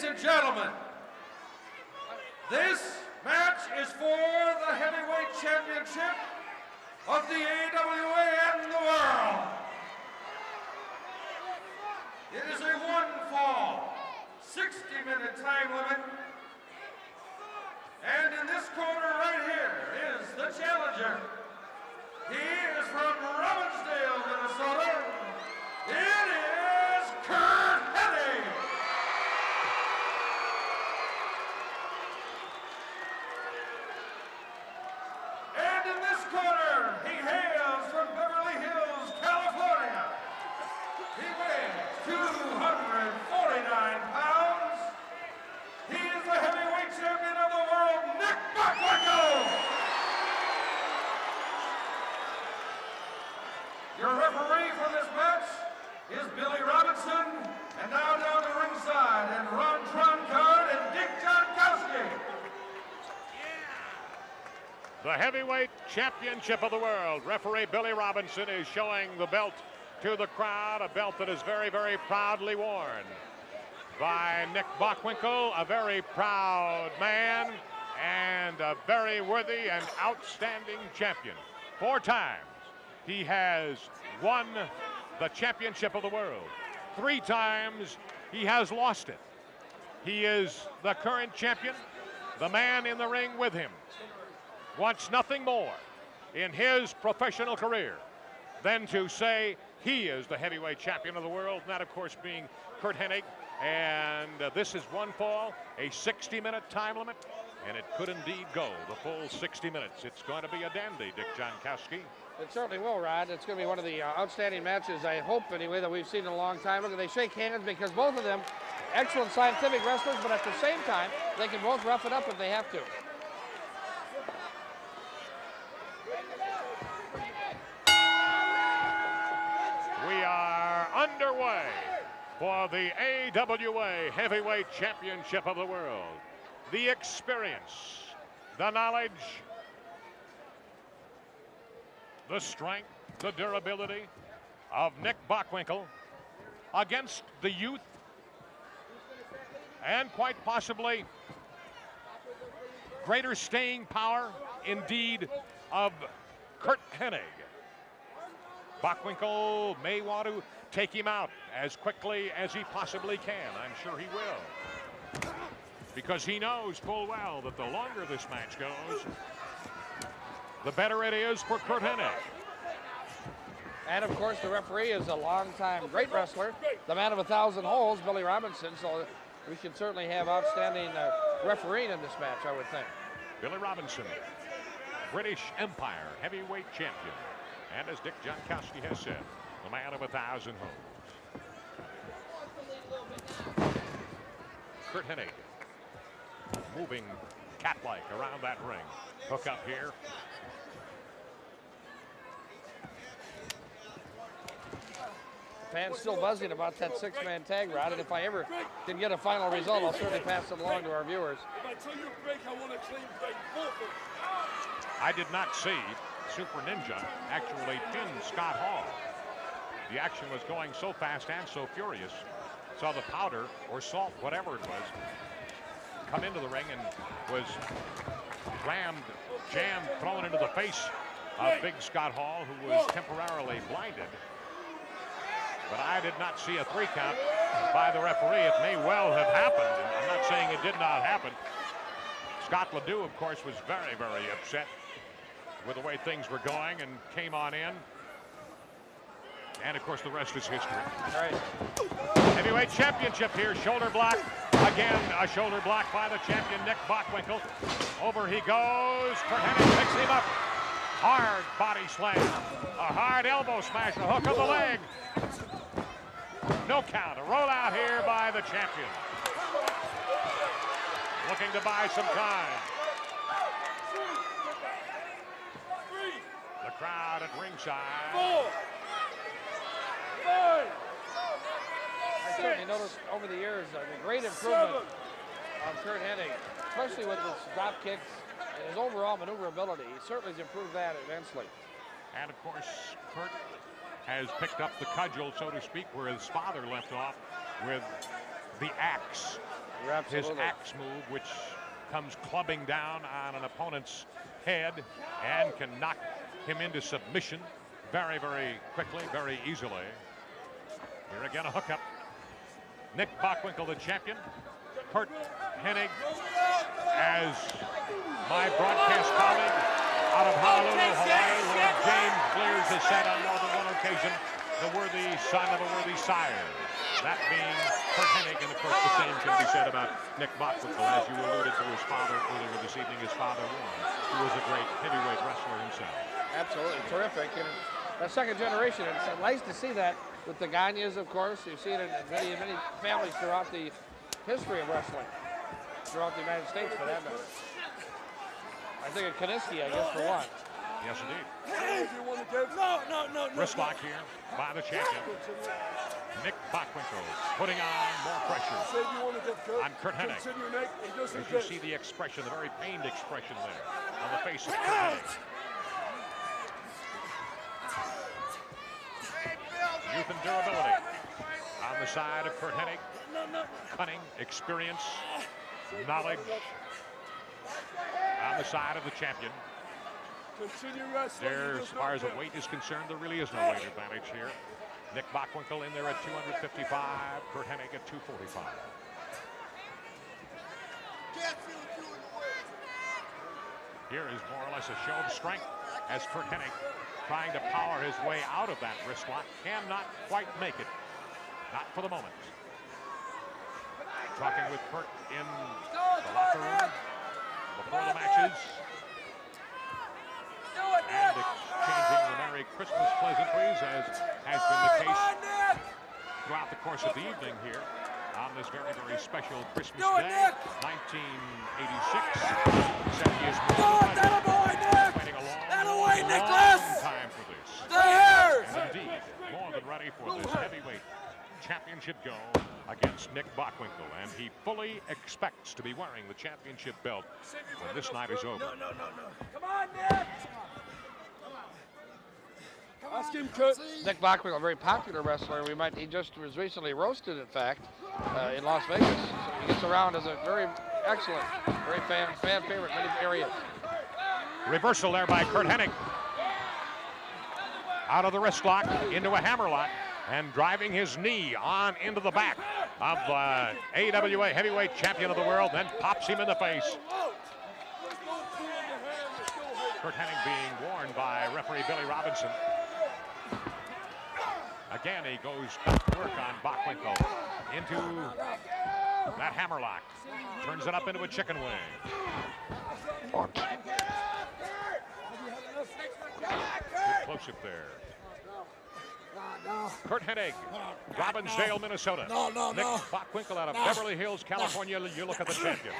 and gentlemen, this match is for the heavyweight championship of the AWA and the world. It is a one-fall, 60-minute time limit. And in this corner right here is the challenger. He is from Robbinsdale, Minnesota. It is Curt Hennig. And in this corner, he hails from Beverly Hills, California. He weighs 249 pounds. He is the heavyweight champion of the world, Nick Bockwinkel. Your referee for this match is Billy Robinson, and now down the ringside, and Ron Troncard and Dick Jankowski. The heavyweight championship of the world. Referee Billy Robinson is showing the belt to the crowd, a belt that is very, very proudly worn by Nick Bockwinkel, a very proud man and a very worthy and outstanding champion. 4 times he has won the championship of the world. 3 times he has lost it. He is the current champion. The man in the ring with him wants nothing more in his professional career than to say he is the heavyweight champion of the world, and that, of course, being Curt Hennig. And this is one fall, a 60-minute time limit, and it could indeed go the full 60 minutes. It's going to be a dandy, Dick Jankowski. It certainly will, Rod. It's going to be one of the outstanding matches, I hope, anyway, that we've seen in a long time. Look, they shake hands because both of them excellent scientific wrestlers, but at the same time, they can both rough it up if they have to. We are underway for the AWA Heavyweight Championship of the World. The experience, the knowledge, the strength, the durability of Nick Bockwinkel against the youth and quite possibly greater staying power, indeed, of Curt Hennig. Bockwinkel may want to take him out as quickly as he possibly can. I'm sure he will, because he knows full well that the longer this match goes, the better it is for Curt Hennig. And of course, the referee is a longtime great wrestler, the man of 1,000 holes, Billy Robinson. So we should certainly have outstanding refereeing in this match, I would think. Billy Robinson, British Empire heavyweight champion. And as Dick Jankowski has said, the man of 1,000 holes. Curt Hennig moving cat-like around that ring. Hook up here. Fans still buzzing about that 6-man tag, Rod, and if I ever can get a final result, I'll certainly pass it along to our viewers. If I tell you to break, I want a clean break. Both. I did not see Super Ninja actually pin Scott Hall. The action was going so fast and so furious. Saw the powder or salt, whatever it was, come into the ring and was jammed, thrown into the face of big Scott Hall, who was temporarily blinded. But I did not see a 3 count by the referee. It may well have happened. I'm not saying it did not happen. Scott Ledoux, of course, was very, very upset with the way things were going and came on in. And, of course, the rest is history. All right. Heavyweight championship here. Shoulder block. Again, a shoulder block by the champion, Nick Bockwinkel. Over he goes. Curt Hennig picks him up. Hard body slam. A hard elbow smash. A hook of the leg. No count. A rollout here by the champion. Looking to buy some time. The crowd at ringside. 4, 5, I certainly noticed over the years the great improvement on Curt Hennig, especially with his drop kicks and his overall maneuverability. He certainly has improved that immensely. And of course, Curt has picked up the cudgel, so to speak, where his father left off with the axe. His axe move, which comes clubbing down on an opponent's head and can knock him into submission very, very quickly, very easily. Here again, a hookup. Nick Bockwinkel, the champion. Curt Hennig, as my broadcast colleague out of Honolulu, Hawaii, Lord James Blears has said on more than one occasion, the worthy son of a worthy sire. That being Curt Hennig, and of course the same can be said about Nick Bockwinkel, as you alluded to his father earlier this evening, his father Warren, who was a great heavyweight wrestler himself. Absolutely terrific. And that second generation, it's nice to see that with the Gagnes, of course. You see it in many, many families throughout the history of wrestling, throughout the United States for that matter. I think of Kiniski, I guess, for one. Yes, indeed. If you want to go. No. Wrist lock here by the champion. Nick Bockwinkel putting on more pressure Say if you want to go, Curt. on Curt Hennig. Continue, Nick, and just As in you case. see the expression, the very pained expression there on the face of Curt Hennig. Youth and durability on the side of Curt Hennig. Cunning, experience, knowledge on the side of the champion. Continue wrestling. There, as far as the weight is concerned, there really is no weight advantage here. Nick Bockwinkel in there at 255, Curt Hennig at 245. Here is more or less a show of strength as Curt Hennig, trying to power his way out of that wrist lock, cannot quite make it. Not for the moment. Talking with Curt in the locker room before the matches. And exchanging the Merry Christmas pleasantries, as has been the case throughout the course of the evening here on this very, very special Christmas day, 1986. Said he is waiting a long time for this. And indeed, more than ready for this heavyweight championship go against Nick Bockwinkel, and he fully expects to be wearing the championship belt when this night is over. No. Come on, Nick. Ask him, Curt. Nick Bockwinkel, a very popular wrestler. He just was recently roasted, in fact, in Las Vegas. So he gets around as a very excellent, very fan favorite in many areas. Reversal there by Curt Hennig. Out of the wrist lock into a hammer lock and driving his knee on into the back of AWA heavyweight champion of the world, then pops him in the face. Curt Hennig being warned by referee Billy Robinson. Again, he goes back to work on Bockwinkel into that hammer lock. Turns it up into a chicken wing. Good close-up there. Curt Hennig, Robbinsdale, Minnesota. Nick Bockwinkel out of Beverly Hills, California. You look at the champion.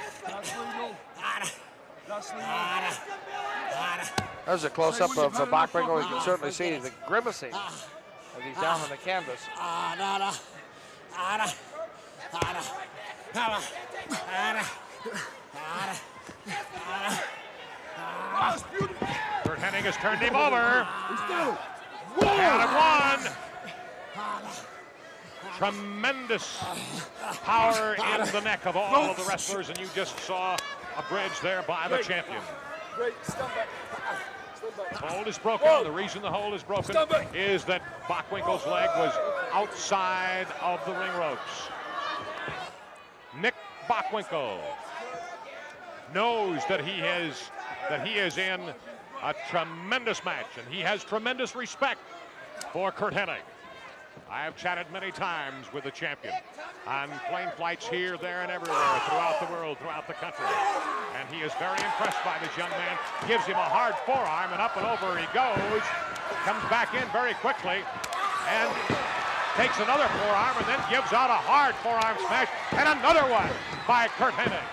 There's a close-up of Bockwinkel. You can certainly see the grimacing as he's down on the canvas. Curt Hennig has turned him over. Count of one. Tremendous power in the neck of all of the wrestlers, and you just saw a bridge there by the champion. Great, stand back. The hold is broken. The reason the hold is broken is that Bockwinkel's leg was outside of the ring ropes. Nick Bockwinkel knows that he is in a tremendous match, and he has tremendous respect for Curt Hennig. I have chatted many times with the champion on plane flights here, there, and everywhere throughout the world, throughout the country. And he is very impressed by this young man. Gives him a hard forearm, and up and over he goes. Comes back in very quickly and takes another forearm, and then gives out a hard forearm smash, and another one by Curt Hennig.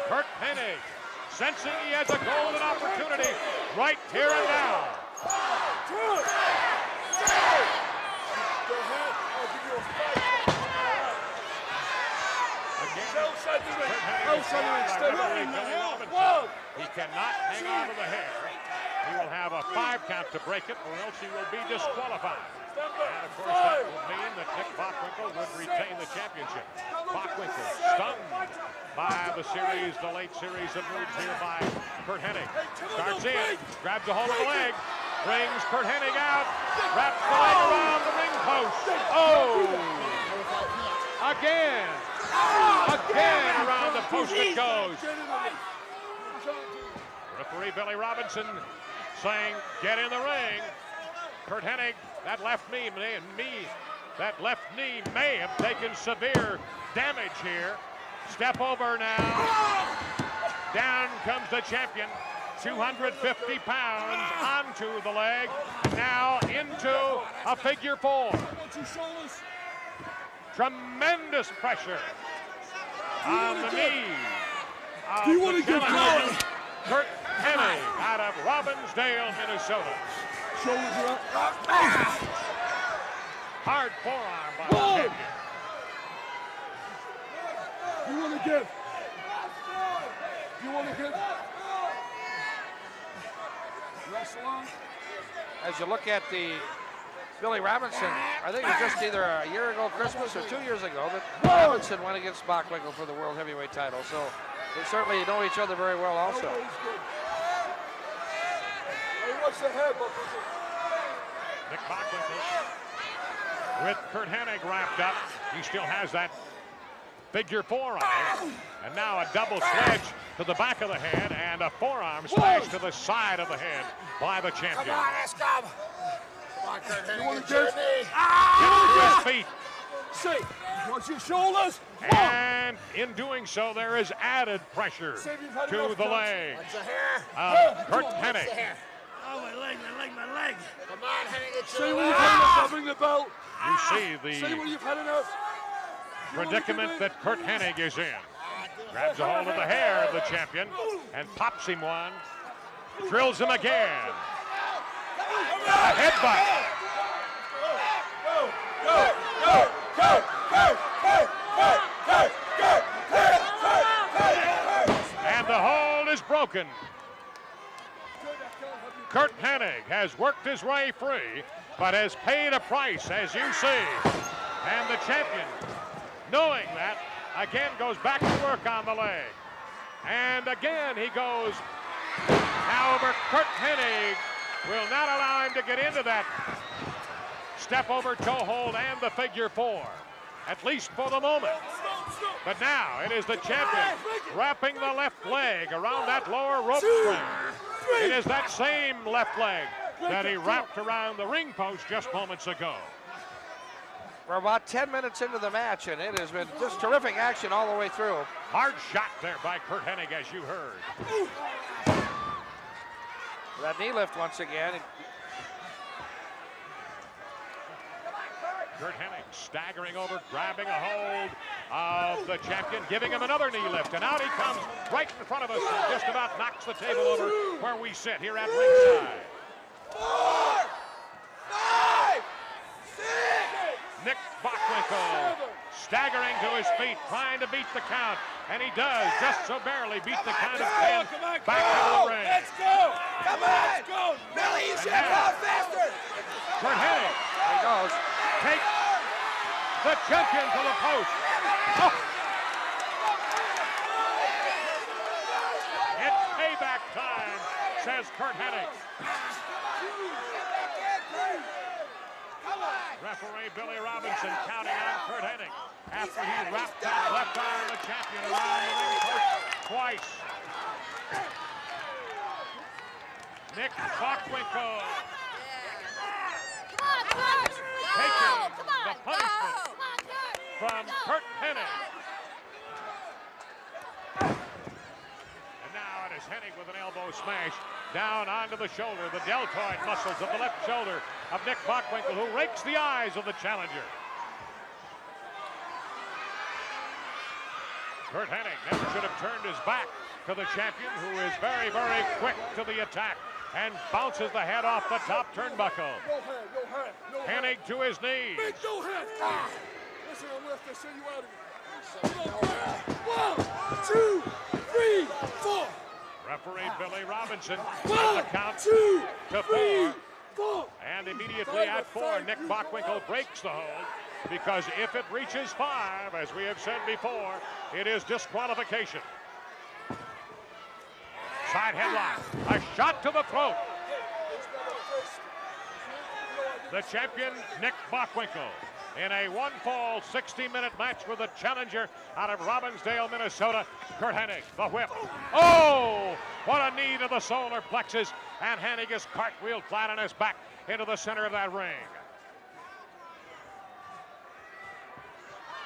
Curt Hennig, sensing he has a golden opportunity right here and now. He cannot hang on to the hair. He will have a 5 count to break it, or else he will be disqualified. And of course, that would mean that Nick Bockwinkel would retain the championship. Bockwinkel stunned by the late series of moves here by Curt Hennig. Starts in, grabs a hold of the leg, brings Curt Hennig out, wraps the leg around the ring post. Oh! Again around the post it goes. Referee Billy Robinson saying, get in the ring. Curt Hennig, that left knee may have taken severe damage here. Step over now. Down comes the champion. 250 pounds onto the leg. Now into a figure four. Tremendous pressure on the knee of the challenger, Curt Hennig, out of Robbinsdale, Minnesota. Hard forearm by the champion. You want to give? You want to give? Wrestle. As you look at the Billy Robinson, I think it was just either a year ago Christmas or 2 years ago that Robinson went against Bockwinkel for the World Heavyweight title. So they certainly know each other very well also. Nick Bockwinkel with Curt Hennig wrapped up. He still has that figure four on him. And now a double sledge to the back of the head and a forearm smash to the side of the head by the champion. Come on, let's go. Come on, Curt Hennig. You want to Get give? your knee. Gets to his feet. Say, watch your shoulders. And in doing so, there is added pressure to the leg What's the hair? of Curt What's the Hennig. hair? Oh, my leg. Come on, Hennig, get Say your when leg. you've had enough. I'll bring the belt. You see Say when the you've had enough. predicament that Curt Hennig is in. Grabs a hold of the hair of the champion and pops him one. Drills him again. A headbutt. And the hold is broken. Curt Hennig has worked his way free, but has paid a price, as you see. And the champion, knowing that, again goes back to work on the leg. And again he goes. However, Curt Hennig will not allow him to get into that step over toe hold and the figure four, at least for the moment. But now it is the champion wrapping the left leg around that lower rope string. It is that same left leg that he wrapped around the ring post just moments ago. We're about 10 minutes into the match, and it has been just terrific action all the way through. Hard shot there by Curt Hennig, as you heard. That knee lift once again. Curt Hennig staggering over, grabbing a hold of the champion, giving him another knee lift, and out he comes right in front of us and just about knocks the table over where we sit here at ringside. 4, 5, 6. Nick Bockwinkel staggering to his feet, trying to beat the count, and he does just so barely beat the count of 10 back into the ring. Let's go. Come on. Let's go. Billy, you should have gone faster. Curt Hennig There he goes. takes the champion to the post. Oh. It's payback time, says Curt Hennig. Referee Billy Robinson counting on Curt Hennig after he wrapped that left arm of the champion around the ring post twice. Nick Bockwinkel taking the punishment from Curt Hennig. And now it is Hennig with an elbow smash down onto the shoulder, the deltoid muscles of the left shoulder of Nick Bockwinkel, who rakes the eyes of the challenger. Curt Hennig never should have turned his back to the champion, who is very, very quick to the attack and bounces the head off the top turnbuckle. Hennig to his knees. No hand. Listen, I'm going to send you out of here. 1, 2, 3, 4. Referee Billy Robinson. One, The count 2, to 3, 4. 4. And immediately at 4, Nick Bockwinkel breaks the hold because if it reaches 5, as we have said before, it is disqualification. Side headlock. A shot to the throat. The champion, Nick Bockwinkel, in a one-fall 60-minute match with the challenger out of Robbinsdale, Minnesota, Curt Hennig. The whip. Oh, what a knee to the solar plexus. And Hennig is cartwheeled flat on his back into the center of that ring.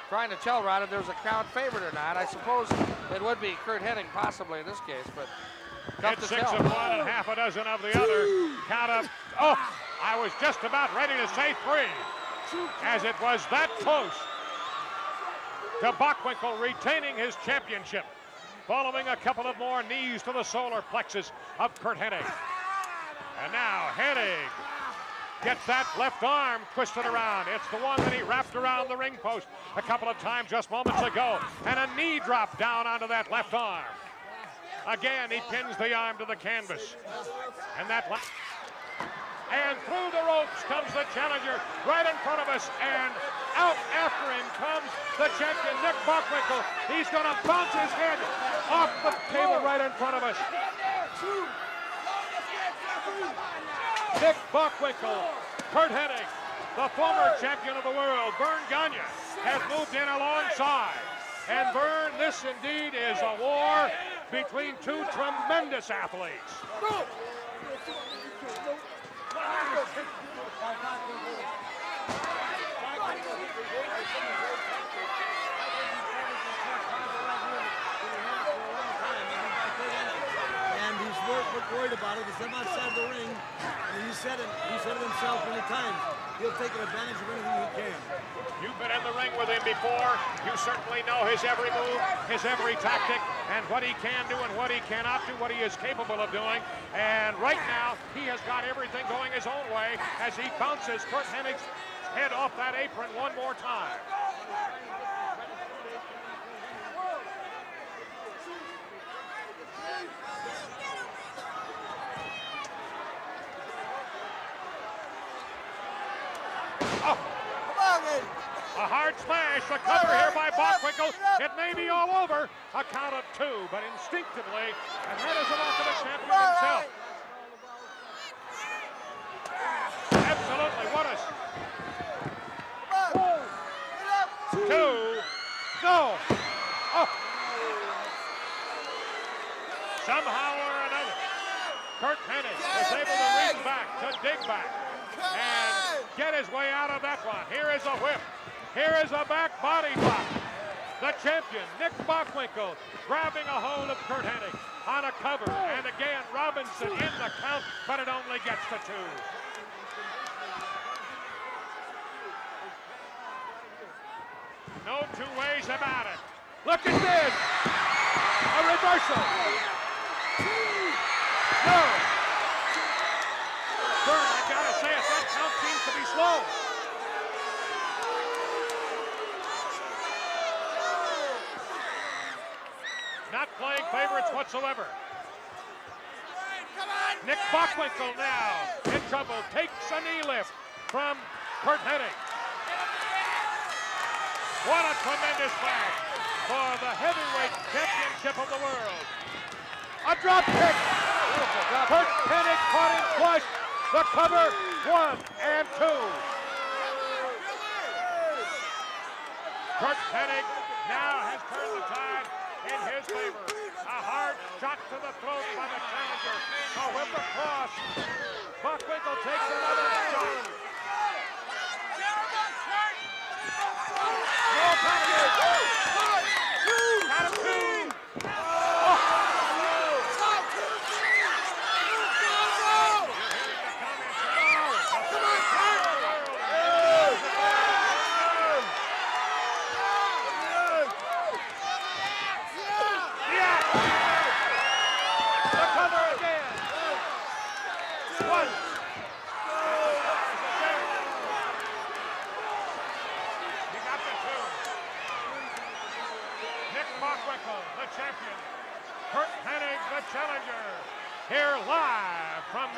Trying to tell, Rod, if there's a count favored or not. I suppose it would be Curt Hennig possibly in this case, but tough It's to 6 tell. of one and half a dozen of the other. Count of, oh, I was just about ready to say 3, as it was that close to Bockwinkel retaining his championship, following a couple of more knees to the solar plexus of Curt Hennig. And now Hennig gets that left arm twisted around. It's the one that he wrapped around the ring post a couple of times just moments ago. And a knee drop down onto that left arm. Again, he pins the arm to the canvas. And and through the ropes comes the challenger right in front of us. And out after him comes the champion, Nick Bockwinkel. He's going to bounce his head off the table right in front of us. Nick Bockwinkel, Curt Hennig, the former champion of the world, Verne Gagne, has moved in alongside. And Verne, this indeed is a war between two tremendous athletes. And he's worried about it. He's them outside the ring. And he said it himself many times. He'll take advantage of anything he can. You've been in the ring with him before. You certainly know his every move, his every tactic, and what he can do and what he cannot do, what he is capable of doing. And right now, he has got everything going his own way as he bounces Curt Hennig's head off that apron one more time. A hard smash, the cover here by Bockwinkel. It may be all over. A count of 2, but instinctively, and that is the mark of the champion himself. Absolutely, what a... 2, go! Oh. Somehow or another, Curt Hennig was able to reach back, to dig back, and get his way out of that one. Here is a whip. Here is a back body drop. The champion, Nick Bockwinkel, grabbing a hold of Curt Hennig on a cover. And again, Robinson in the count, but it only gets to 2. No two ways about it. Look at this. A reversal. No. Verne, I gotta say it, that count seems to be slow. Not playing favorites whatsoever. Nick Bockwinkel now in trouble, takes a knee lift from Curt Hennig. What a tremendous match for the heavyweight championship of the world. A drop kick. Curt Hennig caught him flush. The cover, 1 and 2. Curt Hennig now has turned the tide in his favor. A hard shot to the throat by the challenger. A whip across. Bockwinkel takes another shot. No contest. Got him 2.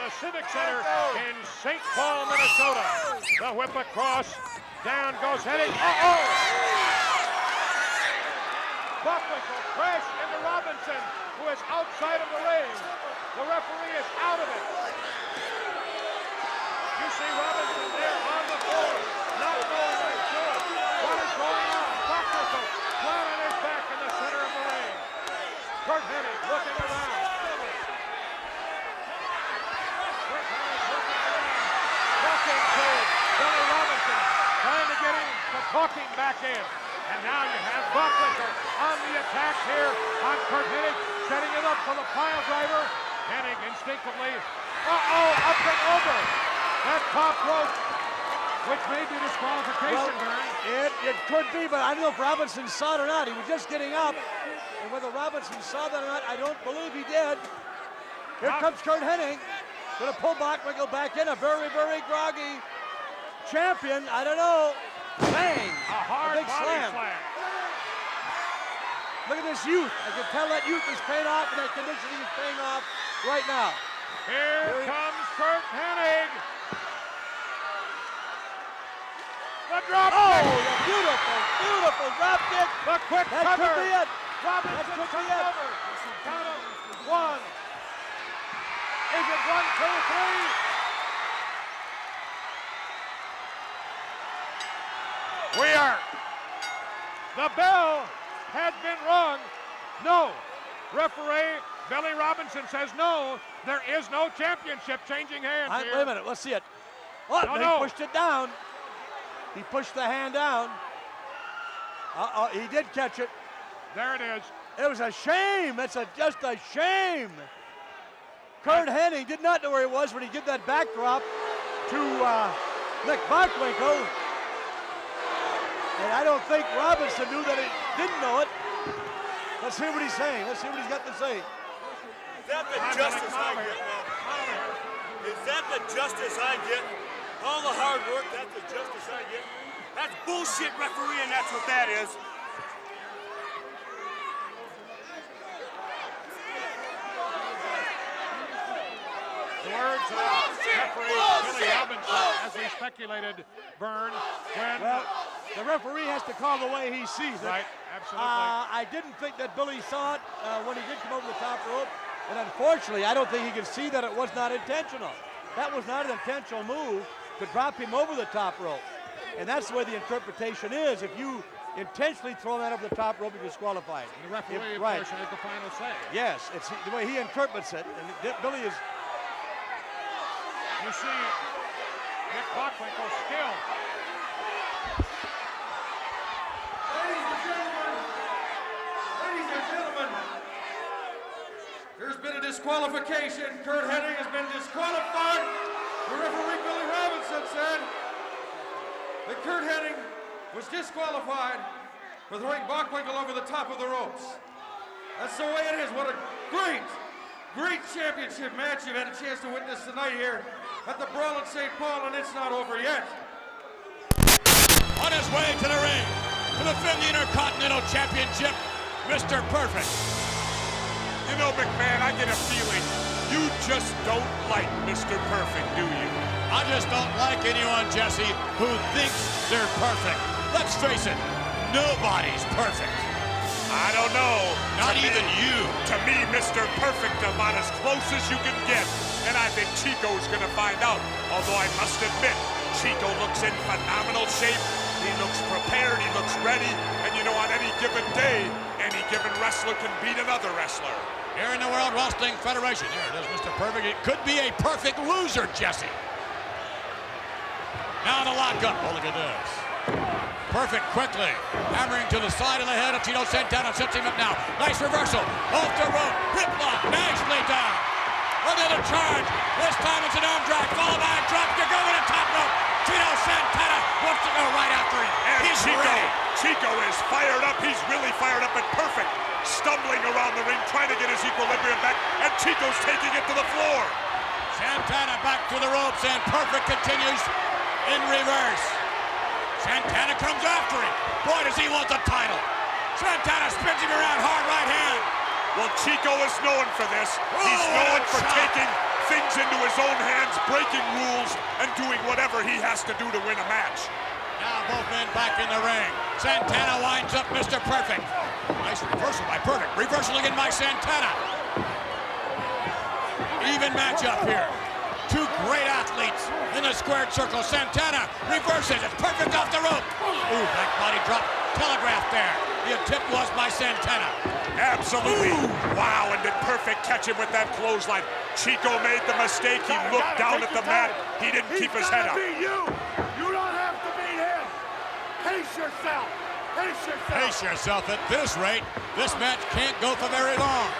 the Civic Center in St. Paul, Minnesota. The whip across. Down goes Hennig. Uh-oh! Bockwinkel crashed into Robinson, who is outside of the ring. The referee is out of it. You see Robinson there on the floor, not knowing what he's doing. What is going on? Bockwinkel flat on his back in the center of the ring. Curt Hennig looking around. Curt Hennig looking around. Walking to Billy Robinson, trying to get him to talking back in. And now you have Bockwinkel on the attack here on Curt Hennig, setting it up for the pile driver. Hennig instinctively, up and over that top rope, which may be disqualification, Vern. It could be, but I don't know if Robinson saw it or not. He was just getting up, and whether Robinson saw that or not, I don't believe he did. Here comes Curt Hennig, going to pull Bockwinkel back in, a very, very groggy champion. I don't know. Bang! A hard big body slam. Look at this youth. I can tell that youth is paying off, and that conditioning is paying off right now. Here comes Curt Hennig. The drop kick. Oh, the beautiful, beautiful drop kick. The quick That cover. could be it. Robinson That could be comes it. over. Count of one. Is it 1, 2, 3? We are. The bell has been rung. No. Referee Billy Robinson says no. There is no championship changing hands here. Wait a minute. Let's see it. Oh, No. he pushed it down. He pushed the hand down. He did catch it. There it is. It was a shame. That's just a shame. Curt Hennig did not know where he was when he did that backdrop to Nick Bockwinkel. And I don't think Robinson knew that he didn't know it. Let's hear what he's saying. Let's hear what he's got to say. Is that the justice I get, man? Is that the justice I get? All the hard work, that's the justice I get? That's bullshit, referee, and that's what that is. The words of referee Billy Robinson, as we speculated, Vern, when... Well, the referee has to call the way he sees it. Right, absolutely. I didn't think that Billy saw it when he did come over the top rope. And unfortunately, I don't think he could see that it was not intentional. That was not an intentional move to drop him over the top rope. And that's the way the interpretation is. If you intentionally throw that over the top rope, you're disqualified. And the referee, of right. course, has the final say. Yes, it's the way he interprets it. And Billy is... You see Nick Bockwinkel still. Ladies and gentlemen, there's been a disqualification. Curt Hennig has been disqualified. The referee Billy Robinson said that Curt Hennig was disqualified for throwing Bockwinkel over the top of the ropes. That's the way it is. What a great championship match you've had a chance to witness tonight here at the Brawl in St. Paul, and it's not over yet. On his way to the ring to defend the Intercontinental Championship, Mr. Perfect. You know, McMahon, I get a feeling you just don't like Mr. Perfect, do you? I just don't like anyone, Jesse, who thinks they're perfect. Let's face it, nobody's perfect. I don't know. Not even you. To me, Mr. Perfect, I'm about as close as you can get. And I think Chico's gonna find out. Although I must admit, Chico looks in phenomenal shape. He looks prepared, he looks ready. And you know, on any given day, any given wrestler can beat another wrestler. Here in the World Wrestling Federation, there it is, Mr. Perfect. It could be a perfect loser, Jesse. Now the lockup. Oh, look at this. Perfect quickly. Hammering to the side of the head of Tito Santana. Sets him up now. Nice reversal. Off the rope. Hip lock. Nicely done. Another charge. This time it's an arm drag. Followed by a drop. You're going to top rope. Tito Santana wants to go right after him. And He's Chico, ready. Chico is fired up. He's really fired up and Perfect. Stumbling around the ring, trying to get his equilibrium back. And Chico's taking it to the floor. Santana back to the ropes and Perfect continues in reverse. Santana comes after him. Boy, does he want the title. Santana spins him around, hard right hand. Well, Chico is known for this. He's Oh, known what a for shot. taking things into his own hands, breaking rules and doing whatever he has to do to win a match. Now both men back in the ring. Santana winds up Mr. Perfect. Nice reversal by Perfect. Reversal again by Santana. Even matchup here. Two great athletes in the squared circle. Santana reverses. It's Perfect off the rope. Ooh, back body drop. Telegraphed there. The attempt was by Santana. Absolutely. Wow, and did Perfect catch him with that clothesline. Chico made the mistake. He looked down at the mat. He didn't keep his head up. Beat you. You don't have to beat him. Pace yourself. Pace yourself. Pace yourself. At this rate, this match can't go for very long.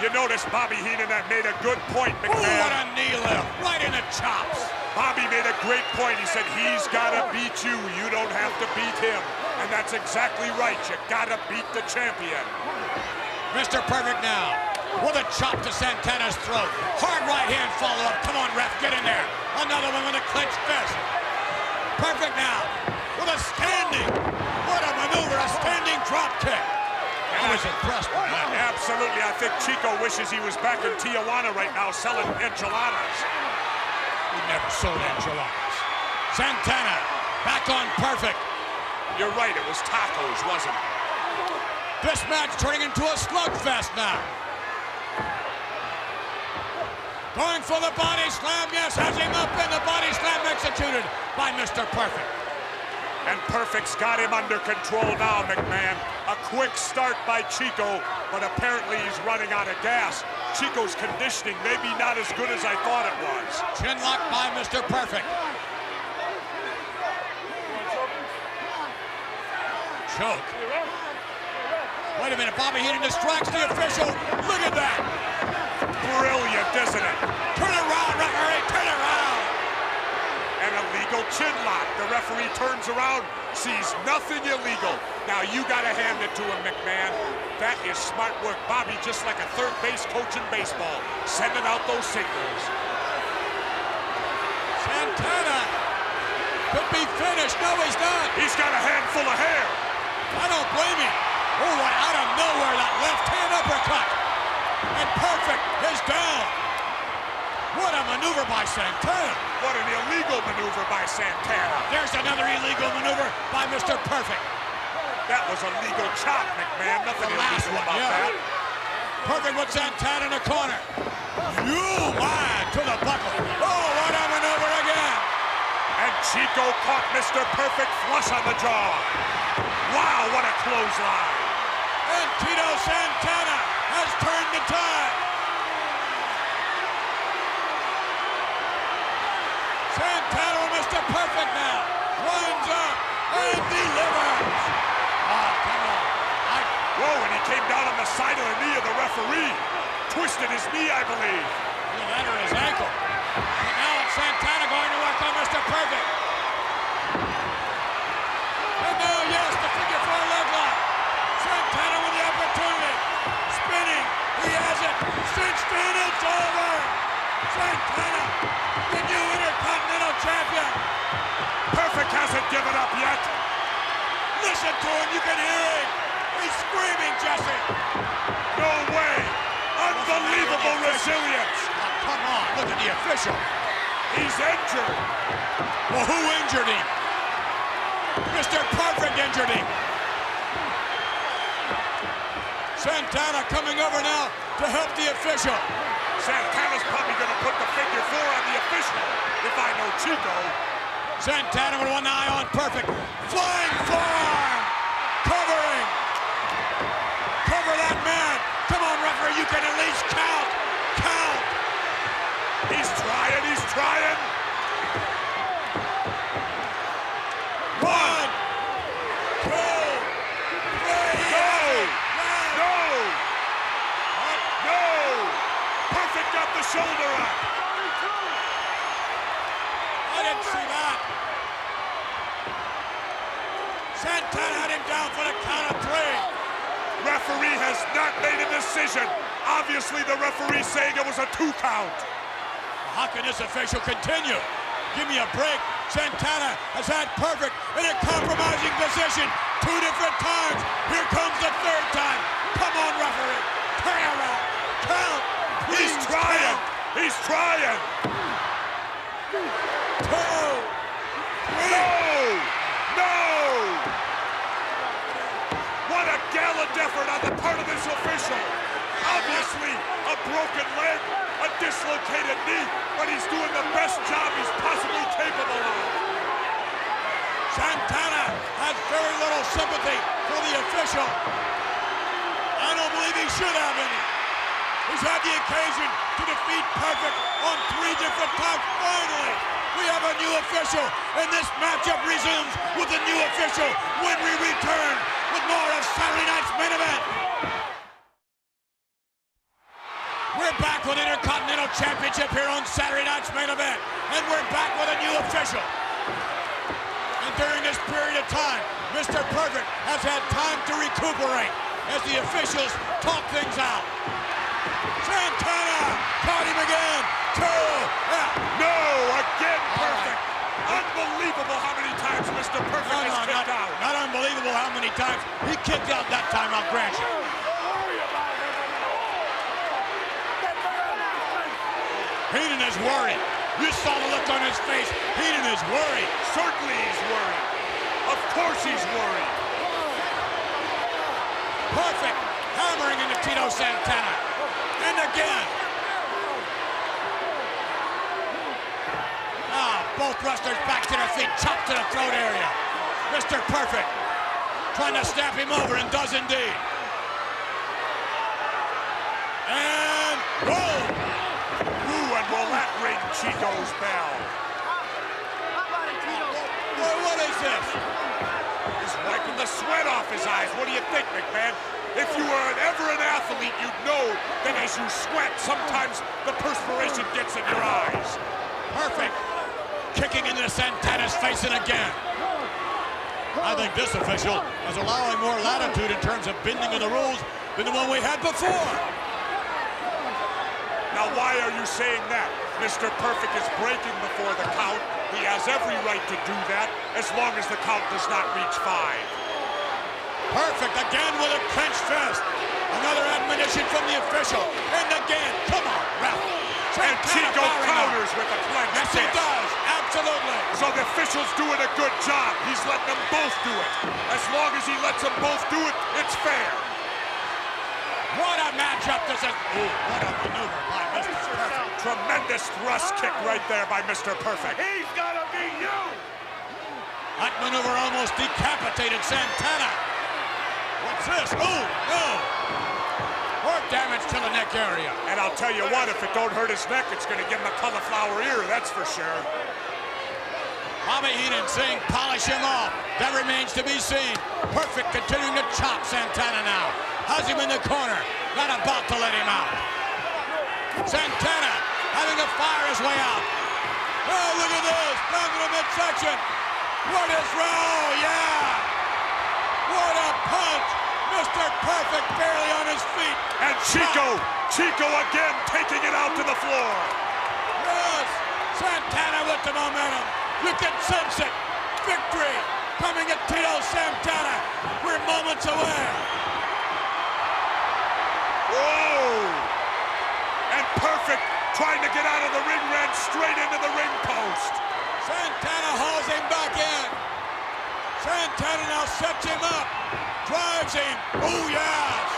You notice Bobby Heenan that made a good point, Ooh, McMahon. what a knee lift. Right in the chops. Bobby made a great point. He said, he's got to beat you. You don't have to beat him. And that's exactly right. You got to beat the champion. Mr. Perfect now with a chop to Santana's throat. Hard right hand follow-up. Come on, ref, get in there. Another one with a clenched fist. Perfect now with a standing. What a maneuver, a standing drop kick. I was impressed with that. Absolutely. I think Chico wishes he was back in Tijuana right now selling enchiladas. We never sold enchiladas. Santana back on Perfect. You're right, it was tacos, wasn't it? This match turning into a slugfest now. Going for the body slam, yes, has him up, and the body slam executed by Mr. Perfect. And Perfect's got him under control now, McMahon. A quick start by Chico, but apparently he's running out of gas. Chico's conditioning maybe not as good as I thought it was. Chin lock by Mr. Perfect. Choke. Wait a minute, Bobby Heenan distracts the official. Look at that. Brilliant, isn't it? Turn around, referee, turn around. An illegal chin lock. The referee turns around, sees nothing illegal. Now you gotta hand it to him, McMahon. That is smart work. Bobby, just like a third base coach in baseball, sending out those signals. Santana could be finished. No, he's not. He's got a handful of hair. I don't blame him. Oh, what out of nowhere, that left hand uppercut. And Perfect is down. What a maneuver by Santana. What an illegal maneuver by Santana. There's another illegal maneuver by Mr. Perfect. That was a legal chop, McMahon. Nothing The last illegal one, about yeah. that. Perfect with Santana in the corner. You line to the buckle. Oh, what a maneuver again. And Chico caught Mr. Perfect flush on the jaw. Wow, what a clothesline. And Tito Santana has turned the tide. Santana with Mr. Perfect now. Winds up and delivers. Oh, come on. Whoa, and he came down on the side of the knee of the referee. Twisted his knee, I believe. That or his ankle. And now it's Santana going to work on Mr. Perfect. And now, yes, the figure four leg lock. Santana with the opportunity. Spinning. He has it. Cinched in. It's over. Santana, the new Intercontinental Champion. Perfect hasn't given up yet. Listen to him. You can hear him. He's screaming, Jesse. No way. Unbelievable resilience. Oh, come on. Look at the official. He's injured. Well, who injured him? Mr. Perfect injured him. Santana coming over now to help the official. Santana's probably going to put the figure four on the official, if I know Chico. Santana with one eye on Perfect. Flying forearm. Covering. Cover that man. Come on, referee, you can at least count. Count. He's trying, he's trying. 1, 2, 3. No! No! No! Perfect got the shoulder up. I didn't see that. Santana had him down for the count of 3. Referee has not made a decision. Obviously, the referee's saying it was a 2 count. How can this official continue? Give me a break. Santana has had Perfect in a compromising position 2 different times. Here comes the 3rd time. Come on, referee. Turn around. Count. He's Please trying. count. He's trying. 2, 3. No! What a gallant effort on the part of this official. Obviously, a broken leg, a dislocated knee, but he's doing the best job he's possibly capable of. Santana has very little sympathy for the official. I don't believe he should have any. He's had the occasion to defeat Perfect on 3 different times. Finally, we have a new official, and this matchup resumes with a new official when we return with more of Saturday night's main event. We're back with Intercontinental Championship here on Saturday night's main event, and we're back with a new official. And during this period of time, Mr. Perfect has had time to recuperate as the officials talk things out. Santana caught him again. 2 out. No, again Perfect. Unbelievable how many times Mr. Perfect has kicked out. Not unbelievable how many times he kicked out that time, I'll grant you. Heenan is worried. You saw the look on his face. Heenan is worried. Certainly he's worried. Of course he's worried. Perfect hammering into Tito Santana. And again. Both wrestlers back to their feet, chopped to the throat area. Mr. Perfect trying to snap him over, and does indeed. And roll. Ooh, and will that ring Chico's bell? Boy, what is this? He's wiping the sweat off his eyes. What do you think, McMahon? If you were ever an athlete, you'd know that as you sweat, sometimes the perspiration gets in your eyes. Perfect. Kicking into Santana's face, and again. I think this official is allowing more latitude in terms of bending of the rules than the one we had before. Now, why are you saying that? Mr. Perfect is breaking before the count. He has every right to do that as long as the count does not reach 5. Perfect again with a clenched fist. Another admonition from the official. And again, come on, ref. And Chico counters with a clenched fist. Yes, he does. Absolutely. So the official's doing a good job. He's letting them both do it. As long as he lets them both do it, it's fair. What a matchup this is. Ooh, what a maneuver by Mr. Perfect. Tremendous thrust kick right there by Mr. Perfect. He's gonna be you! That maneuver almost decapitated Santana. What's this? Ooh, no. More damage to the neck area. And I'll tell you what, if it don't hurt his neck, it's gonna give him a cauliflower ear, that's for sure. Bobby Heenan saying polish him off. That remains to be seen. Perfect continuing to chop Santana now. Has him in the corner. Not about to let him out. Santana having to fire his way out. Oh, look at this. Down to the midsection. What is wrong? Yeah. What a punch. Mr. Perfect barely on his feet. And Chico again taking it out to the floor. Yes. Santana with the momentum. You can sense it. Victory coming at Tito Santana. We're moments away. Whoa! And Perfect trying to get out of the ring, ran straight into the ring post. Santana hauls him back in. Santana now sets him up. Drives him. Oh, yes.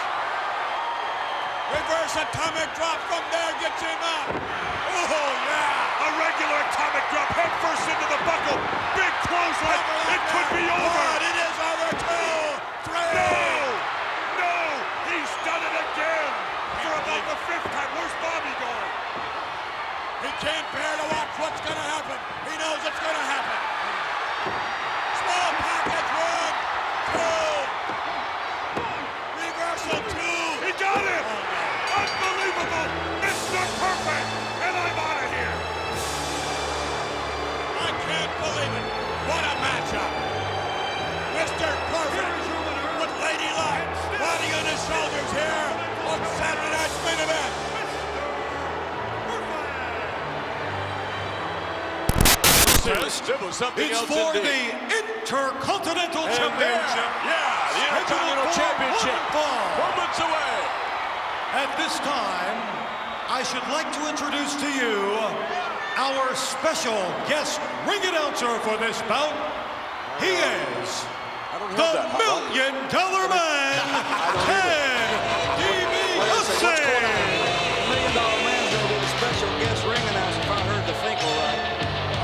Reverse atomic drop from there gets him up. Oh, yeah. A regular atomic drop head first into the buckle. Big clothesline. It could be over. But it is over. 2, 3. No. He's done it again. For about the 5th time. Where's Bobby going? He can't bear to watch what's going to happen. He knows it's going to happen. Small package 1, 2. Reversal 2. He got it. Unbelievable. Mr. Perfect. And I'm out of here. I can't believe it. What a matchup. Mr. Perfect with Lady Luck riding on his shoulders here on Saturday night's main event. It's for the Intercontinental Championship. Yeah, the Intercontinental Championship. Moments away. At this time, I should like to introduce to you our special guest ring announcer for this bout. He is the $1 Million Man, Ted DiBiase. $1 Million Man's going to be the special guest ring announcer, if I heard the Finkel right.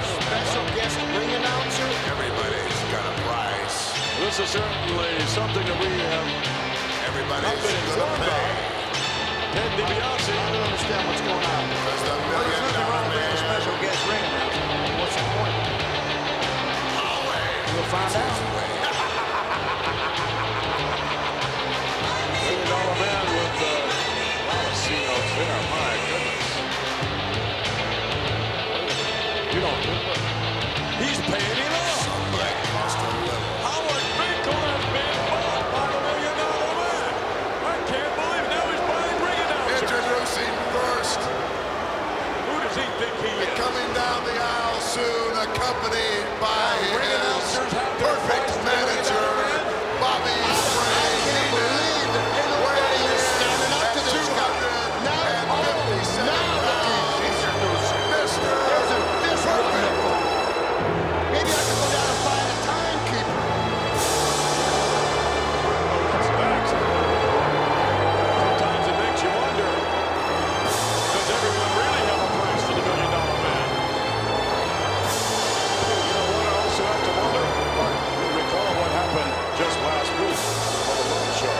Special guest ring announcer? Everybody's got a prize. This is certainly something that we have not been informed of. Ted DiBiase. I don't understand what's going on. Because the $1 Million Man. A special guest ring announcer. What's the point? Always. We'll find out. $1 Million Man with policy notes there. My goodness. You don't do it. He's paying it off. Somebody cost a little. Howard Finkel has been bought by the $1 Million Man. I can't believe now he's buying ring announcers. Introducing first. Who does he think he is? Coming down the aisle soon, accompanied by Ring his announcers have their perfect price to manager, Bobby Brain. Weighing in at 257 pounds, Mr. Perfect. Maybe I can go down and find a timekeeper. Sometimes it makes you wonder, does everyone really have a price for the $1 Million Man? You know what I also have to wonder? You recall what happened just last week on the Lone Show.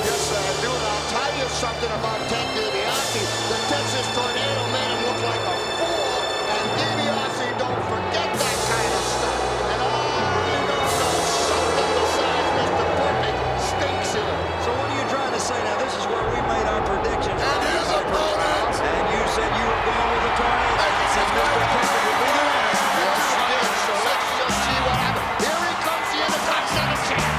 Yes, I do, and I'll tell you something about Ted DiBiase. The Texas Tornado made him look like a fool, and DiBiase don't forget that kind of stuff. And I know something besides Mr. Perfect stinks here. So what are you trying to say now? This is where we made our predictions. And his opponent. And you said you were going with the Tornado. And Mr. Perfect would be the winner. Yes, you did. So let's just see what happens. Here he comes, the Intercontinental champ.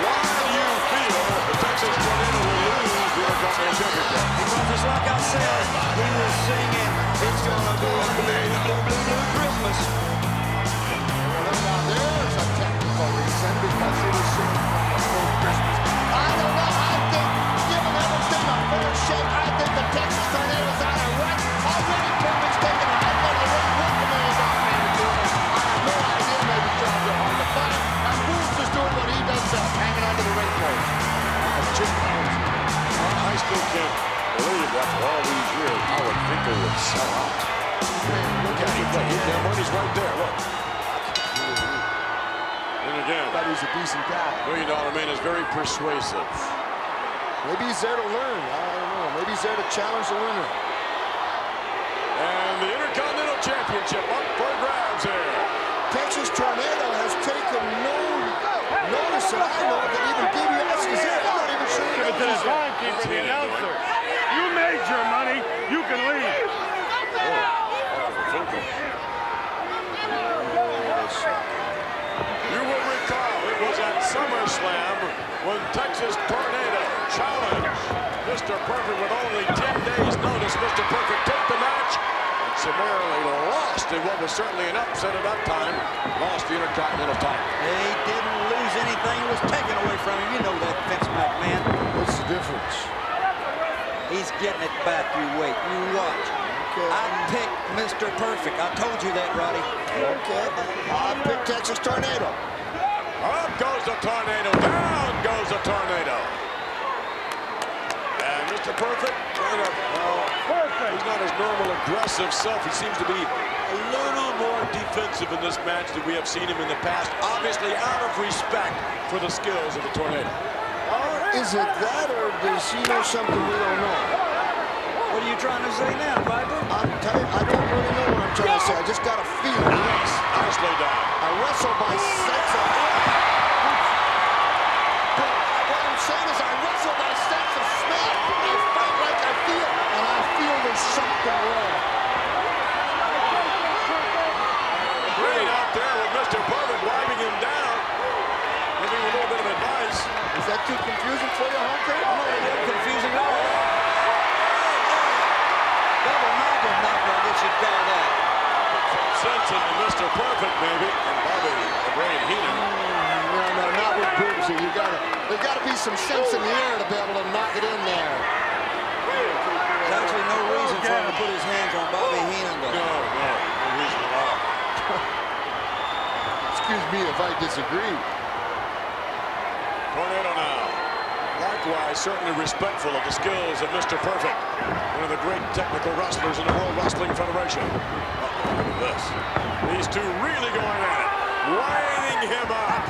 Why do you feel the Texas Tornado will lose the Intercontinental Championship? Because it's like I said, we were singing, it's gonna be a blue Christmas. Now there's a technical reason, because he was singing from the Christmas. I don't know. I think, giving everything a fair shake, I think the Texas Tornado's on a run. Already Perfect's taking a high level run with the $1 Million Man doing it. I have no idea. Maybe jobs are hard to find. And Boots is doing what he does best, hanging onto the ring post. I still can't believe after all these years Howard Finkel would sell out. Look at him. Their money's right there. Look. And again, Thought he was a decent guy. $1 Million Man is very persuasive. Maybe he's there to learn. I don't know. Maybe he's there to challenge the winner. And the Intercontinental Championship up for grabs here. Texas Tornado has taken no notice that I know that even DiBiase is there. I'm not even sure he knows he's there. Timekeeper, the announcer. You made your money. You can leave. You will recall it was at SummerSlam when Texas Tornado challenged Mr. Perfect with only 10 days notice. Mr. Perfect took the match and summarily lost in what was certainly an upset at that time. Lost the Intercontinental title. He didn't lose anything. It was taken away from him. You know that, Vince McMahon. What's the difference? He's getting it back, you wait. You watch. Okay. I picked Mr. Perfect. I told you that, Roddy. Okay. I picked Texas Tornado. Up goes the Tornado. Down goes the Tornado. And Mr. Perfect, kind of, he's not his normal aggressive self. He seems to be a little more defensive in this match than we have seen him in the past. Obviously out of respect for the skills of the Tornado. Is it that, or does he know something we don't know? What are you trying to say now, Piper? I'm telling you, I don't really know what I'm trying to say. I just got a feeling. Nice. Nicely done. I wrestle by sense of... But what I'm saying is I wrestle by sense of smell. I fight like I feel, and I feel there's something wrong. Great out there with Mr. Perfect wiping him down. Giving him a little bit of advice. Is that too confusing for you, Hunter? No, it isn't confusing at all. Double mountain knocker, I guess you'd call that. Sense into Mr. Perfect, maybe. And Bobby the Brain Heenan. No, not with Boogsy. You got it. There's got to be some sense in the air to be able to knock it in there. There's actually no reason for him to put his hands on Bobby Heenan, though. No reason at all. Excuse me if I disagree. Tornado now. Likewise, certainly respectful of the skills of Mr. Perfect, one of the great technical wrestlers in the World Wrestling Federation. Look at this. These two really going at it, winding him up.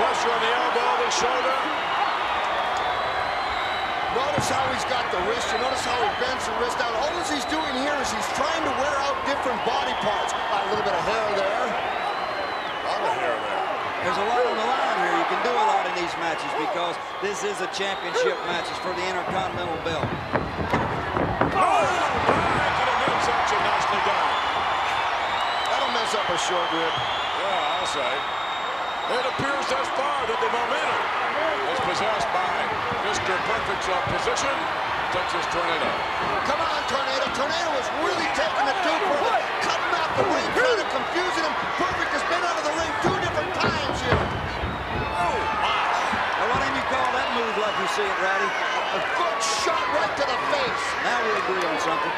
Pressure on the elbow, the shoulder. Notice how he's got the wrist. You notice how he bends the wrist out. All he's doing here is he's trying to wear out different body parts. A little bit of hair there. A lot of hair there. There's a lot on the line here. You can do a lot in these matches because this is a championship match. It's for the Intercontinental belt. Oh, right to the midsection, nicely done. That'll mess up a short rib. Yeah, I'll say. It appears thus far that the momentum is possessed by Mr. Perfect's position, Texas Tornado. Come on, Tornado. Tornado is really taking the two for him, cutting out the ring, kind of confusing him. Perfect has been out of the ring 2 different times here. Oh, wow. Now, why didn't you call that move like you see it, Ratty? A good shot right to the face. Now we agree on something.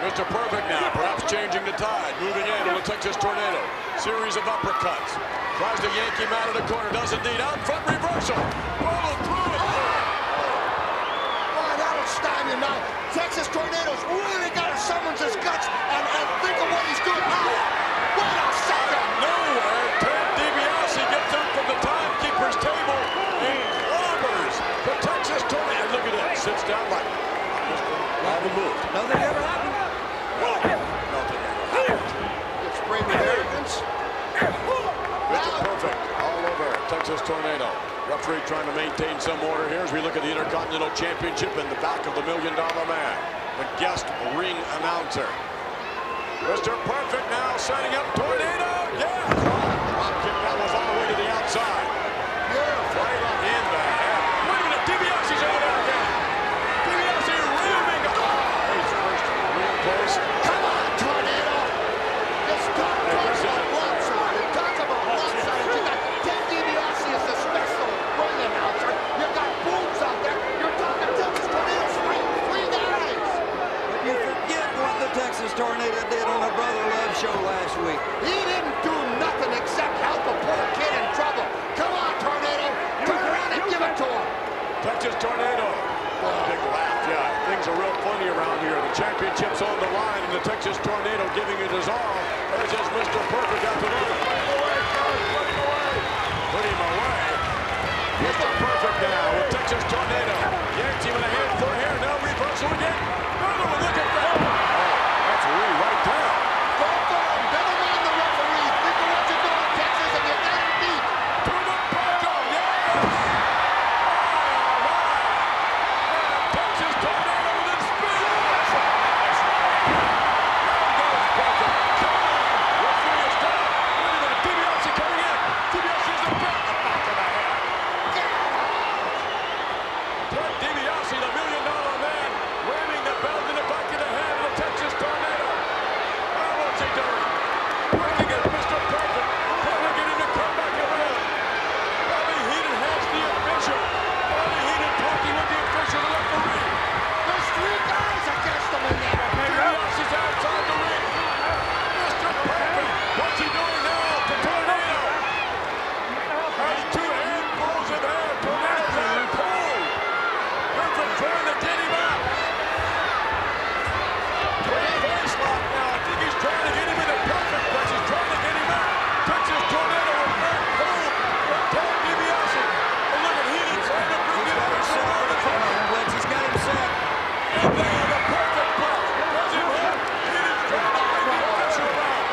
Mr. Perfect now, perhaps changing the tide, moving in on the Texas Tornado. Series of uppercuts. Tries to yank him out of the corner, does indeed. Out front reversal. Follow through it. Boy, that'll stymie him now. Texas Tornado's really got to summon his guts and think of what he's doing. Wait a second. Nowhere, Ted DiBiase gets up from the timekeeper's table and clobbers the Texas Tornado. Look at that, sits down like all the move. Nothing ever happened. Nothing ever happened. Explain the arrogance. Mr. Perfect all over Texas Tornado. Referee trying to maintain some order here as we look at the Intercontinental Championship in the back of the $1 Million Man, the guest ring announcer. Mr. Perfect now setting up Tornado. Yes! Drop kick, that was all the way to the outside. Right in the head. Wait a minute, DiBiase's over there again. DiBiase ramming. He's first real close. Come on, Tornado. Let's talk about blindside. It talks about blindside. You got Ted DiBiase as the special ring announcer. You got Booms out there. You're talking Texas Tornado's three guys. But you forget what the Texas Tornado did on a Brother Love show last week. He didn't do nothing except help a poor kid in trouble. Come on, Tornado. Turn around and give it to him. Texas Tornado. Big laugh, yeah. Things are real funny around here. The championship's on the line, and the Texas Tornado giving it his all. As is Mr. Perfect out the door. Put him away. Mr. Perfect now with Texas Tornado. Yanks him in the hand for here. Now reversal again. Another one. Look at that. Oh, that's really right down. Go for him. Never mind the referee. Think of what you're doing, Texas, and you got him beat. To the Paco. Yes. Texas Tornado with his spin. Referee is down. Wait a minute. DiBiase coming in. DiBiase is the back of the head. Ted DiBiase, the $1 Million Man, ramming the belt in the back of the head of the Texas Tornado. Now what's he doing? Working at Mr. Perfect. Trying to get him to come back around. Bobby Heenan has the official. Bobby Heenan talking with the official, the referee. There's 3 guys against him in there. DiBiase's outside the ring. Mr. Perfect, what's he doing now to Tornado? Has 2 handfuls of hair. Tornado's out cold. Perfect trying to get him out. Face lock now. I think he's trying to get him in the Perfect press. He's trying to get him out. Texas Tornado with back cold from Ted DiBiase. And look at Heenan trying to bring him out. He's got him set. And they have a Perfect press. Does him hurt. Heenan's trying to bring the official out.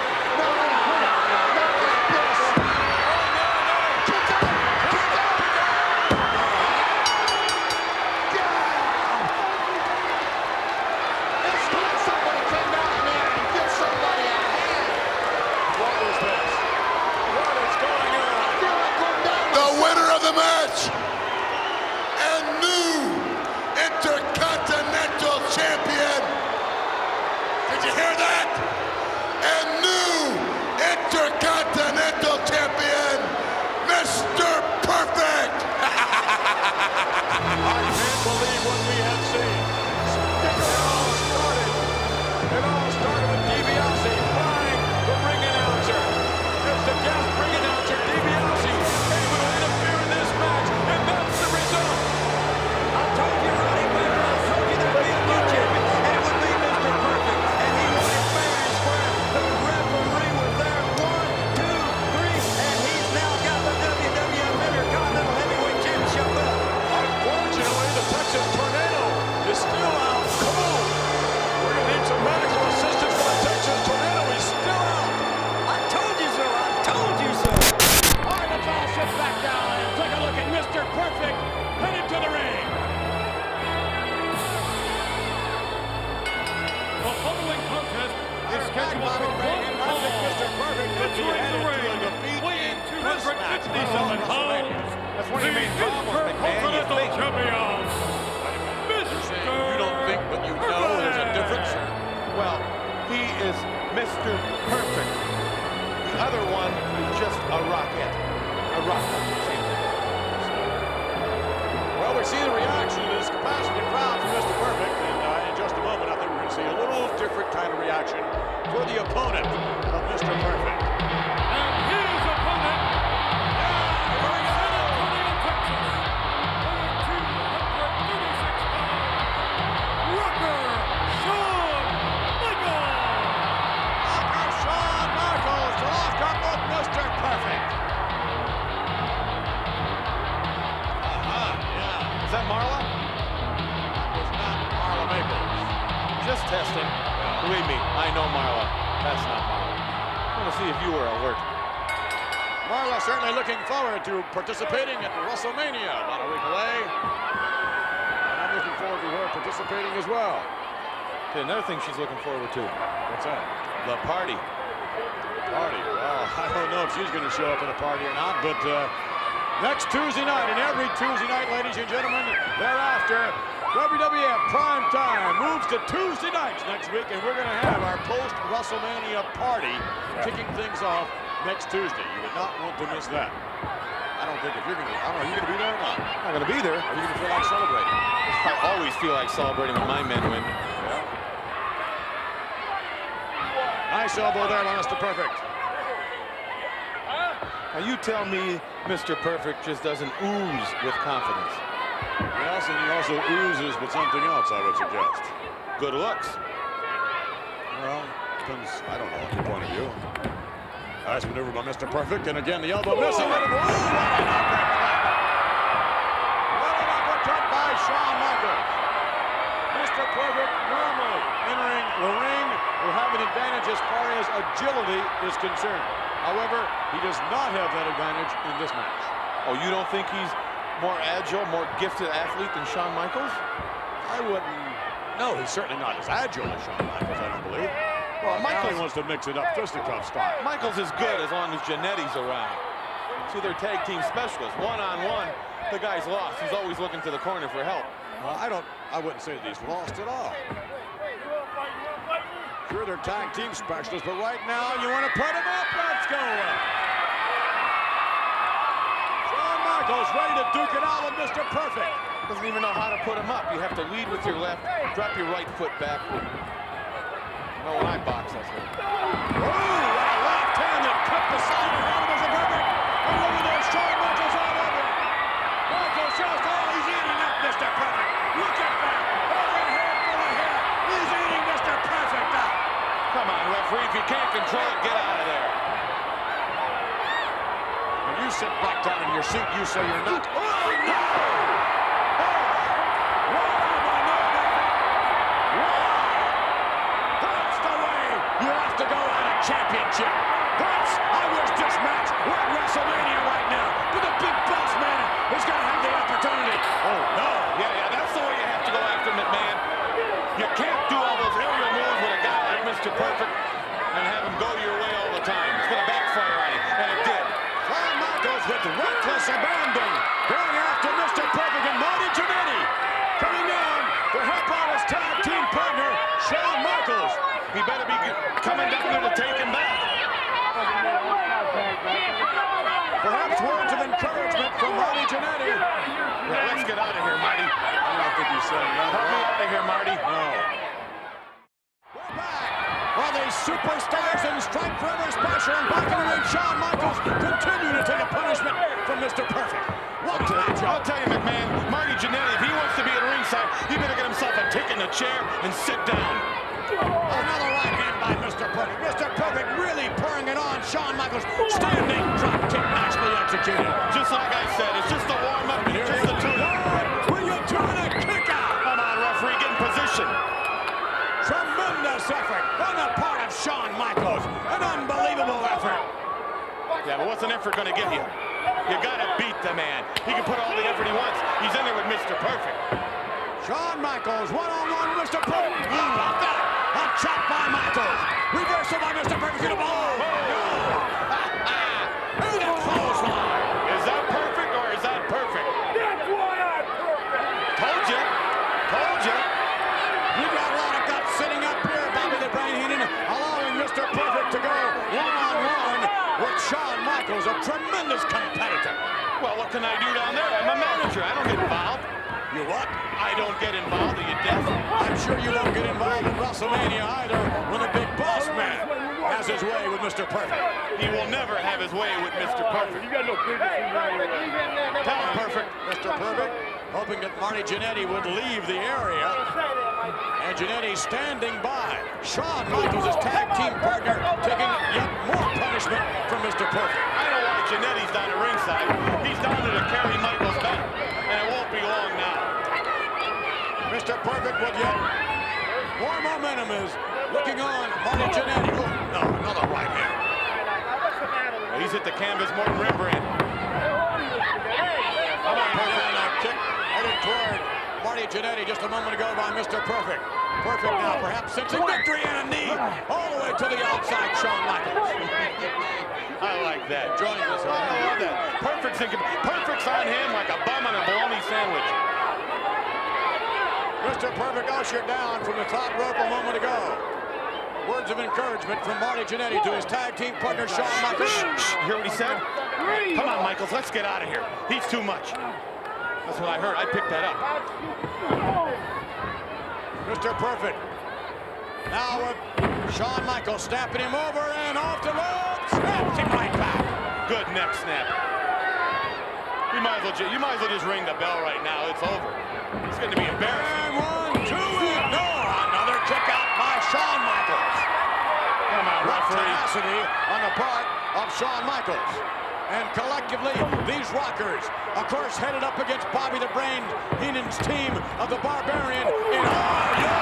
It's time somebody came down in there and give somebody a hand. What is this? What is going on? I feel like going down. The winner of the match and new Intercontinental Champion. Did you hear that? And new Intercontinental Champion, scheduled for one fall entering the ring, weighing 257 pounds, That's one of your main the problems, McMahon. You Intercontinental think. Champion, You don't think, but you know there's a difference. Well, he is Mr. Perfect. The other one is just a rocket. A rocket. Well, we see the reaction to this compassionate crowd from Mr. Perfect, and in just a moment, I think we're going to see a little different kind of reaction for the opponent of Mr. Perfect. and his opponent, from San Antonio, Texas, weighing 236 pounds, Rocker Shawn Michaels. Rocker Shawn Michaels to lock up with Mr. Perfect. Yeah. Is that Marla? That was not Marla Maples. Just testing. Believe me, I know Marla. That's not Marla. I want to see if you were alert. Marla certainly looking forward to participating at WrestleMania about a week away. And I'm looking forward to her participating as well. Okay, another thing she's looking forward to. What's that? The party. Party. Well, I don't know if she's going to show up at a party or not, but next Tuesday night, and every Tuesday night, ladies and gentlemen, thereafter, WWF Prime Time moves to Tuesday nights next week, and we're going to have our post-WrestleMania party kicking things off next Tuesday. You would not want to miss that. I don't think if you're going to, I don't know, are you going to be there or not? I'm not going to be there. Are you going to feel like celebrating? I always feel like celebrating when my men win. Yeah. Nice elbow there by Mr. Perfect. Now you tell me Mr. Perfect just doesn't ooze with confidence. Yes, and he also oozes with something else, I would suggest. Good looks. Well, depends, I don't know, your point of view. Nice maneuver by Mr. Perfect, and again, the elbow missing. What an uppercut by Shawn Michaels. Mr. Perfect normally entering the ring will have an advantage as far as agility is concerned. However, he does not have that advantage in this match. Oh, you don't think he's more agile, more gifted athlete than Shawn Michaels? I wouldn't. No, he's certainly not as agile as Shawn Michaels, I don't believe. Well, Michaels Michaels wants to mix it up, fisticuff style. Michaels is good as long as Jannetty's around. See, they're tag team specialists. One-on-one, the guy's lost. He's always looking to the corner for help. I wouldn't say that he's lost at all. Sure, they're tag team specialists, but right now you want to put him up. Let's go. Shawn Michaels ready to duke it out with Mr. Perfect. Doesn't even know how to put him up. You have to lead with your left, drop your right foot back. You know, when I box, that's what. Ooh, what a left hand that cut the side of the head of Mr. Perfect. And look at those Shawn Michaels all over. Michaels just, he's eating up Mr. Perfect. Look at that. Oh, a handful of hair. He's eating Mr. Perfect up. Come on, referee. If you can't control it, get out of there. When you sit back down in your seat, you say you're not. Oh, no! Championship. I wish this match were at WrestleMania right now, but the big boss man is going to have the opportunity. Oh, no. Yeah, that's the way you have to go after McMahon. You can't do all those aerial moves with a guy like Mr. Perfect and have him go your way all the time. It's going to backfire on him, and it did. Shawn Michaels with reckless abandon going after Mr. Perfect, and Marty Jannetty coming down to help out his tag team partner, Shawn Michaels. He better be coming down there to take him back. Perhaps words of encouragement from Marty Jannetty. Yeah, let's get out of here, Marty. I don't think he's saying that. Help me out of here, Marty. No. We're back. While these superstars in Strike Forever special and back in the ring, Shawn Michaels continue to take a punishment from Mr. Perfect. What a matchup. I'll tell you, McMahon, Marty Jannetty, if he wants to be at ringside, he better get himself a tick in the chair and sit down. Another right hand by Mr. Perfect. Mr. Perfect really pouring it on Shawn Michaels. Standing drop kick nicely executed. Just like I said, it's just a warm-up. Here's just the tune-up. Will you turn a kick out? Come on, referee, get in position. Tremendous effort on the part of Shawn Michaels. An unbelievable effort. Yeah, but what's an effort going to get you? You got to beat the man. He can put all the effort he wants. He's in there with Mr. Perfect. Shawn Michaels one-on-one with Mr. Perfect. How about that? A chop by Michaels. Reverse reversal by Mr. Perfect to the ball. And a clothesline. Is that perfect or is that perfect? That's why I'm perfect. Told you. Told you. You got a lot of guts sitting up here, Bobby the Brain Heenan, allowing Mr. Perfect to go one-on-one with Shawn Michaels, a tremendous competitor. Well, what can I do down there? I'm a manager. I don't get involved. You what? I don't get involved. Are you deaf? I'm sure you won't get involved in WrestleMania either when the big boss man has his way with Mr. Perfect. He will never have his way with Mr. Perfect. You got no business in there. Tell him, Perfect. Mr. Perfect hoping that Marty Jannetty would leave the area. And Jannetty standing by. Shawn Michaels, his tag team partner, taking yet more punishment from Mr. Perfect. I know why Jannetty's down at ringside. He's down there to carry Michaels back. And it won't be long now. Mr. Perfect with yet more momentum is looking on Marty Jannetty. Oh, no, another right hand. He's hit the canvas more than Rembrandt. How about a kick headed toward Marty Jannetty just a moment ago by Mr. Perfect. Perfect now perhaps sensing victory and a knee all the way to the outside, Shawn Michaels. I like that. Join us. I love that. Perfect's on him like a bum on a bologna sandwich. Mr. Perfect ushered down from the top rope a moment ago. Words of encouragement from Marty Jannetty to his tag team partner, Shawn Michaels. You hear what he said? Come on, Michaels, let's get out of here. He's too much. That's what I heard. I picked that up. Mr. Perfect. Now with Shawn Michaels snapping him over and off the rope. Snaps him right back. Good neck snap. You might as well just ring the bell right now. It's over. It's going to be embarrassing. And 1, 2, ignore. Another kick out by Shawn Michaels. Come on, referee. Tenacity on the part of Shawn Michaels. And collectively, these Rockers, of course, headed up against Bobby the Brain Heenan's team of the Barbarian in RYO.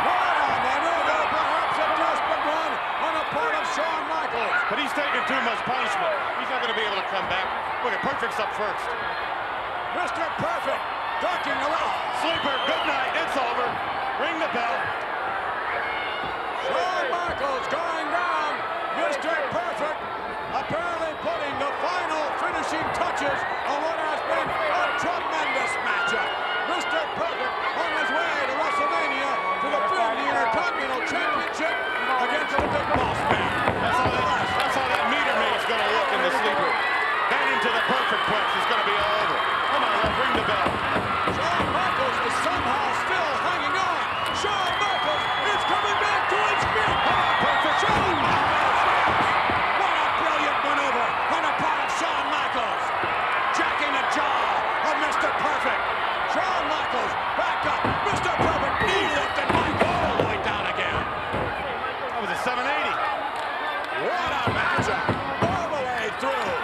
What a maneuver, perhaps a desperate one on the part of Shawn Michaels. But he's taking too much punishment. He's not going to be able to come back. Look at Perfect's up first. Mr. Perfect ducking around. Sleeper, good night. It's over. Ring the bell. Shawn Michaels going down. Mr. Perfect apparently putting the final finishing touches on what has been a tremendous matchup. Mr. Perfect on his way to WrestleMania to defend the Intercontinental Championship against the Big Boss Man. That's how that meter maid's going to look in the sleeper. Then into the Perfect press. It's going to be all over. Come on, let's ring the bell. Shawn Michaels is somehow still hanging on. Shawn Michaels is coming back to his feet. Perfect. Shawn Michaels. What a brilliant maneuver on the part of Shawn Michaels. Jacking the jaw of Mr. Perfect. Shawn Michaels back up. Mr. Perfect knee lifted Michaels all the way down again. That was a 780. What a matchup. All the way through.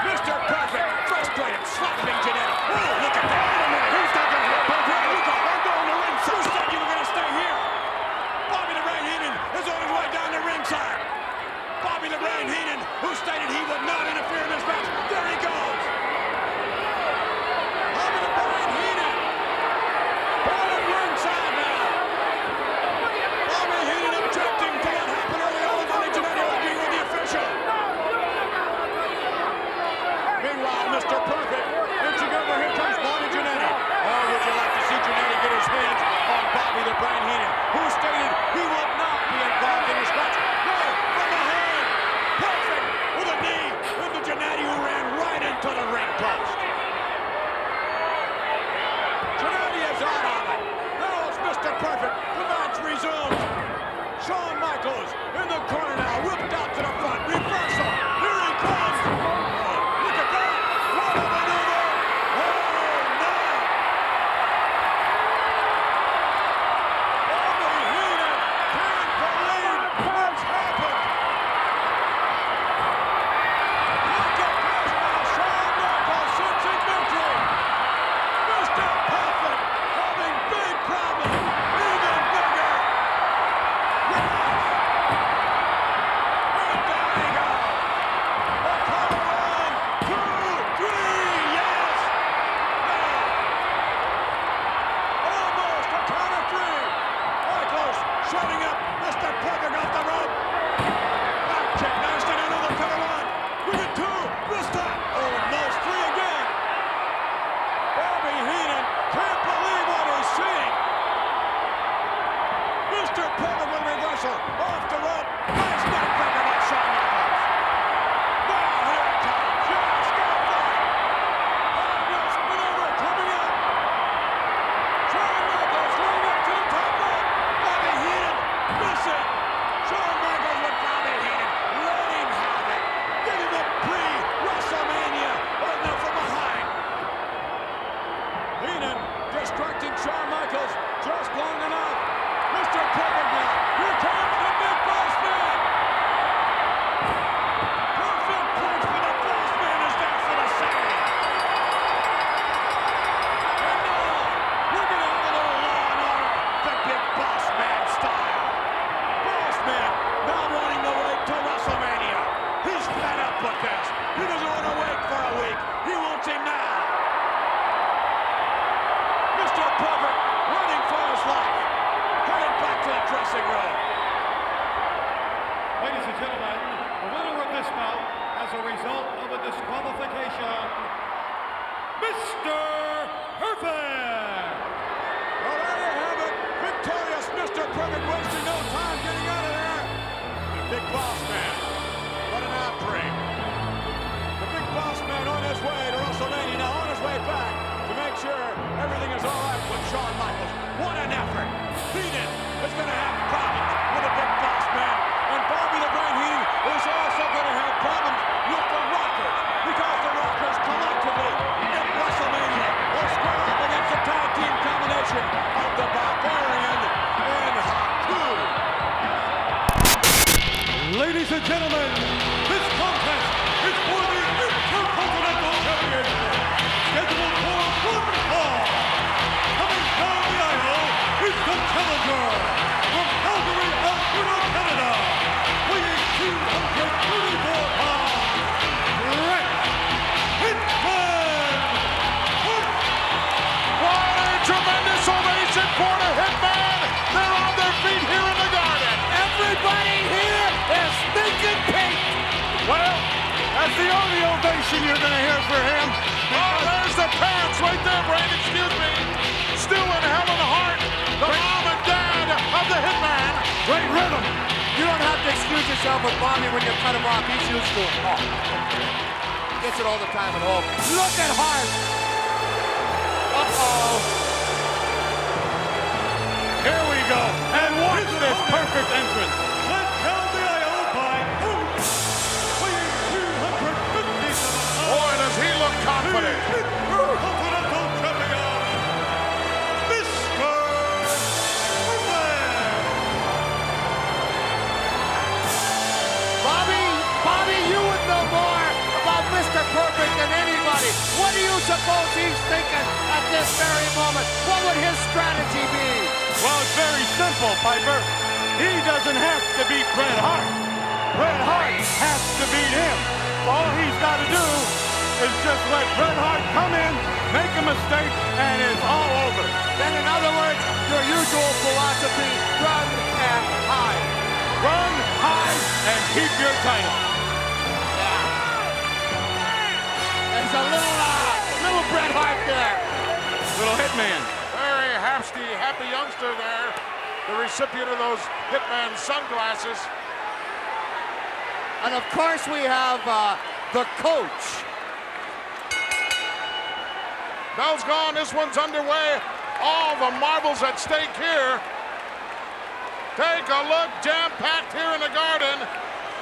Mr. Perfect frustrated, slapping Jannetty. Oh, look at that. Wait a minute. Who's not going to get Perfect? I'm going to ringside. Who said you were going to stay here? Bobby the Brain Heenan is on his way down to ringside. Bobby the Brain Heenan, who stated he would not interfere in this match. There he goes. Bobby the Brain Heenan. Down at ringside now. Bobby Heenan objecting to what happened early on with Marty Jannetty arguing with the official. Meanwhile, Mr. Perfect inching over. Here comes Marty Jannetty. Oh, would you like to see Jannetty get his hands on Bobby the Brain Heenan, who stated he would not be involved in this match? No, from behind. Perfect with a knee into Jannetty, who ran right into the ring post. Jannetty is out of it. Now it's Mr. Perfect. The match resumes. Shawn Michaels in the corner now, whipped out to the front. Reversal. Here he comes. Look at that. What a maneuver. Oh, no. Bobby Heenan can't believe what's happened. Look at this now. Shawn Michaels sensing victory. Mr. Perfect having big problems. Even bigger. Yes. And down he goes. A cover 1, 2, 3. Yes. Now. Almost a count of 3. Michaels shutting up Mr. Mr. Perfect with reversal. Off the rope. Nice neckbreaker by Shawn Michaels. Now here it comes. Just go for it. High risk maneuver coming up. Shawn Michaels going up to the top rope. Bobby Heenan missing. Shawn Michaels with Bobby Heenan. Let him have it. Give him a pre-WrestleMania. Or no, from behind. Heenan distracting Shawn Michaels just long enough. Mr. Perfect now. Here comes the Big Boss Man. Perfect punch for the Boss Man is down for the save. And now we're going to have a little law and order. The Big Boss Man style. Boss Man not wanting to wait till WrestleMania. He's fed up with this. He doesn't want to wait for a week. He wants him now. Mr. Perfect running for his life. Headed back to the dressing room. Ladies and gentlemen, the winner of this bout as a result of a disqualification, Mr. Perfect! Well, there you have it. Victorious Mr. Perfect, wasting no time getting out of there. The Big Boss Man. What an outbreak. The Big Boss Man on his way to WrestleMania, now on his way back to make sure everything is all right with Shawn Michaels. What an effort. Heenan is going to have problems with the Big Boss Man. And Bobby the Brain Heenan is also going to have problems with the Rockers. Because the Rockers collectively at WrestleMania will square up against the tag team combination of the Barbarian and Haku. Ladies and gentlemen, this contest is for the Intercontinental Championship, scheduled for one fall. Coming down the aisle is the challenger from Calgary, Alberta, Canada, weighing 234 pounds, Bret Hitman Hart. What a tremendous ovation for the Hitman. They're on their feet here in the Garden. Everybody here is thinking pink. Well, that's the only ovation you're going to hear for him. Oh, there's the parents right there, Brain. Excuse me. Stu and Helen Hart, the mom and dad of the Hitman. Great rhythm. You don't have to excuse yourself with Bobby when you cut him off. He's used to it. Oh. Gets it all the time at home. Look at Hart. Uh-oh. Here we go. And watch this perfect entrance. Led down the aisle by Oates, weighing 257 pounds. Boy, does he look confident. Intercontinental Champion, Mr. Perfect. Bobby, you would know more about Mr. Perfect than anybody. What do you suppose he's thinking at this very moment? What would his strategy be? Well, it's very simple, Piper. He doesn't have to beat Bret Hart. Bret Hart has to beat him. All he's got to do is just let Bret Hart come in, make a mistake, and it's all over. Then in other words, your usual philosophy, run and hide. Run, hide, and keep your title. Yeah. There's a little Bret Hart there. Little Hitman. Very happy youngster there. The recipient of those Hitman sunglasses. And of course we have the coach. Bell's gone. This one's underway. All the marbles at stake here. Take a look. Jam-packed here in the Garden.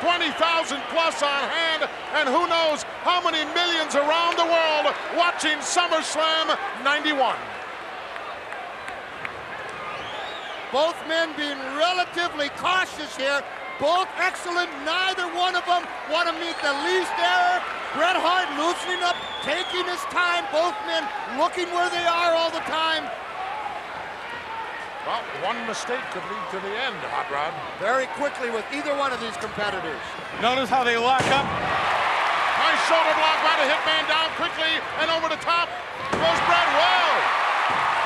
20,000 plus on hand. And who knows how many millions around the world watching SummerSlam 91. Both men being relatively cautious here. Both excellent. Neither one of them want to meet the least error. Bret Hart loosening up, taking his time. Both men looking where they are all the time. Well, one mistake could lead to the end, Hot Rod. Very quickly with either one of these competitors. Notice how they lock up. Nice shoulder block by the Hitman, down quickly and over the top. Goes Bret. Whoa!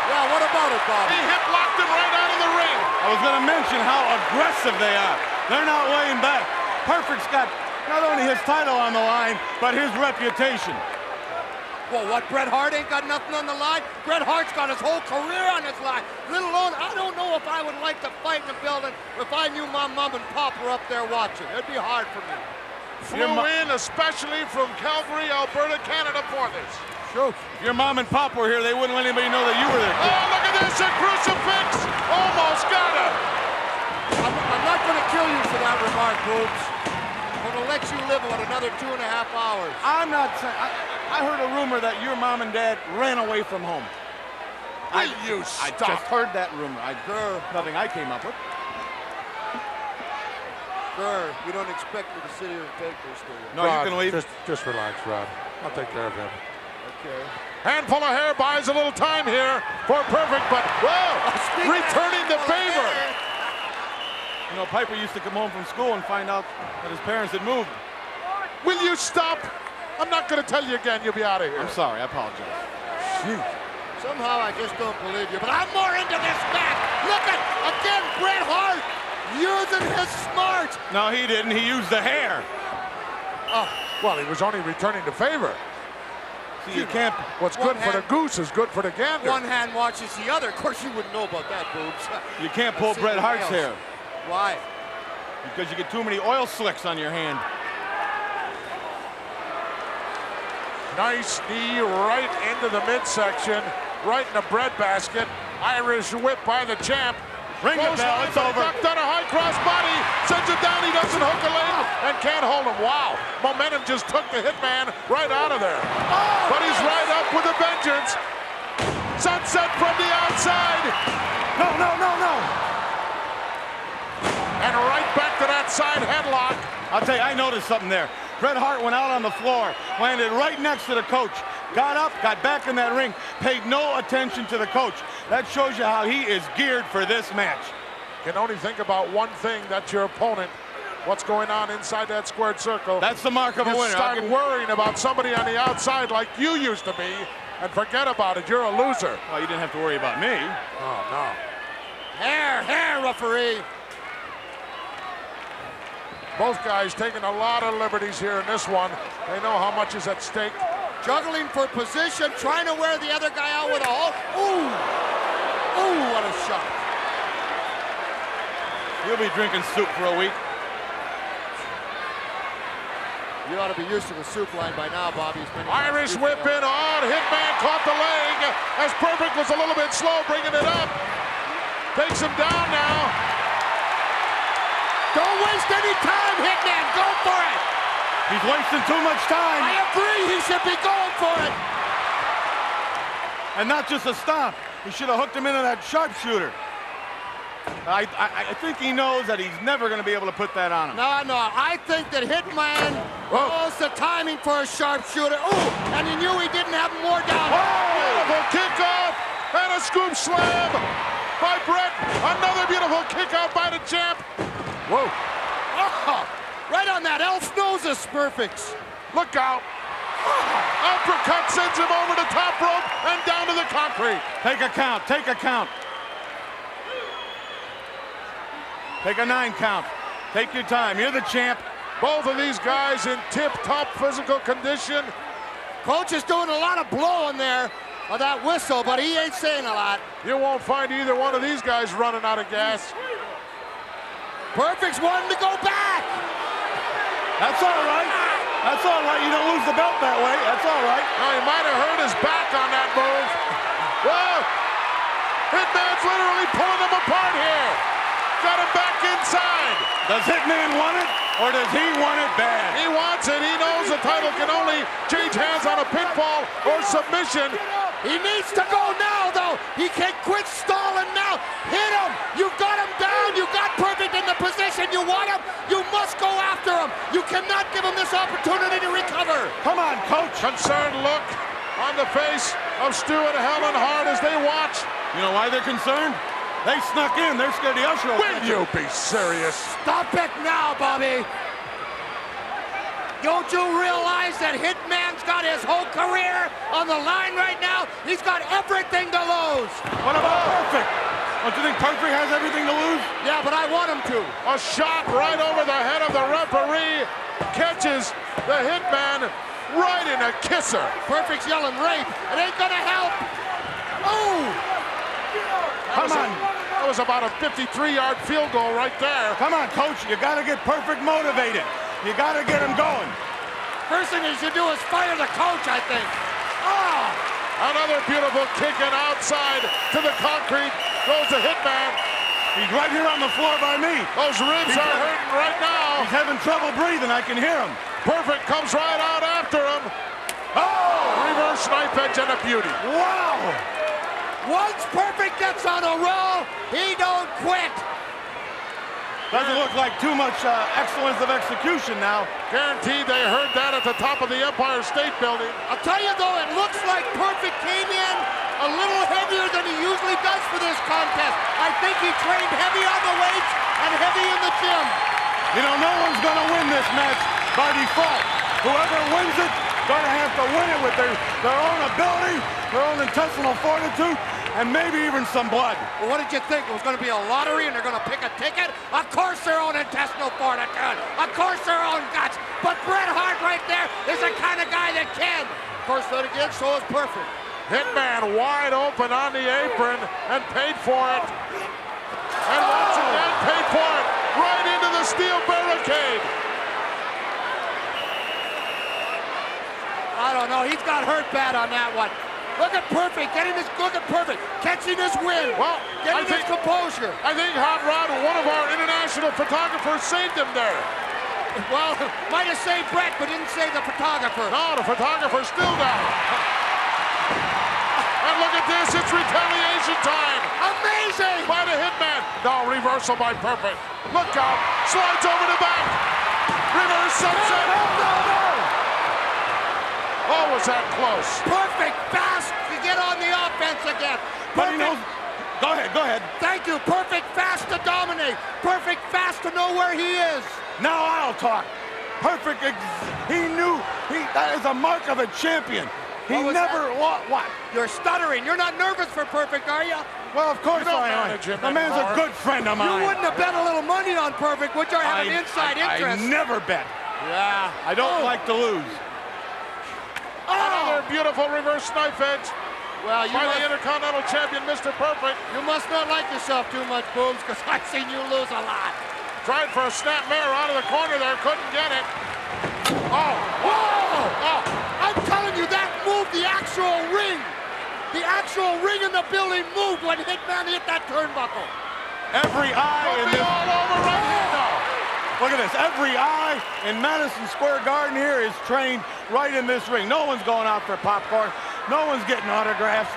Yeah, what about it, Bobby? He hip locked him right out of the ring. I was going to mention how aggressive they are. They're not weighing back. Perfect's got not only his title on the line, but his reputation. Well, what, Bret Hart ain't got nothing on the line? Bret Hart's got his whole career on his line. Let alone, I don't know if I would like to fight in the building if I knew my mom and pop were up there watching. It'd be hard for me. Flew in especially from Calgary, Alberta, Canada for this. Sure. If your mom and pop were here, they wouldn't let anybody know that you were there. Oh, look at this, a crucifix! Almost got him! I'm not going to kill you for that remark, Boobs. I'm going to let you live on another 2.5 hours. I'm not saying. I heard a rumor that your mom and dad ran away from home. I just heard that rumor. Nothing I came up with. Sir, you don't expect me to sit here and take this, do you? No, you can leave. Just relax, Rod. I'll take care of him. Okay. Handful of hair buys a little time here for Perfect, but whoa! Returning the favor. You know, Piper used to come home from school and find out that his parents had moved. Will you stop? I'm not going to tell you again. You'll be out of here. I'm sorry. I apologize. Somehow I just don't believe you, but I'm more into this match. Look at, again, Bret Hart using his smarts. No, he didn't. He used the hair. Oh, well, he was only returning the favor. See, you can't. What's good for the goose is good for the gander. One hand watches the other. Of course, you wouldn't know about that, Boobs. You can't pull Bret Hart's hair. Why? Because you get too many oil slicks on your hand. Nice knee right into the midsection, right in the breadbasket. Irish whip by the champ. Ring the bell, it's over. Ducked on a high cross body, sends it down, he doesn't hook a leg, and can't hold him. Wow, momentum just took the Hitman right out of there. But he's right up with a vengeance. Sunset from the outside. No. And right back to that side headlock. I'll tell you, I noticed something there. Bret Hart went out on the floor, landed right next to the coach, got up, got back in that ring, paid no attention to the coach. That shows you how he is geared for this match. Can only think about one thing, that's your opponent. What's going on inside that squared circle. That's the mark of a winner. Start worrying about somebody on the outside like you used to be, and forget about it, you're a loser. Well, you didn't have to worry about me. Oh, no. Hair, referee. Both guys taking a lot of liberties here in this one. They know how much is at stake. Juggling for position, trying to wear the other guy out with a hook. Ooh, what a shot. You'll be drinking soup for a week. You ought to be used to the soup line by now, Bobby. Irish whip in on. Hitman caught the leg as Perfect was a little bit slow bringing it up. Takes him down now. Don't waste any time, Hitman. Go for it. He's wasting too much time. I agree. He should be going for it. And not just a stomp. He should have hooked him into that sharpshooter. I think he knows that he's never going to be able to put that on him. No. I think that Hitman knows the timing for a sharpshooter. Ooh, and he knew he didn't have more down. Beautiful kickoff and a scoop slam by Bret. Another beautiful kick out by the champ. Whoa. Oh, right on that elf nose is perfect. Look out. Uppercut sends him over the top rope and down to the concrete. Take a count. Take a count. Take a 9 count. Take your time. You're the champ. Both of these guys in tip-top physical condition. Coach is doing a lot of blowing there of that whistle, but he ain't saying a lot. You won't find either one of these guys running out of gas. Perfect's wanting to go back. That's all right. That's all right. You don't lose the belt that way. That's all right. Now, he might have hurt his back on that move. Whoa! Hitman's literally pulling them apart here. Got him back inside. Does Hitman want it, or does he want it bad? He wants it. He knows the title can only change hands on a pinfall or submission. He needs to go now, though. He can't quit stalling now. Hit him. You've got him down. You got Perfect in the position you want him. You must go after him. You cannot give him this opportunity to recover. Come on, coach. Concerned look on the face of Stu and Helen Hart as they watch. You know why they're concerned? They snuck in. They're scared the usher will Will you be serious? Stop it now, Bobby. Don't you realize that Hitman's got his whole career on the line right now? He's got everything to lose. What about Perfect? Don't you think Perfect has everything to lose? Yeah, but I want him to. A shot right over the head of the referee. Catches the Hitman right in a kisser. Perfect's yelling rape. It ain't gonna help. Oh! Come on. That was about a 53-yard field goal right there. Come on, Coach. You got to get Perfect motivated. You got to get him going. First thing he should do is fire the coach, I think. Oh! Another beautiful kick and outside to the concrete goes the Hitman. He's right here on the floor by me. Those ribs are hurting right now. He's having trouble breathing. I can hear him. Perfect comes right out after him. Oh! Reverse knife edge and a beauty. Wow! Once Perfect gets on a roll, he don't quit. Doesn't look like too much excellence of execution now. Guaranteed they heard that at the top of the Empire State Building. I'll tell you though, it looks like Perfect came in a little heavier than he usually does for this contest. I think he trained heavy on the weights and heavy in the gym. You know, no one's going to win this match by default. Whoever wins it, going to have to win it with their own ability, their own intestinal fortitude, and maybe even some blood. Well, what did you think? It was going to be a lottery and they're going to pick a ticket? Of course their own intestinal fortitude. Of course their own guts. But Bret Hart right there is the kind of guy that can. Of course, then again, so is Perfect. Hitman wide open on the apron and paid for it. And once again paid for it. Right into the steel barricade. I don't know. He's got hurt bad on that one. Look at Perfect, look at Perfect, catching his wind, well, getting his composure. I think Hot Rod, one of our international photographers, saved him there. Well, might have saved Bret, but didn't save the photographer. No, the photographer's still down. And look at this, it's retaliation time. Amazing! By the Hitman. No, reversal by Perfect. Look out, slides over the back. Reverse sunset. No. Oh, was that close? Perfect, fast to get on the offense again. But he knows. Go ahead. Thank you. Perfect, fast to dominate. Perfect, fast to know where he is. Now I'll talk. Perfect, he knew that is a mark of a champion. He never, what? You're stuttering. You're not nervous for Perfect, are you? Well, of course I am. The man's a good friend of mine. You wouldn't have bet a little money on Perfect, would you? Have an inside interest. I never bet. Yeah. I don't like to lose. Another beautiful reverse knife edge. Well, by the Intercontinental Champion, Mr. Perfect. You must not like yourself too much, Booms, because I've seen you lose a lot. Tried for a snap mare out of the corner there, couldn't get it. Oh! Whoa! Oh! I'm telling you, that moved the actual ring. The actual ring in the building moved when Hitman hit that turnbuckle. Every eye in this... all over right here now. Look at this. Every eye in Madison Square Garden here is trained right in this ring. No one's going out for popcorn. No one's getting autographs.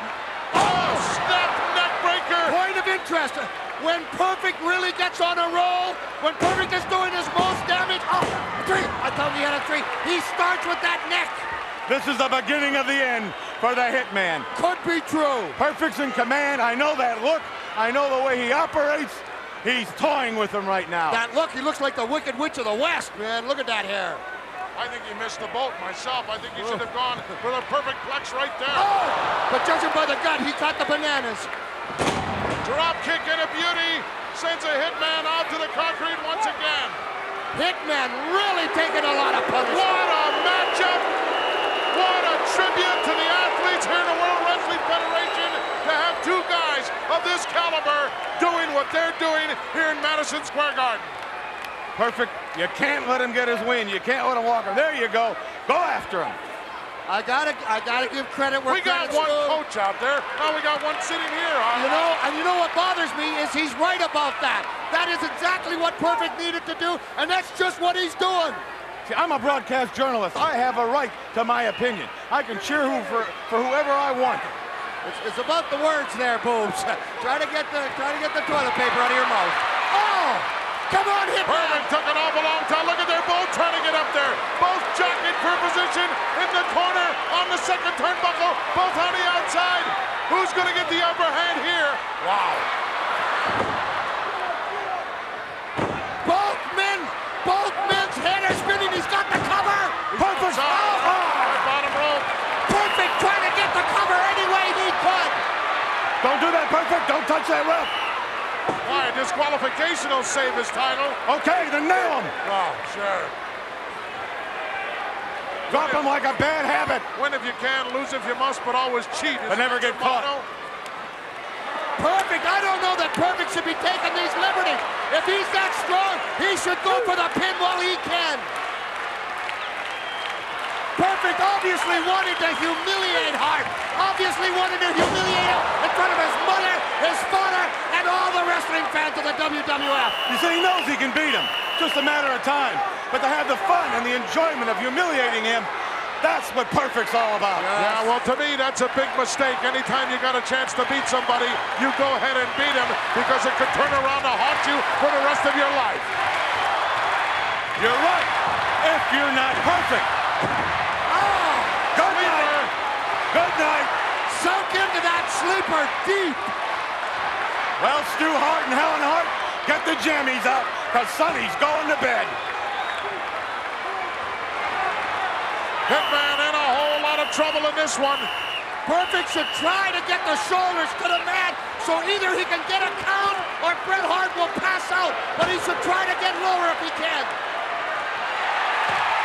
Oh, snap neck breaker. Point of interest. When Perfect really gets on a roll, when Perfect is doing his most damage, three. I thought he had a three. He starts with that neck. This is the beginning of the end for the Hitman. Could be true. Perfect's in command. I know that look. I know the way he operates. He's toying with him right now. That look, he looks like the Wicked Witch of the West, man. Look at that hair. I think he missed the boat myself. I think he should have gone for the perfect flex right there. Oh! But judging by the gut, he caught the bananas. Drop kick and a beauty. Sends a Hitman out to the concrete once again. Hitman really taking a lot of punishment. What a matchup. What a tribute to the athletes here in the World Wrestling Federation to have two guys of this caliber doing what they're doing here in Madison Square Garden. Perfect. You can't let him get his win. You can't let him walk him. There you go. Go after him. I gotta give credit where we got one coach out there. Now we got one sitting here. You know what bothers me is he's right about that. That is exactly what Perfect needed to do, and that's just what he's doing. See, I'm a broadcast journalist. I have a right to my opinion. I can cheer for whoever I want. It's about the words there, Boobs. try to get the toilet paper out of your mouth. Oh! Come on, Hitman! Perfect took an awful long time. Look at they're both trying to get up there. Both jockeying for position in the corner on the second turnbuckle. Both on the outside. Who's going to get the upper hand here? Wow. Both men's head are spinning. He's got the cover. Perfect. Bottom rope. Perfect trying to get the cover any way he could. Don't do that, Perfect. Don't touch that ref. Why, disqualification will save his title. Okay, then nail him. Oh, sure. Drop him like a bad habit. Win if you can, lose if you must, but always cheat. But never get caught. Perfect. I don't know that Perfect should be taking these liberties. If he's that strong, he should go for the pin while he can. Perfect obviously wanted to humiliate Hart. Obviously wanted to humiliate him in front of his mother, his father, and all the wrestling fans of the WWF. You see, he knows he can beat him. Just a matter of time. But to have the fun and the enjoyment of humiliating him, that's what Perfect's all about. Yeah, well, to me, that's a big mistake. Anytime you got a chance to beat somebody, you go ahead and beat him because it could turn around to haunt you for the rest of your life. You're right, if you're not perfect. Oh, good night. Good night. Sunk into that sleeper deep. Well, Stu Hart and Helen Hart, get the jammies out, because Sonny's going to bed. Hitman in a whole lot of trouble in this one. Perfect should try to get the shoulders to the mat, so either he can get a count or Bret Hart will pass out, but he should try to get lower if he can.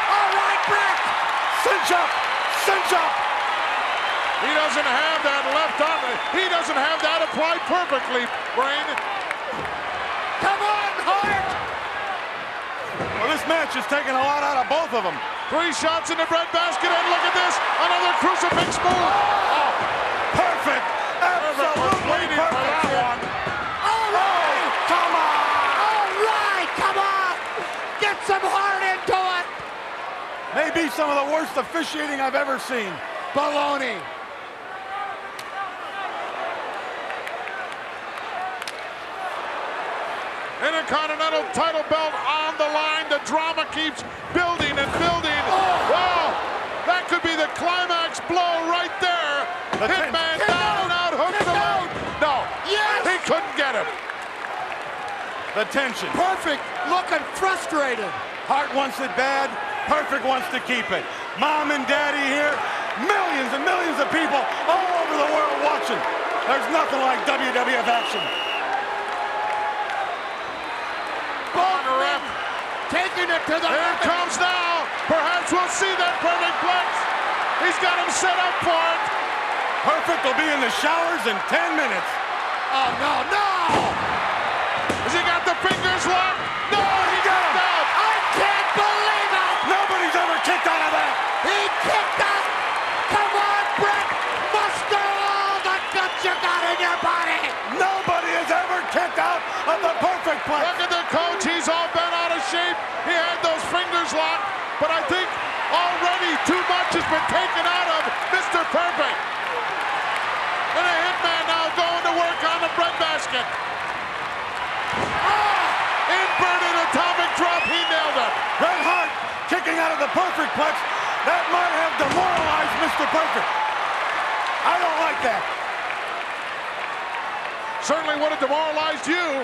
All right, Bret. Cinch up. Cinch up. He doesn't have that left arm. He doesn't have that applied perfectly, Brain. Come on, Hart. Well, this match is taking a lot out of both of them. 3 shots in the breadbasket, and look at this. Another crucifix move. Oh, perfect. Absolutely waiting for that one. All right. Come on. All right, come on. Get some heart into it. Maybe some of the worst officiating I've ever seen. Baloney. Intercontinental title belt on the line. The drama keeps building and building. Wow, that could be the climax blow right there. Hitman down and out, hooked the leg. No, yes. He couldn't get him. The tension. Perfect looking frustrated. Hart wants it bad. Perfect wants to keep it. Mom and Daddy here. Millions and millions of people all over the world watching. There's nothing like WWF action. Both men taking it to the Here it comes now. Perhaps we'll see that perfect flex. He's got him set up for it. Perfect will be in the showers in 10 minutes. Oh, no, no. Has he got the fingers locked? No, he got him. Out. I can't believe it. Nobody's ever kicked out of that. He kicked out. Come on, Bret. Muster all the guts you got in your body. Nobody has ever kicked out of the perfect plex. Look at the coach. He's all bent out of shape. He had those fingers locked, but I think already too much has been taken out of Mr. Perfect. And a Hitman now going to work on the breadbasket. Inverted atomic drop. He nailed it. Bret Hart kicking out of the perfect plex. That might have demoralized Mr. Perfect. I don't like that. Certainly would have demoralized you.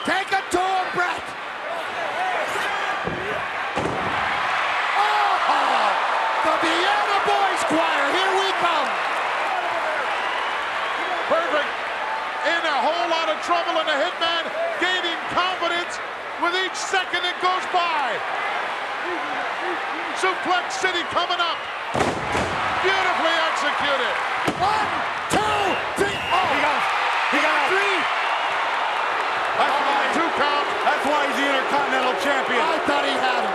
Take it to him, Bret. Oh, the Vienna Boys Choir. Here we come. Perfect in a whole lot of trouble, and the Hitman gaining confidence with each second that goes by. Suplex City coming up. Beautifully executed. 1, 2, 3. Oh, he got out. 3. That's why 2 count. That's why he's the Intercontinental Champion. I thought he had him.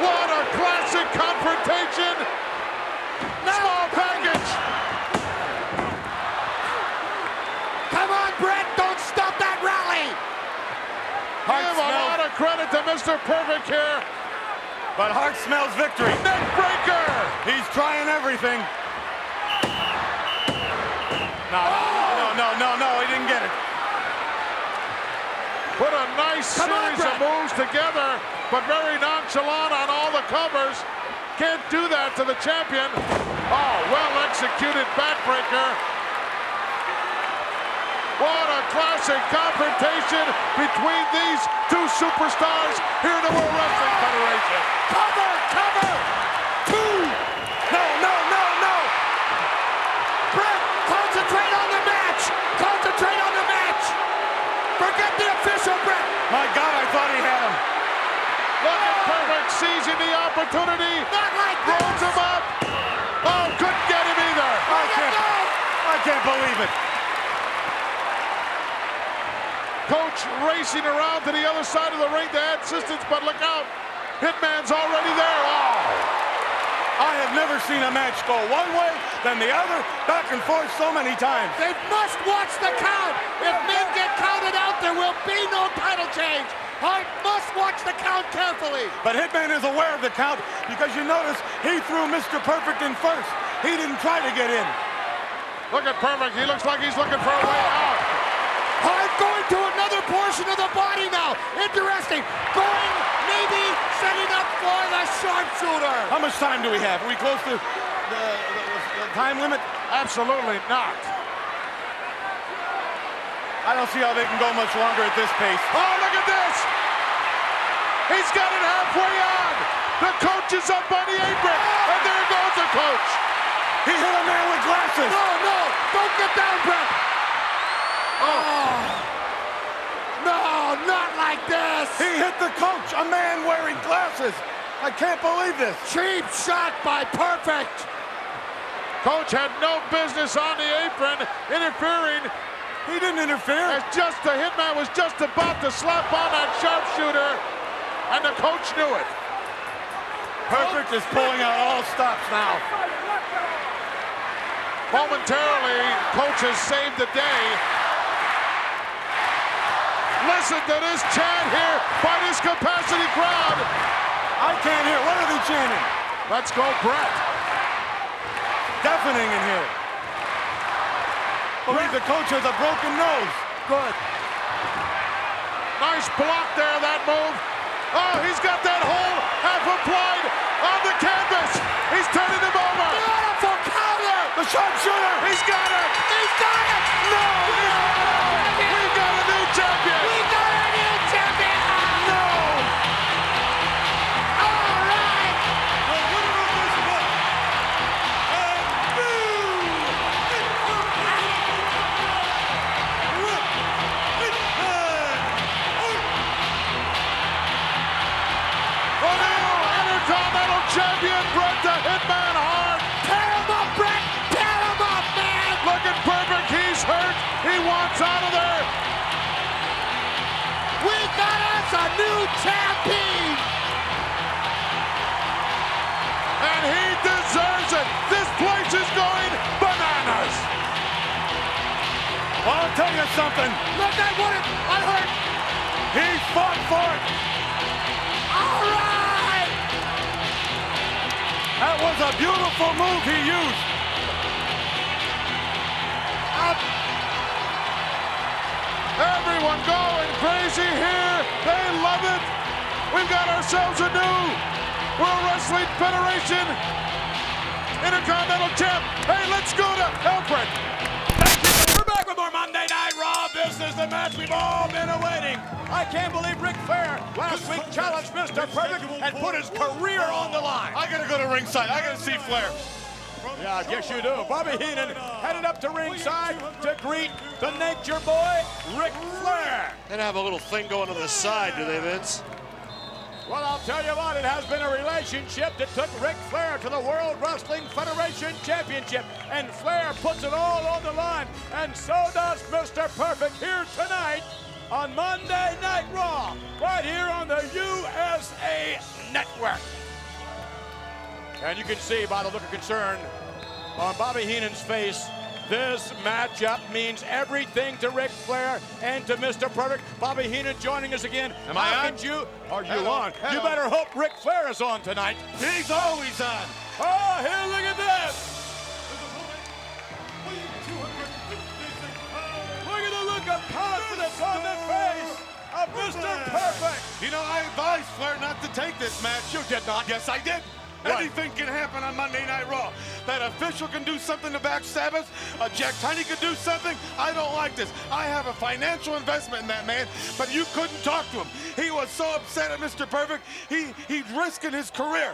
What a classic confrontation. Small package. Come on, Bret. Don't stop that rally. Give a lot of credit to Mr. Perfect here. But Hart smells victory. Neck breaker. He's trying everything. No, he didn't get it. Put a nice series of moves together, but very nonchalant on all the covers. Can't do that to the champion. Oh, well executed backbreaker. What a classic confrontation between these 2 superstars here in the World Wrestling Federation. Cover, cover. 2. No. Bret, concentrate on the match. Concentrate on the match. Forget the official, Bret. My God, I thought he had him. Look at opportunity. Not like this. Rolls him up. Oh, couldn't get him either. I can't believe it. Coach racing around to the other side of the ring to add assistance, but look out. Hitman's already there. Oh. I have never seen a match go one way, then the other, back and forth so many times. They must watch the count. If men get counted out, there will be no title change. Hart must watch the count carefully. But Hitman is aware of the count because you notice he threw Mr. Perfect in first. He didn't try to get in. Look at Perfect. He looks like he's looking for a way out. Hart going to another portion of the body now. Interesting. Going, maybe setting up for the sharpshooter. How much time do we have? Are we close to the time limit? Absolutely not. I don't see how they can go much longer at this pace. Oh, look at this. He's got it halfway on. The coach is up on the apron. And there goes the coach. He hit a man with glasses. No, don't get down, Brett. Oh. No, not like this. He hit the coach, a man wearing glasses. I can't believe this. Cheap shot by Perfect. Coach had no business on the apron interfering. He didn't interfere. It's just the Hitman was just about to slap on that sharpshooter, and the coach knew it. Perfect is pulling out all stops now. Momentarily, coach has saved the day. Listen to this chant here by this capacity crowd. I can't hear. What are they chanting? Let's go, Brett. Deafening in here. Believe the coach has a broken nose. Good. Nice block there, that move. Oh, he's got that hole half applied on the canvas. He's turning him over. Beautiful counter. The sharpshooter. He's got it. He's got it. No. We've got a new champion. We got a new champion. No. All right. The winner of this bout, the new Intercontinental Champion, Bret the Hitman Hart. Tear him up, Bret. Tear him up, man. Looking perfect. He's hurt. He wants out of there. We got us a new champion. And he deserves it. This place is going bananas. Well, I'll tell you something. Look, I want it. I heard. He fought for it. All right. That was a beautiful move he used. Everyone going crazy here. They love it. We've got ourselves a new World Wrestling Federation Intercontinental Champ. Hey, let's go to Alfred. We're back with more Monday Night Raw. This is the match we've all been awaiting. I can't believe Ric Flair last week challenged Mr. Perfect and put his career on the line. I gotta go to ringside. I gotta see Flair. Yeah, I guess you do. Bobby Heenan headed up to ringside to greet the Nature Boy, Ric Flair. They have a little thing going to the side, do they, Vince? Well, I'll tell you what, it has been a relationship that took Ric Flair to the World Wrestling Federation Championship, and Flair puts it all on the line, and so does Mr. Perfect here tonight on Monday Night Raw, right here on the USA Network. And you can see by the look of concern on Bobby Heenan's face, this matchup means everything to Ric Flair and to Mr. Perfect. Bobby Heenan joining us again. Am I on? Are you on? Hello. You better hope Ric Flair is on tonight. He's always on. Oh, here, look at this. Look at the look of confidence on the face of Mr. Perfect. You know, I advised Flair not to take this match. You did not. Yes, I did. What? Anything can happen on Monday Night Raw. That official can do something to backstab us. Jack Tunney could do something. I don't like this. I have a financial investment in that man, but you couldn't talk to him. He was so upset at Mr. Perfect. He's risking his career.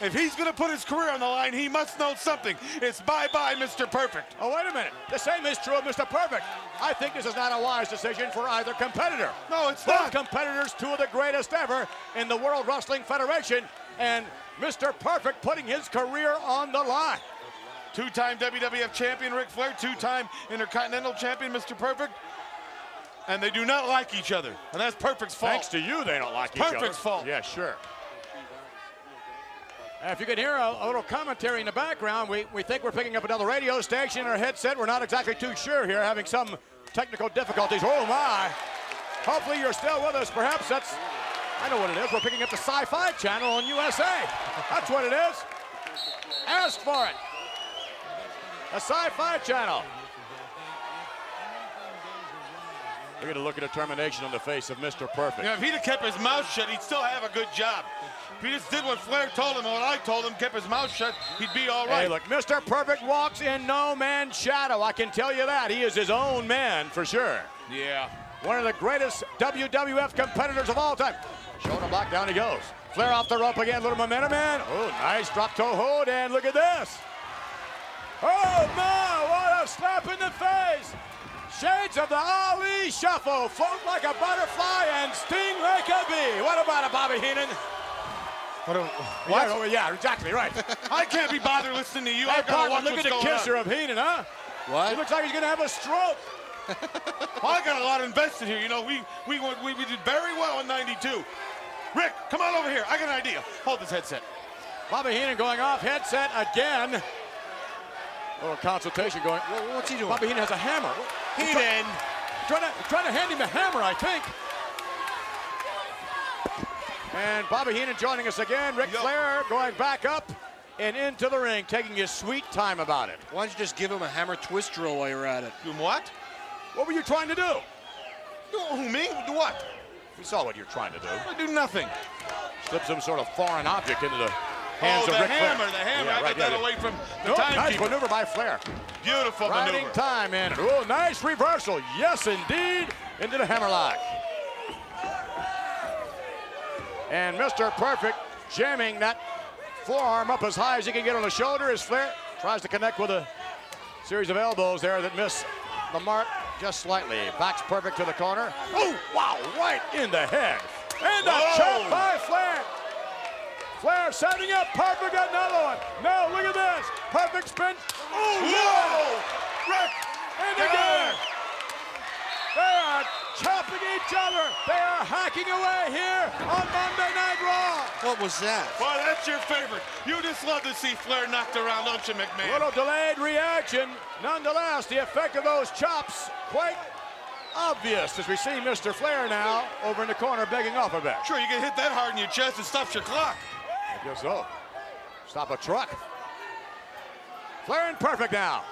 If he's going to put his career on the line, he must know something. It's bye-bye, Mr. Perfect. Oh, wait a minute. The same is true of Mr. Perfect. I think this is not a wise decision for either competitor. No, it's Both not. competitors, two of the greatest ever in the World Wrestling Federation. and Mr. Perfect putting his career on the line. Two-time WWF champion Ric Flair, two-time Intercontinental champion Mr. Perfect. And they do not like each other. And that's Perfect's fault. Thanks to you, they don't like each other. Perfect's fault. Yeah, sure. If you can hear a little commentary in the background, we think we're picking up another radio station or headset. We're not exactly too sure here, having some technical difficulties. Oh, my. Hopefully you're still with us. Perhaps I know what it is. We're picking up the Sci-Fi channel on USA. That's what it is. Ask for it. A Sci-Fi channel. Look at the look of determination on the face of Mr. Perfect. You know, if he'd have kept his mouth shut, he'd still have a good job. If he just did what Flair told him and what I told him, kept his mouth shut, he'd be all right. Hey, look, Mr. Perfect walks in no man's shadow. I can tell you that. He is his own man for sure. Yeah. One of the greatest WWF competitors of all time. Shoulder block, down he goes. Flair off the rope again, little momentum in. Oh, nice drop toe hold, and look at this. Oh, my, what a slap in the face. Shades of the Ali Shuffle, float like a butterfly and sting like a bee. What about it, Bobby Heenan? What? Yeah, exactly right. I can't be bothered listening to you. Hey, I've got to watch look at what's the going kisser on. of Heenan, huh? What? He looks like he's going to have a stroke. Well, I got a lot invested here. You know, we did very well in '92. Rick, come on over here. I got an idea. Hold this headset. Bobby Heenan going off headset again. A little consultation going. What's he doing? Bobby Heenan has a hammer. Heenan. Trying to hand him the hammer, I think. And Bobby Heenan joining us again. Ric Flair going back up and into the ring, taking his sweet time about it. Why don't you just give him a hammer twist drill while you're at it? Doing what? What were you trying to do? Who, me? Do what? We saw what you're trying to do. I do nothing. Slip some sort of foreign object into the hands of Ric Flair. The hammer. Yeah, I right, got that yeah. away from the Nice timekeeper. maneuver by Flair. Beautiful Riding maneuver. time in. Oh, nice reversal. Yes, indeed. Into the hammerlock. And Mr. Perfect jamming that forearm up as high as he can get on the shoulder as Flair tries to connect with a series of elbows there that miss the mark just slightly. Backs Perfect to the corner. Oh, wow, right in the head. And a chop by Flair. Flair setting up Perfect, another one. No, look at this. Perfect spin. Oh, Whoa! Rick! and again. They are chopping each other. They are hacking away here on Monday Night Raw. What was that? Boy, that's your favorite. You just love to see Flair knocked around, don't you, McMahon? Little delayed reaction. Nonetheless, the effect of those chops quite obvious as we see Mr. Flair now over in the corner begging off a bit. Sure, you can hit that hard in your chest, it stops your clock. I guess so. Stop a truck. Flair and Perfect now.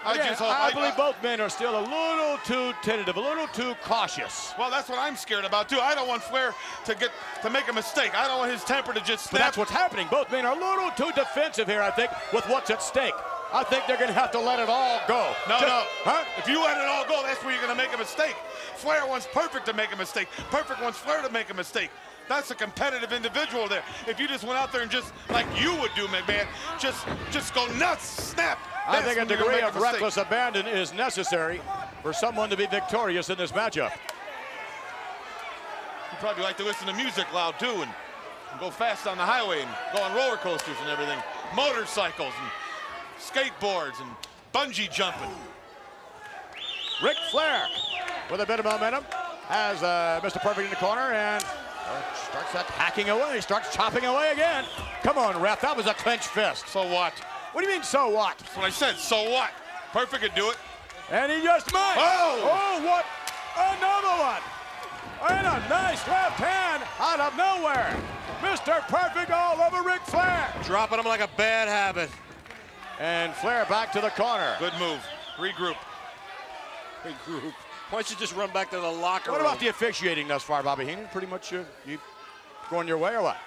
Again, I believe both men are still a little too tentative, a little too cautious. Well, that's what I'm scared about too. I don't want Flair to make a mistake. I don't want his temper to just snap. But that's what's happening. Both men are a little too defensive here, I think, with what's at stake. I think they're going to have to let it all go. No. Huh? If you let it all go, that's where you're going to make a mistake. Flair wants Perfect to make a mistake. Perfect wants Flair to make a mistake. That's a competitive individual there. If you just went out there and just, like you would do, McMahon, just go nuts, snap. I think a degree of reckless abandon is necessary for someone to be victorious in this matchup. You probably like to listen to music loud too and go fast on the highway and go on roller coasters and everything. Motorcycles and skateboards and bungee jumping. Ric Flair with a bit of momentum has Mr. Perfect in the corner and starts that hacking away, starts chopping away again. Come on, ref, that was a clenched fist. So what? What do you mean, so what? That's what I said, so what? Perfect could do it. And he just might. Oh, what? Another one. And a nice left hand out of nowhere. Mr. Perfect all over Ric Flair. Dropping him like a bad habit. And Flair back to the corner. Good move. Regroup. Regroup. Why don't you just run back to the locker room? What about the officiating thus far, Bobby Heenan? Pretty much you going your way or what?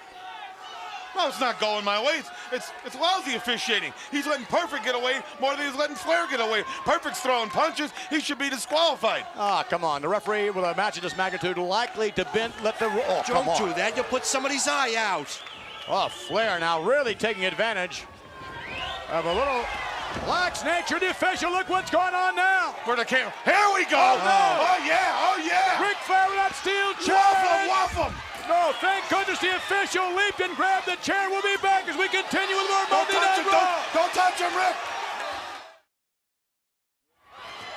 No, it's not going my way. It's lousy officiating. He's letting Perfect get away more than he's letting Flair get away. Perfect's throwing punches. He should be disqualified. Ah, come on. The referee with a match of this magnitude likely to let the... Oh, come on. Don't do that. You'll put somebody's eye out. Oh, Flair now really taking advantage of a little lax-natured official. Look what's going on now. Where the camera? Here we go. Oh, yeah. Ric Flair with that steel chair. Waff him. No, thank goodness the official leaped and grabbed the chair. We'll be back as we continue with more Monday Night Raw. Don't touch him, Rick.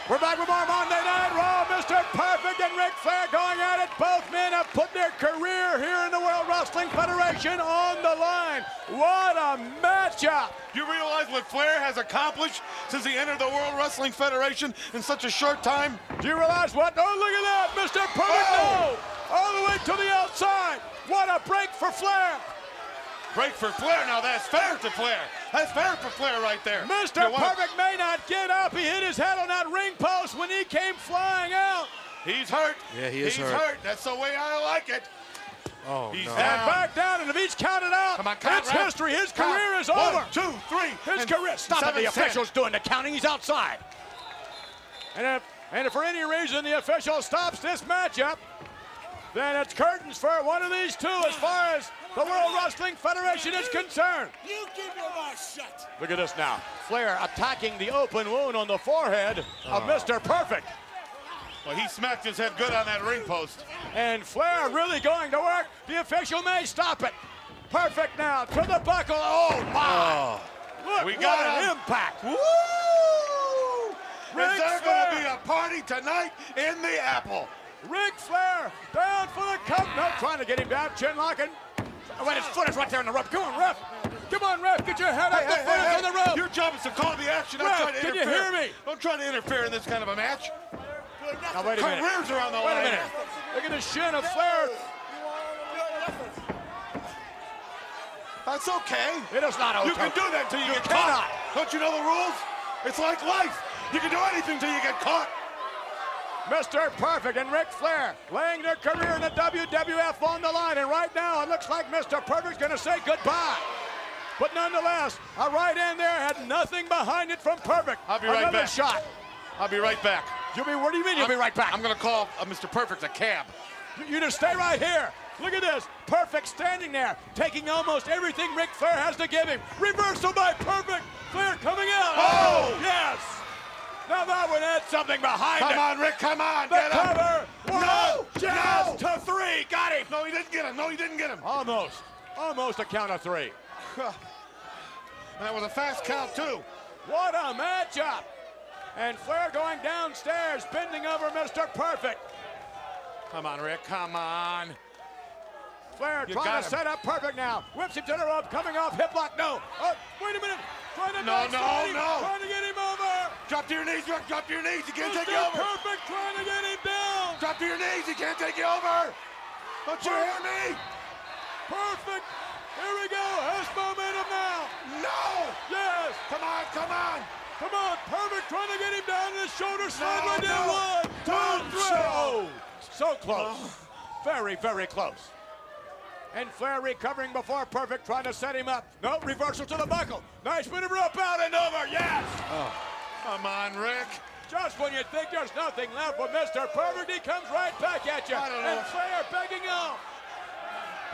We're back with more Monday Night Raw. Mr. Perfect and Ric Flair going at it. Both men have put their career here in the World Wrestling Federation on the line. What a matchup. You realize what Flair has accomplished since he entered the World Wrestling Federation in such a short time? Do you realize what? Oh, look at that. Mr. Perfect, no. All the way to the outside. What a break for Flair. Break for Flair. Now that's fair to Flair. That's fair for Flair right there. Mr. Perfect may not get up. He hit his head on that ring post when he came flying out. He's hurt. Yeah, he is He's hurt. hurt. That's the way I like it. Oh, He's no. And back down, and if he's counted out, Come on, count, it's Ref. history. His Count. career is 1, over. 2, 3. His and career. Stop it. 7, The 10. official's doing the counting. He's outside. And if for any reason the official stops this matchup, then it's curtains for one of these two as far as the World Wrestling Federation is concerned. You keep your mouth shut. Look at this now. Flair attacking the open wound on the forehead of Mr. Perfect. Well, he smacked his head good on that ring post. And Flair really going to work. The official may stop it. Perfect now to the buckle. Oh, my. Look, We what got an him. impact. Woo! Ric Is there Flair. going to be a party tonight in the Apple? Ric Flair down for the count. No, trying to get him down, chin locking. Wait, his foot is right there in the rope. Come on, ref. Come on, ref. Get your head up. The foot is on the rope. Your job is to call the action. Ref, Don't try to can you interfere. hear me? Don't try to interfere in this kind of a match. Now, wait a minute. Careers are on the Wait a line. minute. Look at the shin of Flair. That's okay. It is not okay. You can do that till you get caught. Don't you know the rules? It's like life. You can do anything till you get caught. Mr. Perfect and Ric Flair laying their career in the WWF on the line. And right now, it looks like Mr. Perfect's going to say goodbye. But nonetheless, a right hand there had nothing behind it from Perfect. I'll be right Another back. shot. I'll be right back. What do you mean you'll be right back? I'm going to call Mr. Perfect a cab. You just stay right here. Look at this. Perfect standing there, taking almost everything Ric Flair has to give him. Reversal by Perfect. Flair coming out. Oh! Yes. Now that one had something behind it. Come on, Rick. Come on. The Get up. cover. No. Just No. to 3. Got him. No, he didn't get him. No, he didn't get him. Almost. Almost a count of 3. And that was a fast count, too. What a matchup. And Flair going downstairs, bending over Mr. Perfect. Come on, Rick. Come on. Flair You trying got to him. set up Perfect now. Whips him to the rope, coming off hip lock. No. Oh, wait a minute. Trying to No, backslide him, no. Trying to get him over. Drop to your knees, Rick. Drop to your knees. He can't take you Mr. over. Perfect trying to get him down. Drop to your knees. He can't take you over. Don't you hear me? Perfect. Here we go. Has momentum now. No. Yes. Come on. Come on. Come on. Perfect trying to get him down to the shoulder slide right no. there. 1, 2, Don't 3. show. Oh, so close. Very, very close. And Flair recovering before Perfect, trying to set him up. No, reversal to the buckle. Nice bit of rope out and over. Yes. Come on, Rick. Just when you think there's nothing left with Mr. Perfect, he comes right back at you. I don't know. And Flair begging out.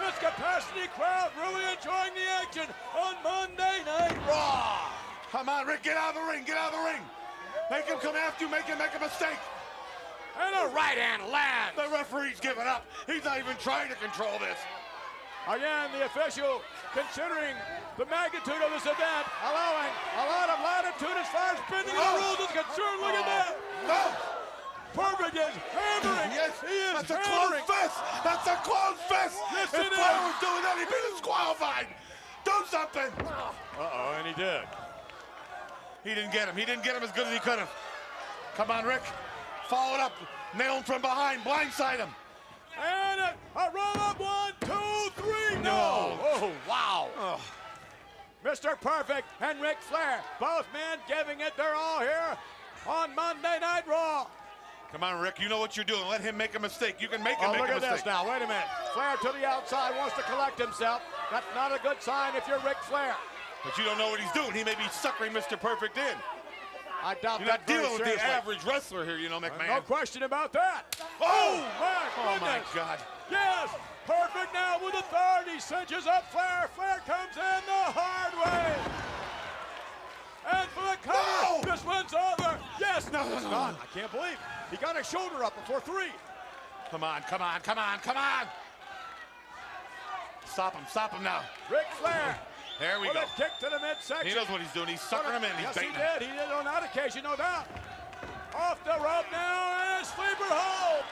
This capacity crowd really enjoying the action on Monday Night Raw. Come on, Rick. Get out of the ring. Get out of the ring. Make him come after you. Make him make a mistake. And a right hand lands. The referee's giving up. He's not even trying to control this. Again, the official, considering the magnitude of this event, allowing a lot of latitude as far as bending the rules is concerned. Look at that. No. Perfect is hammering. Yes, he is that's a hammering. closed fist. That's a closed fist. Yes, if it Flair is. was doing that, he'd be disqualified. Do something. Uh-oh, and he did. He didn't get him. He didn't get him as good as he could have. Come on, Rick. Follow it up. Nail him from behind. Blindside him. And a roll up. 1, 2, 3. No. Oh, wow. Oh. Mr. Perfect and Ric Flair, both men giving it their all here on Monday Night Raw. Come on, Rick. You know what you're doing. Let him make a mistake. You can make him Oh, make look a at mistake. this now. Wait a minute. Flair to the outside, wants to collect himself. That's not a good sign if you're Ric Flair. But you don't know what he's doing. He may be suckering Mr. Perfect in. I doubt You're that not very dealing with the seriously. average wrestler here, you know, McMahon. No question about that. Oh, my oh my goodness. God. Yes, Perfect now with authority, cinches up Flair. Flair comes in the hard way. And for the cover, this one's over. Yes, no, it's not. I can't believe it. He got his shoulder up before 3. Come on, come on, come on, come on. Stop him now. Ric Flair. There we with go. a kick to the midsection. He knows what he's doing. He's sucking him in. He's Yes, he baiting him. did. He did on that occasion, no doubt. Off the rope now, and a sleeper hold.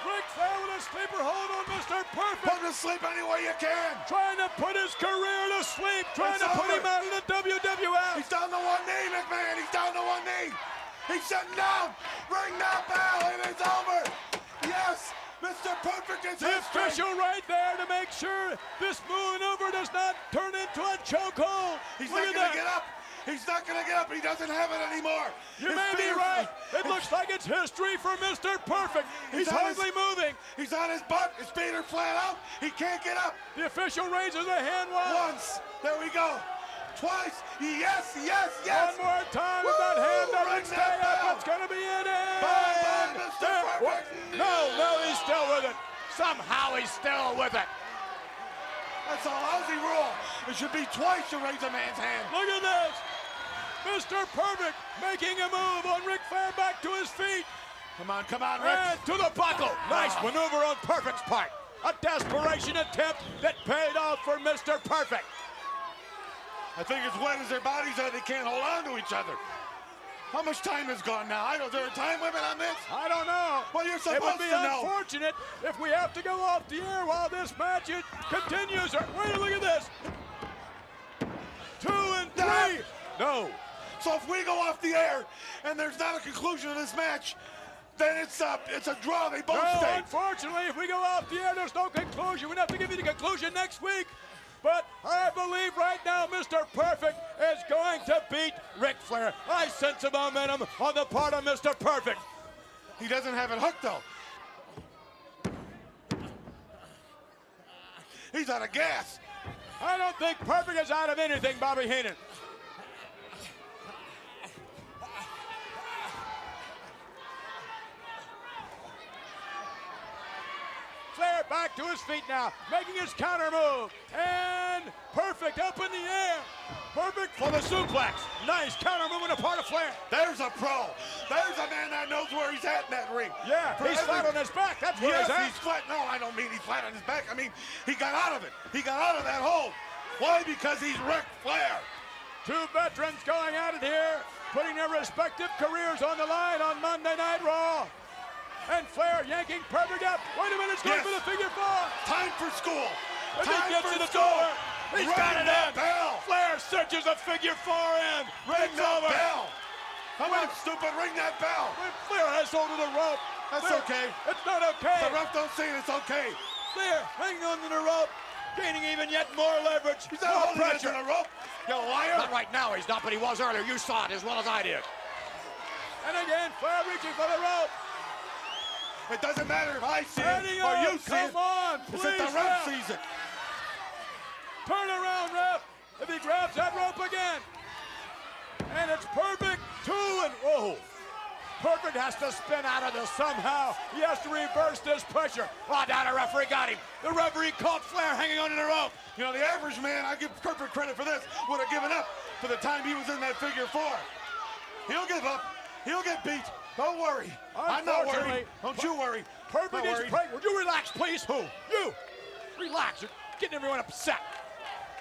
Ric Flair with a sleeper hold on Mr. Perfect. Put him to sleep any way you can. Trying to put his career to sleep. Trying It's to put over. him out of the WWF. He's down to one knee, McMahon. He's down to one knee. He's sitting down. Ring that bell, and it's over. Yes, Mr. Perfect is The history. official right there to make sure this maneuver does not turn into a chokehold. He's Look not at going that. to get up. He's not going to get up. He doesn't have it anymore. You His may be feet are- right. It looks like it's history for Mr. Perfect. He's on his- hardly moving. He's on his butt. His feet are flat out. He can't get up. The official raises a hand wide. Once. There we go. Twice. Yes, yes, yes. One more time. If that Woo! hand doesn't Ring stay that up, bell. it's going to be in it. Bye-bye, Mr. Perfect. No, he's still with it. Somehow he's still with it. That's a lousy rule. It should be twice to raise a man's hand. Look at this. Mr. Perfect making a move on Ric Flair back to his feet. Come on, Rick. And to the buckle. Nice maneuver on Perfect's part. A desperation attempt that paid off for Mr. Perfect. I think as wet as their bodies are, they can't hold on to each other. How much time has gone now? Is there a time limit on this? I don't know. Well, you're It supposed would be to know. unfortunate if we have to go off the air while this match continues. Wait, look at this. 2 and 3. No. So if we go off the air and there's not a conclusion to this match, then it's a draw. They both No, stay. unfortunately, if we go off the air, there's no conclusion. We'd have to give you the conclusion next week. But I believe right now Mr. Perfect is going to beat Ric Flair. I sense a momentum on the part of Mr. Perfect. He doesn't have it hooked, though. He's out of gas. I don't think Perfect is out of anything, Bobby Heenan. Flair back to his feet now, making his counter move. And Perfect up in the air. Perfect for the suplex. Nice counter move on the part of Flair. There's a pro. There's a man that knows where he's at in that ring. Yeah, he's flat on his back. That's where Yes, he's at. he's flat. No, I don't mean he's flat on his back. I mean, he got out of it. He got out of that hole. Why? Because he's Ric Flair. Two veterans going at it here, putting their respective careers on the line on Monday Night Raw. And Flair yanking Perfect up. Wait a minute, it's going for the figure four. Time for school. As he Time gets for to the school. door, he's Ring got it that in. bell. Flair cinches a figure four in. Ring It's that over. bell. Come on, stupid, ring that bell. Flair has hold of the rope. That's Flair, okay. It's not okay. The ref don't say it, it's okay. Flair hanging on to the rope, gaining even yet more leverage. He's not more holding it to pressure. the rope. You liar. Not right now, he's not, but he was earlier. You saw it as well as I did. And again, Flair reaching for the rope. It doesn't matter if I see Eddie, it or you see it. come on, It's please, that the ref ref. sees it. Turn around, ref. If he grabs that rope again. And it's Perfect. 2 and whoa. Perfect has to spin out of this somehow. He has to reverse this pressure. Oh, down the referee got him. The referee caught Flair hanging onto the rope. You know, the average man, I give Perfect credit for this, would have given up for the time he was in that figure four. He'll give up. He'll get beat. Don't worry. I'm not worried. Don't you worry. Perfect Not is worried. pregnant. Would you relax, please? Who? You. Relax. You're getting everyone upset.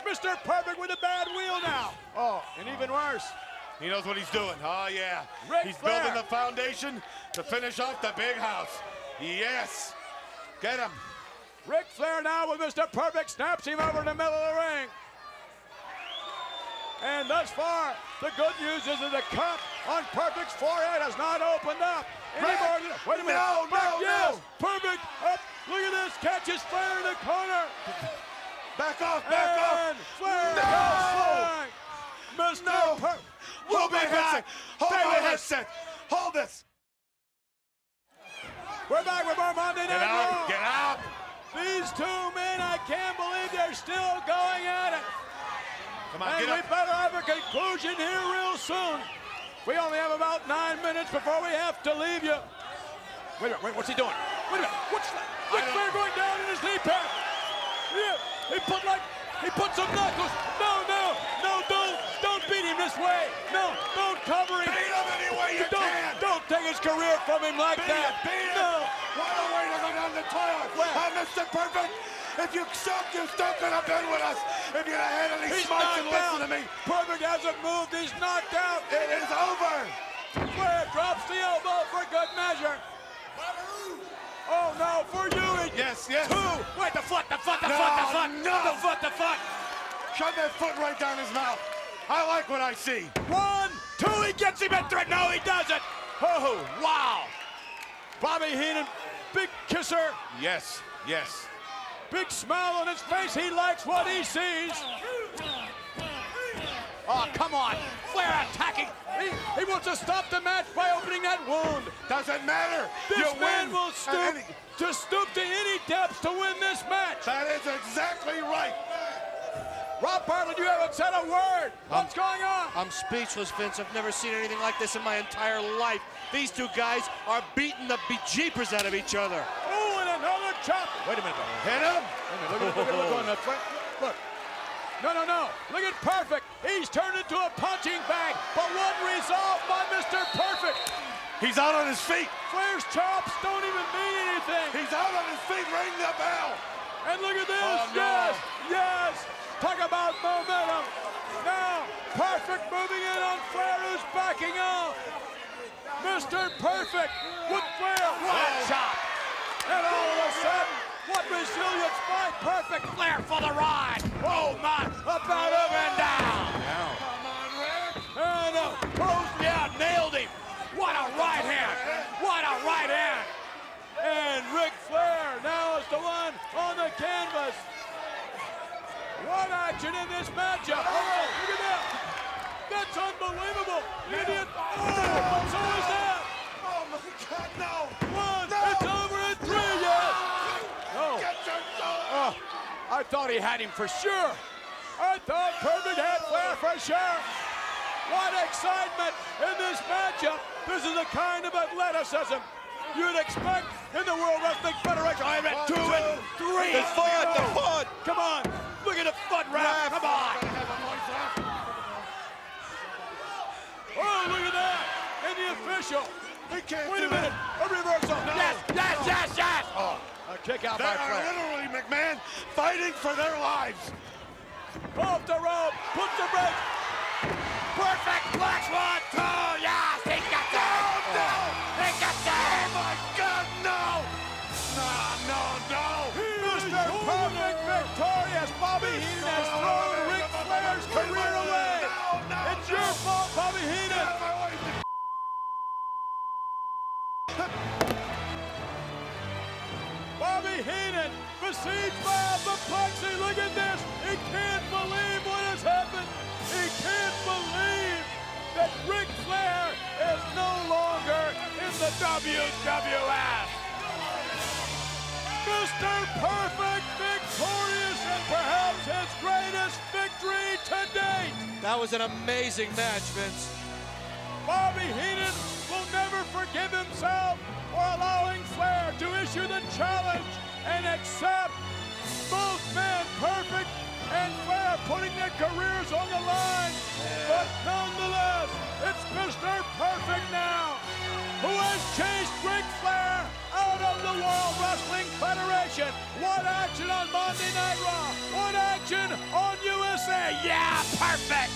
Mr. Perfect with a bad wheel now. Oh, and even worse. He knows what he's doing. Oh, yeah. Ric He's Flair. building the foundation to finish off the big house. Yes. Get him. Ric Flair now with Mr. Perfect snaps him over in the middle of the ring. And thus far, the good news is that the cut on Perfect's forehead has not opened up. Any Rick, more than, wait a minute. no, Back, no, yes. no. Perfect up. Look at this. Catches Flair in the corner. Back off, back And off. Flair No. goes flying. Mr. No. Perfect. Hold my We'll be headset. back. Hold Stay my with us. headset. Hold this. We're back with more Monday Night Get out. Raw. Get out. These two men, I can't believe they're still going at it. Come on, And get we up. better have a conclusion here real soon. We only have about 9 minutes before we have to leave you. Wait a minute, what's he doing? Wait a minute, what's that? Ric Flair going down in his knee pad. Yeah, he put some knuckles. No, don't beat him this way. No, don't cover him. Beat him any way you can. Don't take his career from him like that. Beat it. No. What a way to go down the toilet. Mr. Perfect, if you suck, you still could have been with us. If you'd have had any smarts and listen to me. Perfect hasn't moved. He's knocked out. It is over. Flair drops the elbow for good measure. Oh, no, for you. Yes. Two. Wait, the foot. No. The foot. Shove that foot right down his mouth. I like what I see. 1, 2, he gets him at 3. No, he doesn't. Oh, wow. Bobby Heenan, big kisser. Yes. Big smile on his face. He likes what he sees. Oh, come on. Flair attacking. He wants to stop the match by opening that wound. Doesn't matter. This man will stoop to any depths to win this match. That is exactly right. Rob Bartlett, you haven't said a word. What's going on? I'm speechless, Vince. I've never seen anything like this in my entire life. These two guys are beating the bejeepers out of each other. Oh, and another chop. Wait a minute. Hit him. Look on that front. Look. No. Look at Perfect. He's turned into a punching bag, but one resolved by Mr. Perfect. He's out on his feet. Flair's chops don't even mean anything. He's out on his feet. Ring the bell. And look at this. Oh, no. Yes. Talk about momentum. Now, Perfect moving in on Flair, who's backing off. Mr. Perfect with Flair. What shot. And all of a sudden, what resilience by Perfect. Flair for the ride. Oh, my. About up and down. Come on, Rick. And nailed him. What a right hand. And Ric Flair now is the one on the canvas. What action in this matchup. Oh, look at that. That's unbelievable. Idiot. Oh, so is that. Oh, my God, no. It's over at 3, yes. No. Oh, I thought he had him for sure. I thought Perfect had Flair for sure. What excitement in this matchup. This is the kind of athleticism you'd expect in the World Wrestling Federation. I'm at 2 and 3. The foot. Come on. Look at the foot wrap. Come on. Oh, look at that. And the official. Wait a minute. A reversal. No. Yes. Oh, a kick out by Flair. They are literally, McMahon, fighting for their lives. Off the rope. Puts the break. Perfect. Flash 1, 2. Yes. He got that. No. He got that. Oh, my God, no. No. Mr. Perfect victorious. Bobby Heenan has thrown Ric Flair's career away. It's your fault, Bobby Heenan. Bobby Heenan, besieged by apoplexy. Look at this. He can't believe what has happened. He can't believe that Ric Flair is no longer in the WWF. Mr. Perfect victorious and perhaps his greatest victory to date. That was an amazing match, Vince. Bobby Heenan will never forgive himself for allowing Flair to issue the challenge and accept both men, Perfect and Flair, putting their careers on the line. But nonetheless, it's Mr. Perfect now who has chased Ric Flair out of the World Wrestling Federation. What action on Monday Night Raw? What action on USA? Yeah, Perfect!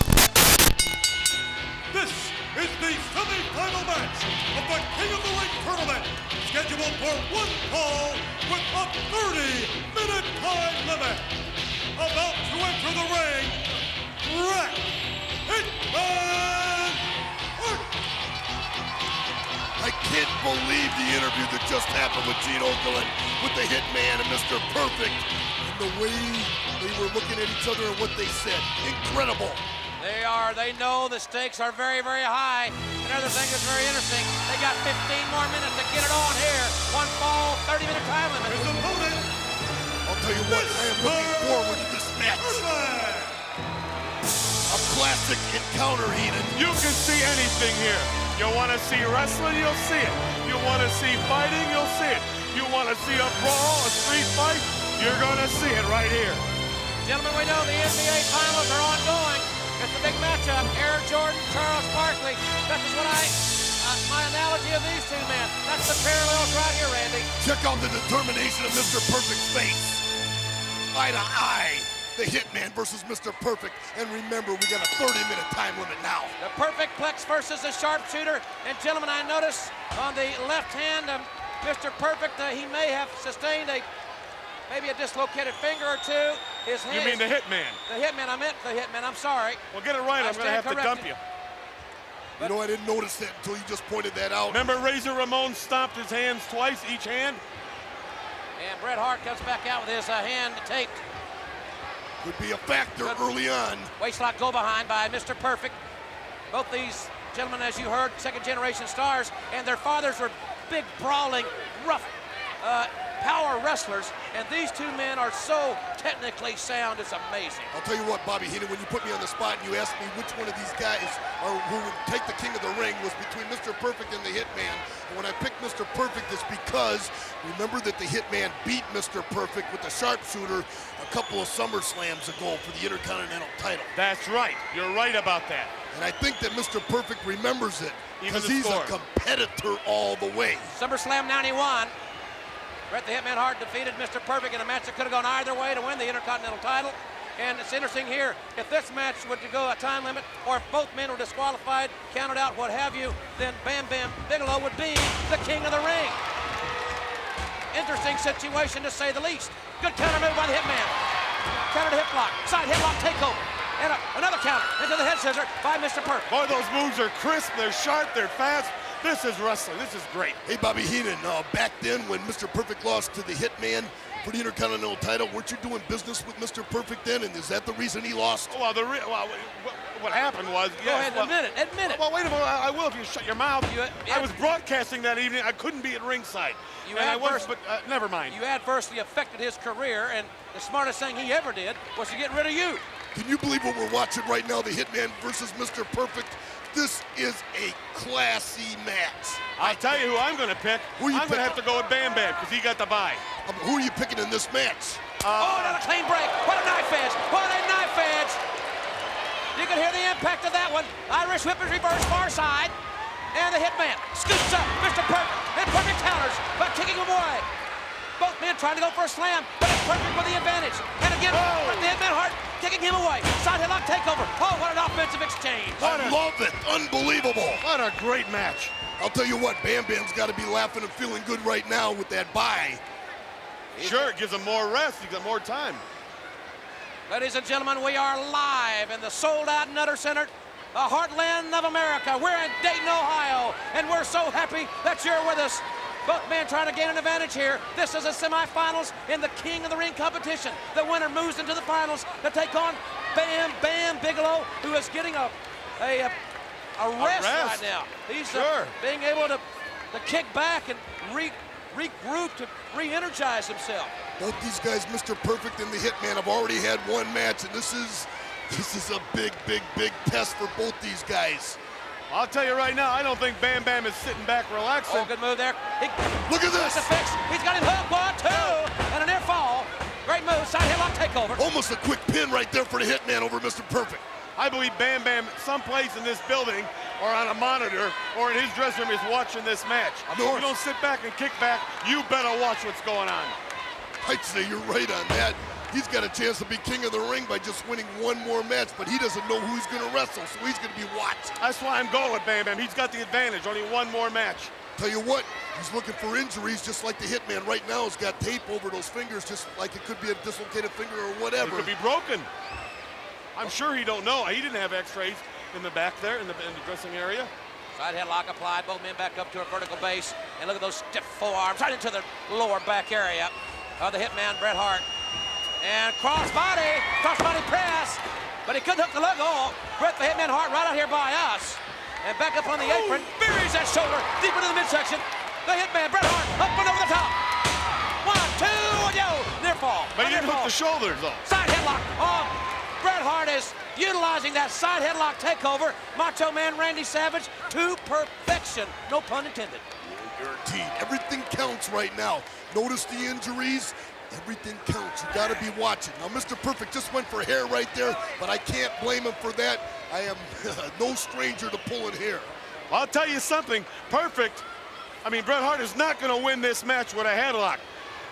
This is the semi-final match of the King of the Ring tournament, scheduled for one fall with a 30-minute time limit. About to enter the ring, Bret Hitman Hart. I can't believe the interview that just happened with Gene Okerlund with the Hitman and Mr. Perfect. And the way they were looking at each other and what they said. Incredible. They know the stakes are very, very high. Another thing that's very interesting, they got 15 more minutes to get it on here. One fall, 30-minute time limit. His opponent. I'll tell you what, I am looking forward to this match. A classic encounter, Heenan. You can see anything here. You want to see wrestling, you'll see it. You want to see fighting, you'll see it. You want to see a brawl, a street fight, you're going to see it right here. Gentlemen, we know the NBA finals are ongoing. It's a big matchup. Air Jordan, Charles Barkley. This is what I my analogy of these two men. That's the parallels right here, Randy. Check out the determination of Mr. Perfect's face. Eye to eye. The Hitman versus Mr. Perfect. And remember, we got a 30-minute time limit now. The Perfect Plex versus the Sharpshooter. And gentlemen, I notice on the left hand of Mr. Perfect, he may have sustained maybe a dislocated finger or two. His hand. You mean the Hitman? The Hitman, I meant the Hitman, I'm sorry. Well, get it right, I'm going to have to dump you. You know, I didn't notice that until you just pointed that out. Remember Razor Ramon stomped his hands twice, each hand? And Bret Hart comes back out with his hand taped. Could be a factor early on. Waistlock go behind by Mr. Perfect. Both these gentlemen, as you heard, second-generation stars, and their fathers were big, brawling, rough, power wrestlers, and these two men are so technically sound, it's amazing. I'll tell you what, Bobby Heenan, when you put me on the spot and you asked me which one of these guys or who would take the King of the Ring was between Mr. Perfect and the Hitman, and when I picked Mr. Perfect, it's because remember that the Hitman beat Mr. Perfect with the Sharpshooter a couple of SummerSlams ago for the Intercontinental title. That's right. You're right about that. And I think that Mr. Perfect remembers it because he's a competitor all the way. SummerSlam 91. Bret the Hitman Hart defeated Mr. Perfect in a match that could have gone either way to win the Intercontinental title. And it's interesting here, if this match were to go a time limit, or if both men were disqualified, counted out, what have you, then Bam Bam Bigelow would be the King of the Ring. Interesting situation to say the least. Good counter move by the Hitman. Counter to hip lock, side headlock takeover. And another counter into the head scissor by Mr. Perfect. Boy, those moves are crisp, they're sharp, they're fast. This is wrestling. This is great. Hey, Bobby Heenan, back then when Mr. Perfect lost to the Hitman for the Intercontinental title, weren't you doing business with Mr. Perfect then, and is that the reason he lost? Well, what happened was... Go ahead, admit it. Well, wait a minute. I will if you shut your mouth. I was broadcasting that evening. I couldn't be at ringside. Never mind. You adversely affected his career, and the smartest thing he ever did was to get rid of you. Can you believe what we're watching right now, the Hitman versus Mr. Perfect? This is a classy match. I'll tell you who I'm going to pick. I'm going to have to go with Bam Bam because he got the bye. Who are you picking in this match? Another clean break. What a knife edge. What a knife edge. You can hear the impact of that one. Irish whip is reversed far side. And the Hitman scoops up Mr. Perfect. And Perfect counters by kicking him away. Both men trying to go for a slam, but it's Perfect with the advantage. And again, the Hitman Hart kicking him away. Side headlock takeover. Oh, what an offensive exchange. I love it. Unbelievable. What a great match. I'll tell you what, Bam Bam's got to be laughing and feeling good right now with that bye. Sure, it gives him more rest. He's got more time. Ladies and gentlemen, we are live in the sold-out Nutter Center, the heartland of America. We're in Dayton, Ohio, and we're so happy that you're with us. Both men trying to gain an advantage here. This is the semifinals in the King of the Ring competition. The winner moves into the finals to take on Bam Bam Bigelow, who is getting a rest right now. He's being able to kick back and regroup to re-energize himself. Both these guys, Mr. Perfect and the Hitman, have already had one match, and this is a big test for both these guys. I'll tell you right now, I don't think Bam Bam is sitting back relaxing. Oh, good move there. Look at this. He's got him hooked, 1, 2, and a near fall. Great move, side headlock takeover. Almost a quick pin right there for the Hitman over Mr. Perfect. I believe Bam Bam, someplace in this building, or on a monitor, or in his dressing room, is watching this match. No, you don't sit back and kick back. You better watch what's going on. I'd say you're right on that. He's got a chance to be King of the Ring by just winning one more match, but he doesn't know who he's going to wrestle, so he's going to be watched. That's why I'm going with Bam Bam. He's got the advantage, only one more match. Tell you what, he's looking for injuries just like the Hitman right now has got tape over those fingers, just like it could be a dislocated finger or whatever. It could be broken. I'm sure he don't know. He didn't have x-rays in the back there, in the dressing area. Side headlock applied, both men back up to a vertical base, and look at those stiff forearms right into the lower back area of the Hitman, Bret Hart. And crossbody press, but he couldn't hook the leg off. Bret the Hitman Hart right out here by us. And back up on the apron, buries that shoulder deep into the midsection. The Hitman, Bret Hart, up and over the top. 1, 2, yo, near fall. But he didn't hook the shoulders though. Side headlock. Oh, Bret Hart is utilizing that side headlock takeover. Macho Man Randy Savage to perfection. No pun intended. Guaranteed. Everything counts right now. Notice the injuries. Everything counts. You got to be watching. Now, Mr. Perfect just went for hair right there, but I can't blame him for that. I am no stranger to pulling hair. I'll tell you something, Perfect. I mean, Bret Hart is not going to win this match with a headlock.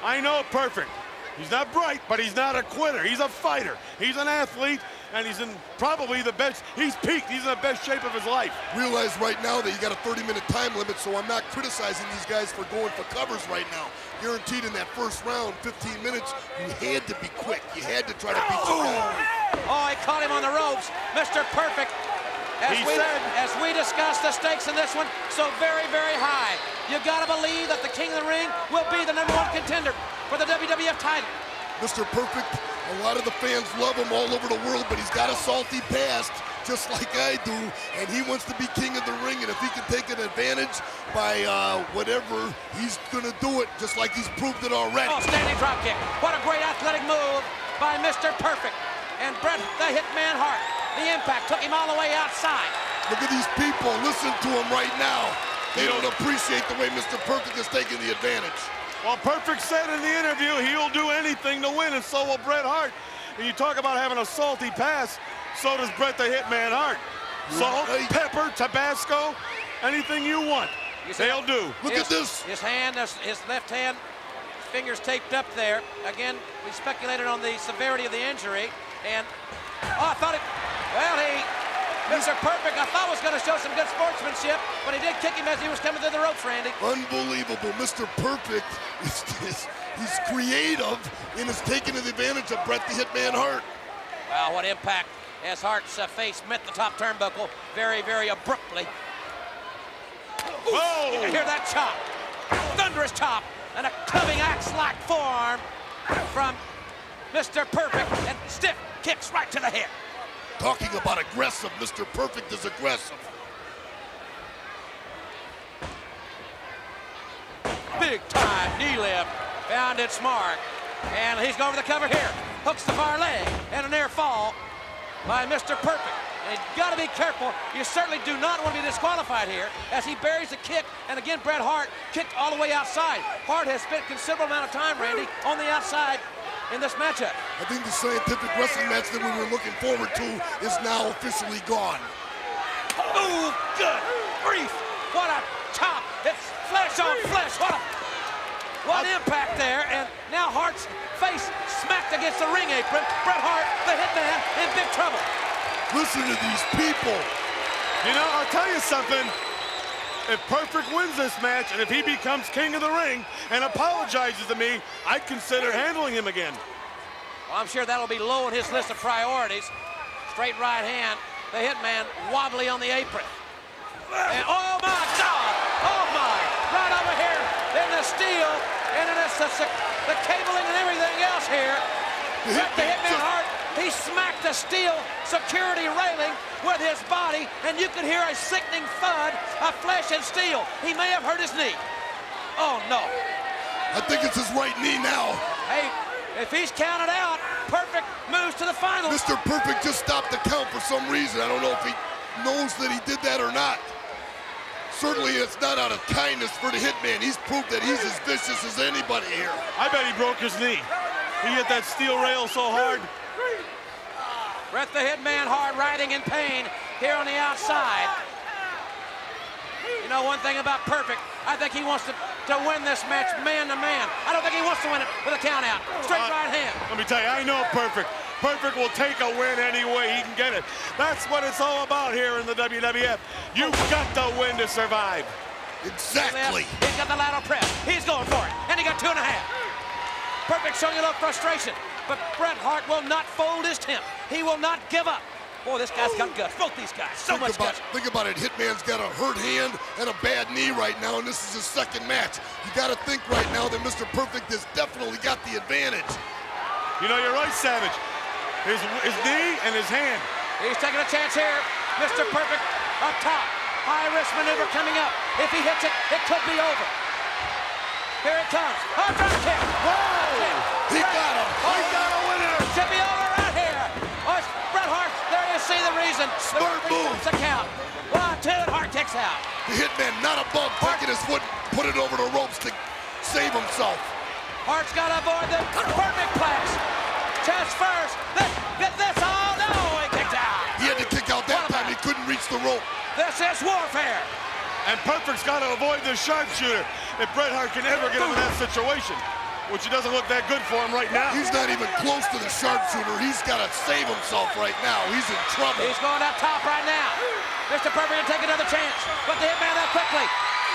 I know Perfect. He's not bright, but he's not a quitter. He's a fighter. He's an athlete, and he's in probably the best. He's peaked. He's in the best shape of his life. Realize right now that you got a 30-minute time limit, so I'm not criticizing these guys for going for covers right now. Guaranteed in that first round, 15 minutes, you had to be quick. You had to try to beat the guy. Oh, he caught him on the ropes. Mr. Perfect. As we discussed, the stakes in this one so very, very high. You got to believe that the King of the Ring will be the #1 contender for the WWF title. Mr. Perfect, a lot of the fans love him all over the world, but he's got a salty past, just like I do, and he wants to be King of the Ring, and if he can take an advantage by whatever, he's going to do it, just like he's proved it already. Oh, standing drop kick. What a great athletic move by Mr. Perfect. And Bret the Hitman Hart. The impact took him all the way outside. Look at these people. Listen to them right now. They don't appreciate the way Mr. Perfect is taking the advantage. Well, Perfect said in the interview he'll do anything to win, and so will Bret Hart. And you talk about having a salty past, so does Bret the Hitman Hart. Salt, pepper, Tabasco, anything you want, they'll do. Look at this. His hand, his left hand, fingers taped up there. Again, we speculated on the severity of the injury, and I thought it, well, Mr. Perfect, I thought was going to show some good sportsmanship, but he did kick him as he was coming through the ropes, Randy. Unbelievable. Mr. Perfect, he's creative and is taking advantage of Bret the Hitman Hart. Wow, what impact as Hart's face met the top turnbuckle very, very abruptly. Whoa! You can hear that chop. Thunderous chop and a clubbing axe-like forearm from Mr. Perfect, and stiff kicks right to the head. Talking about aggressive, Mr. Perfect is aggressive. Big time knee lift, found its mark, and he's going for the cover here. Hooks the far leg, and a near fall by Mr. Perfect. And you've got to be careful. You certainly do not want to be disqualified here as he buries the kick, and again, Bret Hart kicked all the way outside. Hart has spent a considerable amount of time, Randy, on the outside in this matchup. I think the scientific wrestling match that we were looking forward to is now officially gone. Oh, good grief. What a chop. It's flesh on flesh. What impact there. And now Hart's face smacked against the ring apron. Bret Hart, the Hitman, in big trouble. Listen to these people. You know, I'll tell you something. If Perfect wins this match, and if he becomes King of the Ring and apologizes to me, I'd consider handling him again. Well, I'm sure that'll be low on his list of priorities. Straight right hand, the Hitman wobbly on the apron. And oh my God! Oh my! Right over here in the steel, and in the cabling and everything else here. The Hitman Hart, he smacked the steel security railing with his body, and you could hear a sickening thud of flesh and steel. He may have hurt his knee. Oh no. I think it's his right knee now. Hey, if he's counted out, Perfect moves to the final. Mr. Perfect just stopped the count for some reason. I don't know if he knows that he did that or not. Certainly it's not out of kindness for the Hitman. He's proved that he's as vicious as anybody here. I bet he broke his knee. He hit that steel rail so hard. Bret the Hitman Hart writhing in pain here on the outside. You know one thing about Perfect, I think he wants to win this match man to man. I don't think he wants to win it with a count out. Straight right hand. Let me tell you, I know Perfect. Perfect will take a win any way he can get it. That's what it's all about here in the WWF. You've got to win to survive. Exactly. He's got the lateral press. He's going for it. And he got 2.5. Perfect showing a little frustration. But Bret Hart will not fold his tent. He will not give up. Boy, this guy's got guts. Both these guys. So much guts. Think about it. Hitman's got a hurt hand and a bad knee right now, and this is his second match. You got to think right now that Mr. Perfect has definitely got the advantage. You know, you're right, Savage. His knee and his hand. He's taking a chance here. Mr. Perfect up top. High-risk maneuver coming up. If he hits it, it could be over. Here it comes. Oh, drop kick. Whoa! He got him. He got a winner. Should be over right here. Oh, it's Bret Hart. There you see the reason. Smart move. The count. 1, 2, Hart kicks out. The Hitman not above taking his foot, put it over the ropes to save himself. Hart's got to avoid the perfect plex. Chest first. Get this. Oh, no. He kicked out. He had to kick out that time. He couldn't reach the rope. This is warfare. And Perfect's got to avoid the sharpshooter if Bret Hart can ever get him in that situation, which it doesn't look that good for him right now. He's not even close to the sharpshooter. He's got to save himself right now. He's in trouble. He's going up top right now. Mr. Perfect can take another chance. But the Hitman that quickly.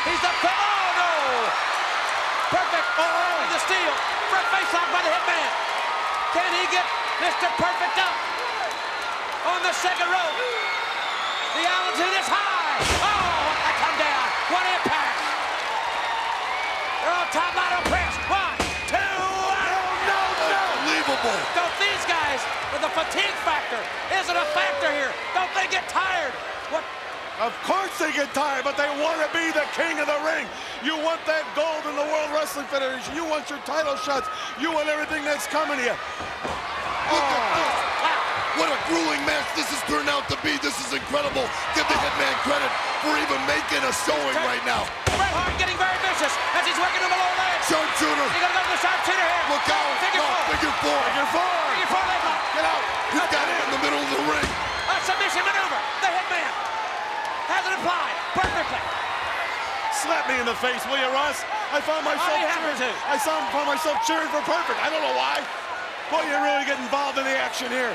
He's up quick. Oh, no. Perfect. Oh, the steal. Front face lock by the Hitman. Can he get Mr. Perfect up on the second rope? The altitude is high. Oh, what a come down. What impact. They're on top ladder press. 1, 2, no. Unbelievable. Don't these guys, with the fatigue factor, isn't a factor here. Don't they get tired? What? Of course they get tired, but they want to be the king of the ring. You want that gold in the World Wrestling Federation. You want your title shots. You want everything that's coming to you. Look at this. What a grueling match this has turned out to be. This is incredible. Give the Hitman credit for even making a showing right now. Bret Hart getting very vicious as he's working him below leg. Sharpshooter. He's going to go to the sharpshooter here. Look out. Figure four. Figure four. Figure four. Figure four leg lock. Get out. He's got it in the middle of the ring. A submission maneuver. The Hitman has it applied perfectly. Slap me in the face, will you, Ross? I found myself cheering for Perfect. I don't know why. Boy, you really get involved in the action here.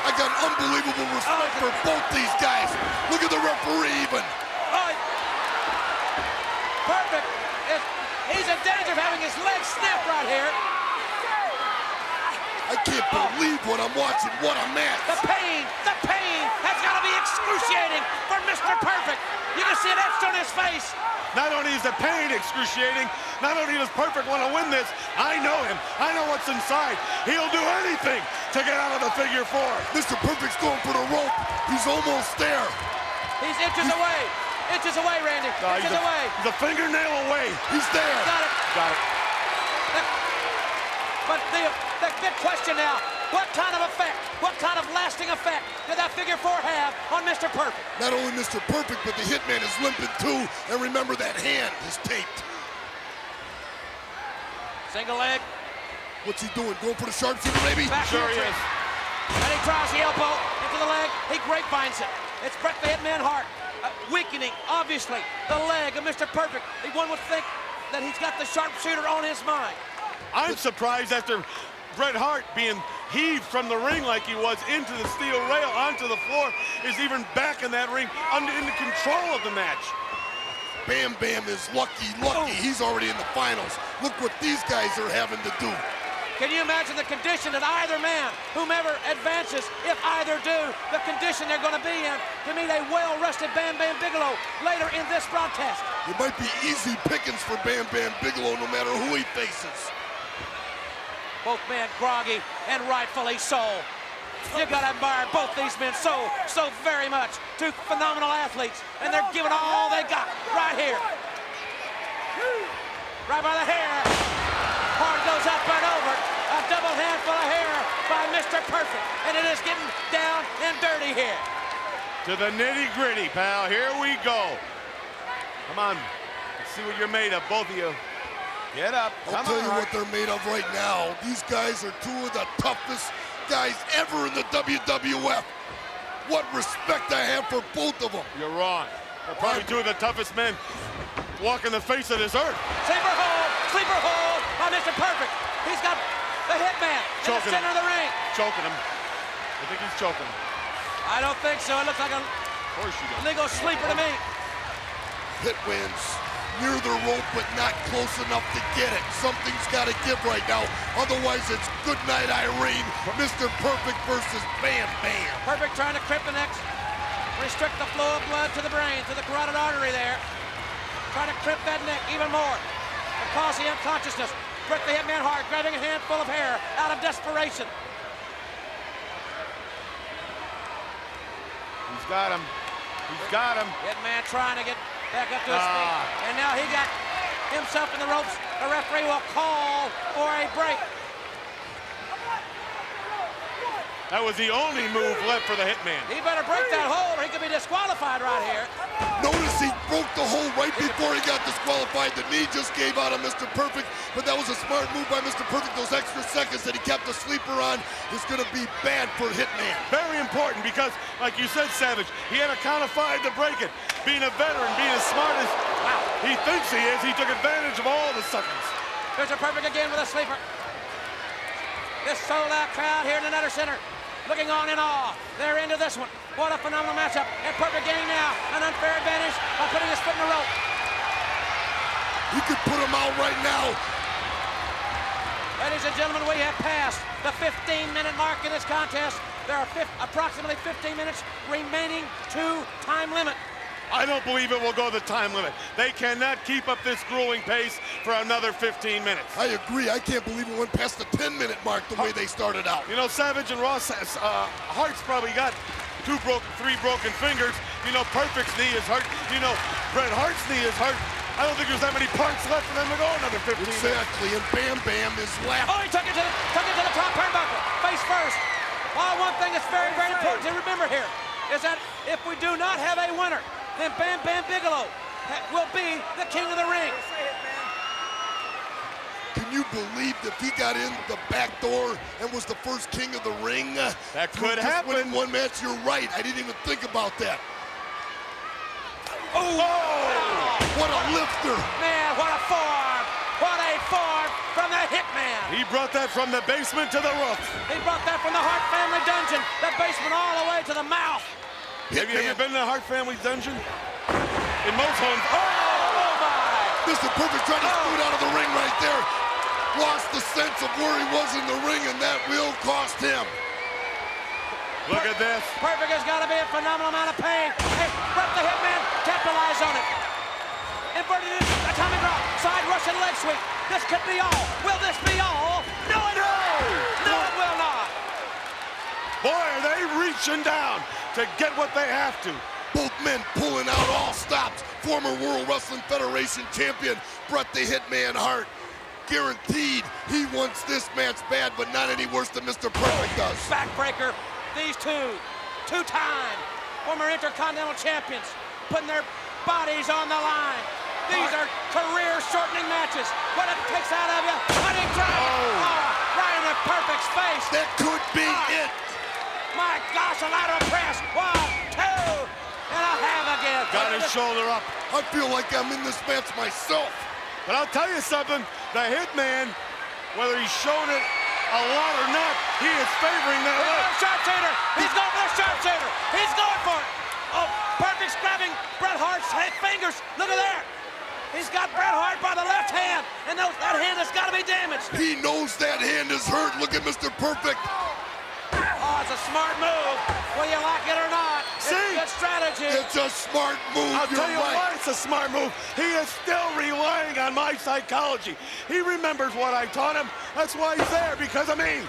I got unbelievable respect for both these guys. Look at the referee even. Perfect. He's in danger of having his leg snap right here. I can't believe what I'm watching. What a match. The pain has got to be excruciating for Mr. Perfect. You can see it etched on his face. Not only is the pain excruciating, not only does Perfect want to win this, I know him. I know what's inside. He'll do anything to get out of the figure four. Mr. Perfect's going for the rope. He's almost there. He's inches away. Inches away, Randy. No, inches away. He's a fingernail away. He's there. Got it. But the big question now, what kind of effect, what kind of lasting effect did that figure four have on Mr. Perfect? Not only Mr. Perfect, but the Hitman is limping too. And remember, that hand is taped. Single leg. What's he doing? Going for the sharpshooter, maybe? Sure he is. And he tries the elbow into the leg. He grapevines it. It's Bret the Hitman Hart, weakening, obviously, the leg of Mr. Perfect. One would think that he's got the sharpshooter on his mind. I'm surprised after Bret Hart being heaved from the ring like he was into the steel rail onto the floor is even back in that ring in the control of the match. Bam Bam is lucky. He's already in the finals. Look what these guys are having to do. Can you imagine the condition that either man, whomever advances, if either do, the condition they're going to be in to meet a well-rested Bam Bam Bigelow later in this broadcast? It might be easy pickings for Bam Bam Bigelow no matter who he faces. Both men groggy, and rightfully so. You gotta admire both these men so very much. Two phenomenal athletes, and they're giving all they got right here. Right by the hair. Hard goes up and over. A double handful of hair by Mr. Perfect, and it is getting down and dirty here. To the nitty-gritty, pal. Here we go. Come on. Let's see what you're made of, both of you. Get up. I'll tell you what they're made of right now. These guys are two of the toughest guys ever in the WWF. What respect I have for both of them. You're wrong. They're probably two of the toughest men walking the face of this earth. Sleeper hold on Mr. Perfect. He's got the Hitman in the center of the ring. Choking him. I think he's choking him. I don't think so. It looks like a legal sleeper to me. Hitman's near the rope, but not close enough to get it. Something's got to give right now. Otherwise, it's good night, Irene. Mr. Perfect versus Bam Bam. Perfect trying to cripple the neck, restrict the flow of blood to the brain, to the carotid artery there. Trying to crip that neck even more and cause the unconsciousness. Bret the Hitman Hart grabbing a handful of hair out of desperation. He's got him. He's got him. Hitman trying to get back up to his feet. And now he got himself in the ropes. The referee will call for a break. That was the only move left for the Hitman. He better break that hold or he could be disqualified right here. Notice he broke the hold right before he got disqualified. side. The knee just gave out on Mr. Perfect, but that was a smart move by Mr. Perfect. Those extra seconds that he kept the sleeper on is going to be bad for Hitman. Very important because, like you said, Savage, he had a count of 5 to break it. Being a veteran, being as smart as he thinks he is, he took advantage of all the seconds. Mr. Perfect again with a sleeper. This sold-out crowd here in the Nutter Center looking on in awe. They're into this one. What a phenomenal matchup. And Perfect gaining now an unfair advantage by putting his foot in the rope. He could put him out right now. Ladies and gentlemen, we have passed the 15-minute mark in this contest. There are approximately 15 minutes remaining to time limit. I don't believe it will go the time limit. They cannot keep up this grueling pace for another 15 minutes. I agree. I can't believe it went past the 10-minute mark the way they started out. You know, Savage and Ross, Hart's probably got 3 broken fingers. You know, Perfect's knee is hurt. You know, Bret Hart's knee is hurt. I don't think there's that many parts left for them to go another 15 minutes. Exactly, and Bam Bam is left. Oh, he took it to the top turnbuckle, face first. Well, one thing that's very, very important to remember here is that if we do not have a winner, then Bam Bam Bigelow will be the king of the ring. Can you believe if he got in the back door and was the first king of the ring? That could happen. Winning one match, you're right. I didn't even think about that. Oh! What a lifter. Man, what a form. What a form from the Hitman. He brought that from the basement to the roof. He brought that from the Hart family dungeon, the basement all the way to the mouth. Have you ever been in the Hart family dungeon? In most homes. Oh my! Mr. Perfect tried to scoot out of the ring right there. Lost the sense of where he was in the ring, and that will cost him. Look at this. Perfect has got to be a phenomenal amount of pain. Hey, Bret the Hitman capitalized on it. Inverted it, atomic drop, side Russian leg sweep. This could be all. Will this be all? No, it won't. No, it will not. Boy, are they reaching down to get what they have to. Both men pulling out all stops. Former World Wrestling Federation champion Bret the Hitman Hart. Guaranteed he wants this match bad, but not any worse than Mr. Perfect does. Backbreaker. These two-time former Intercontinental champions, putting their bodies on the line. These are career-shortening matches. What it takes out of you, what he tries. Right in the Perfect's face. That could be it. My gosh, a lateral press. 1, 2, and a half again. Got his shoulder up. I feel like I'm in this match myself. But I'll tell you something, the Hitman, whether he's shown it a lot or not, he is favoring that leg. Sharpshooter. He's going for the sharpshooter. He's going for it. Oh, Perfect's grabbing Bret Hart's fingers. Look at there. He's got Bret Hart by the left hand, and that hand has got to be damaged. He knows that hand is hurt. Look at Mr. Perfect. Oh, it's a smart move. Whether you like it or not, it's a good strategy. It's a smart move. I'll tell you right. why it's a smart move. He is still relying on my psychology. He remembers what I taught him. That's why he's there, because of me.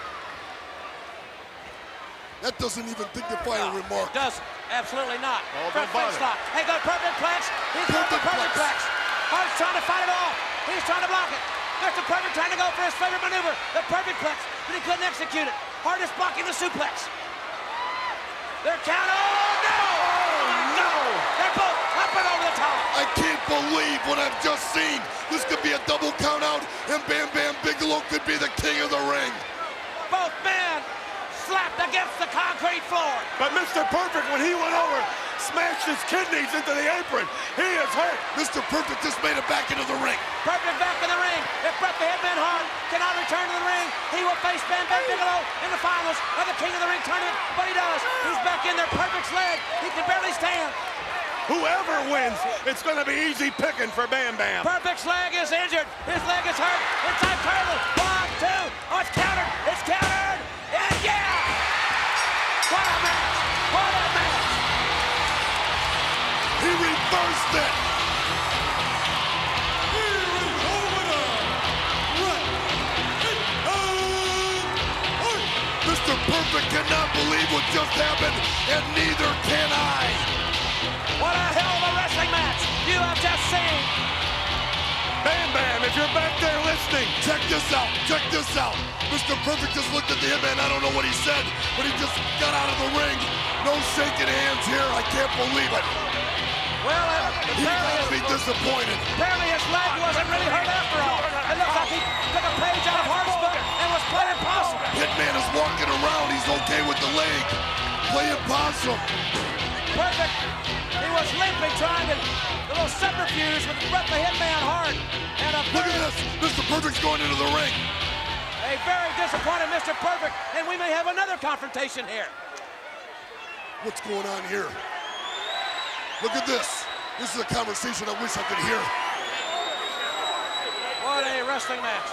That doesn't even dignify a remark. It doesn't. Absolutely not. Oh, don't bother. Hey, go Perfect Plex. He's going for Perfect Plex. Hart's trying to fight it off. He's trying to block it. Mr. Perfect trying to go for his favorite maneuver, the Perfect Plex, but he couldn't execute it. Hart is blocking the suplex. They're counting. Oh, no! Oh, no! They're both up and over the top. I can't believe what I've just seen. This could be a double count out, and Bam Bam Bigelow could be the king of the ring. Both men slapped against the concrete floor. But Mr. Perfect, when he went over, smashed his kidneys into the apron. He is hurt. Mr. Perfect just made it back into the ring. Perfect back in the ring. If Bret the Hitman Hart cannot return to the ring, he will face Bam Bam Bigelow in the finals of the King of the Ring tournament. But he does. He's back in there. Perfect's leg. He can barely stand. Whoever wins, it's going to be easy picking for Bam Bam. Perfect's leg is injured. His leg is hurt. It's time Turtle. 1, 2. Oh, it's countered. It's countered. And yeah! What a match! What a match! He reversed it. Here is your winner, Bret Hart. Mr. Perfect cannot believe what just happened, and neither can I. What a hell of a wrestling match you have just seen. Bam Bam, if you're back there listening, check this out. Check this out. Mr. Perfect just looked at the Hitman. I don't know what he said, but he just got out of the ring. No shaking hands here. I can't believe it. Well, He's got to be disappointed. Apparently his leg was man is walking around. He's okay with the leg. Playing possum. Perfect. He was limping, trying to a little subterfuge with Bret the Hitman Hart. And look at this. Mr. Perfect's going into the ring. A very disappointed Mr. Perfect, and we may have another confrontation here. What's going on here? Look at this. This is a conversation I wish I could hear. What a wrestling match.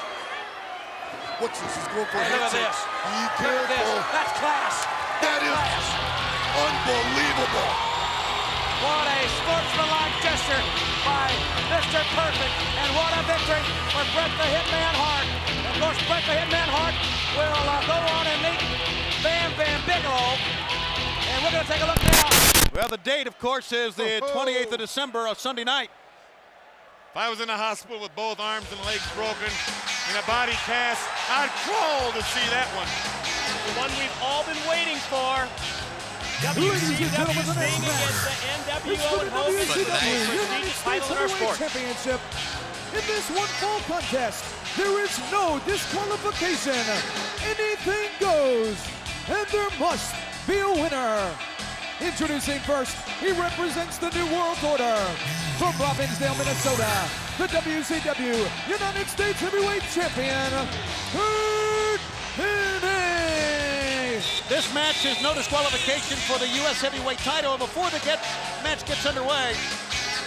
What's this? He's going for a look at handshake. this. Be Look at careful. this. That's class. That is unbelievable. What a sportsmanlike gesture by Mr. Perfect. And what a victory for Bret the Hitman Hart. And of course, Bret the Hitman Hart will go on and meet Bam Bam Bigelow. And we're going to take a look now. Well, the date, of course, is the 28th of December, a Sunday night. If I was in the hospital with both arms and legs broken in a body cast, I'd crawl to see that one. The one we've all been waiting for. WCW Sting against the NWO and Hogan for the most prestigious title in our sport. Championship. In this one fall contest, there is no disqualification. Anything goes, and there must be a winner. Introducing first, he represents the New World Order. From Robbinsdale, Minnesota, the WCW United States Heavyweight Champion, Curt Hennig. This match is no disqualification for the U.S. Heavyweight title. And before the match gets underway,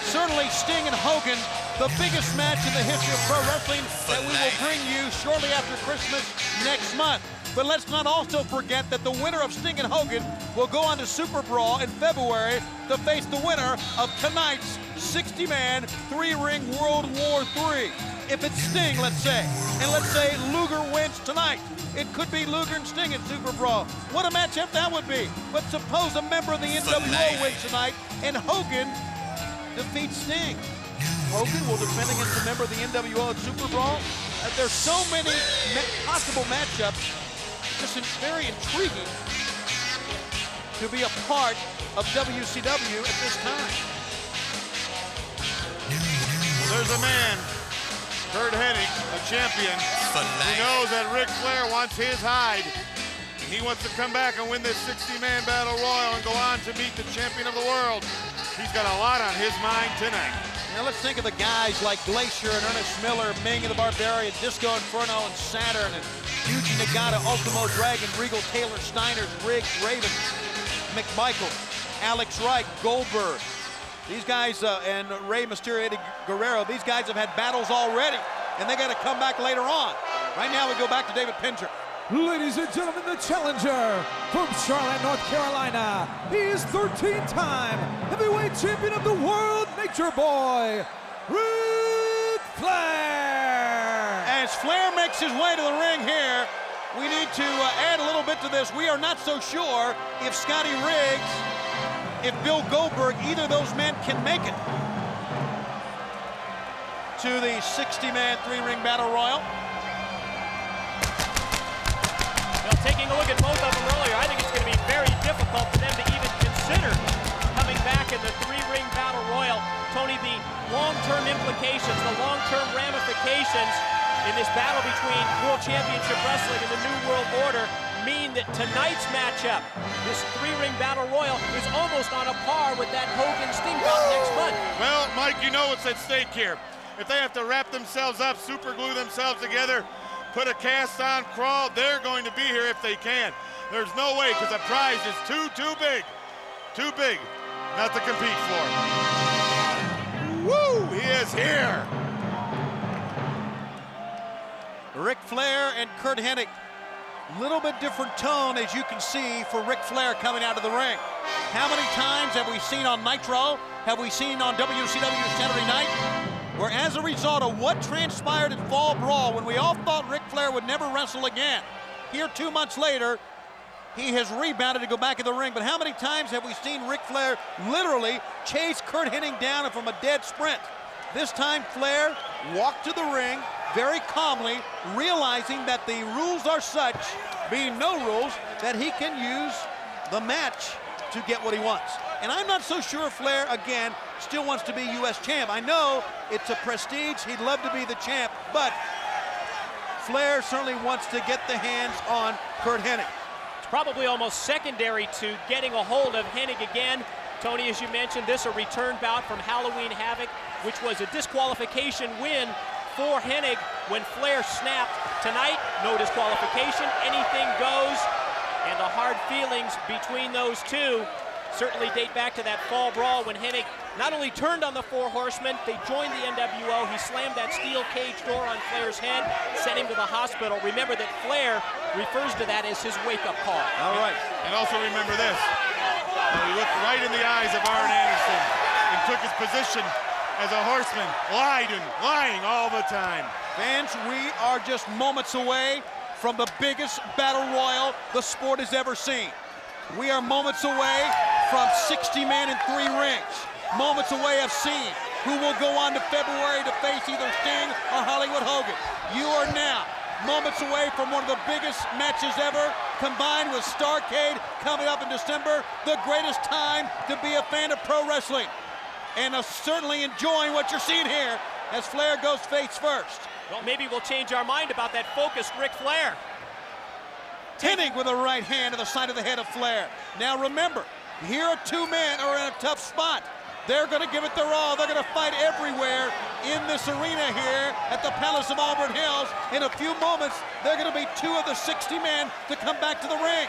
certainly Sting and Hogan, the biggest match in the history of pro wrestling that we will bring you shortly after Christmas next month. But let's not also forget that the winner of Sting and Hogan will go on to Super Brawl in February to face the winner of tonight's 60-man, 3-ring World War III. If it's Sting, let's say, and let's say Luger wins tonight, it could be Luger and Sting in Super Brawl. What a matchup that would be. But suppose a member of the NWO wins tonight and Hogan defeats Sting. Hogan will defend against a member of the NWO at Super Brawl. There's so many possible matchups. Just very intriguing to be a part of WCW at this time. Well, there's a man, Curt Hennig, a champion, who knows that Ric Flair wants his hide. And he wants to come back and win this 60-man battle royal and go on to meet the champion of the world. He's got a lot on his mind tonight. Now let's think of the guys like Glacier and Ernest Miller, Ming and the Barbarian, Disco Inferno and Saturn, and Yuji Nagata, Ultimo Dragon, Regal, Taylor, Steiners, Riggs, Raven, McMichael, Alex Wright, Goldberg. These guys, and Rey Mysterio, Eddie Guerrero, these guys have had battles already, and they got to come back later on. Right now we go back to David Pinger. Ladies and gentlemen, the challenger from Charlotte, North Carolina. He is 13-time heavyweight champion of the world, Nature Boy, Ric Flair. As Flair makes his way to the ring here, we need to add a little bit to this. We are not so sure if Scotty Riggs, if Bill Goldberg, either of those men can make it to the 60-man 3-ring battle royal. Taking a look at both of them earlier, I think it's going to be very difficult for them to even consider coming back in the 3-ring battle royal. Tony, the long-term implications, the long-term ramifications in this battle between World Championship Wrestling and the New World Order mean that tonight's matchup, this 3-ring battle royal, is almost on a par with that Hogan-Sting bout next month. Well, Mike, you know what's at stake here. If they have to wrap themselves up, super glue themselves together, put a cast on, crawl, they're going to be here if they can. There's no way, because the prize is too big not to compete for. Woo, he is here. Ric Flair and Curt Hennig. Little bit different tone, as you can see, for Ric Flair coming out of the ring. How many times have we seen on Nitro? Have we seen on WCW Saturday Night? Where as a result of what transpired in Fall Brawl, when we all thought Ric Flair would never wrestle again, here 2 months later, he has rebounded to go back in the ring. But how many times have we seen Ric Flair literally chase Curt Hennig down from a dead sprint? This time Flair walked to the ring very calmly, realizing that the rules are such, being no rules, that he can use the match to get what he wants. And I'm not so sure Flair, again, still wants to be U.S. champ. I know it's a prestige. He'd love to be the champ, but Flair certainly wants to get the hands on Curt Hennig. It's probably almost secondary to getting a hold of Hennig again. Tony, as you mentioned, this a return bout from Halloween Havoc, which was a disqualification win for Hennig when Flair snapped. Tonight, no disqualification, anything goes, and the hard feelings between those two certainly date back to that fall brawl when Hennig not only turned on the Four Horsemen, they joined the NWO. He slammed that steel cage door on Flair's head, sent him to the hospital. Remember that Flair refers to that as his wake-up call. All right. And also remember this. He looked right in the eyes of Arn Anderson and took his position as a horseman, lying all the time. Fans, we are just moments away from the biggest battle royal the sport has ever seen. We are moments away from 60 men in 3 rings. Moments away of seeing who will go on to February to face either Sting or Hollywood Hogan. You are now moments away from one of the biggest matches ever, combined with Starrcade coming up in December. The greatest time to be a fan of pro wrestling. And certainly enjoying what you're seeing here as Flair goes face first. Well, maybe we'll change our mind about that focused Ric Flair. Hennig with a right hand to the side of the head of Flair. Now remember, here are 2 men who are in a tough spot. They're going to give it their all. They're going to fight everywhere in this arena here at the Palace of Auburn Hills. In a few moments, they're going to be 2 of the 60 men to come back to the ring.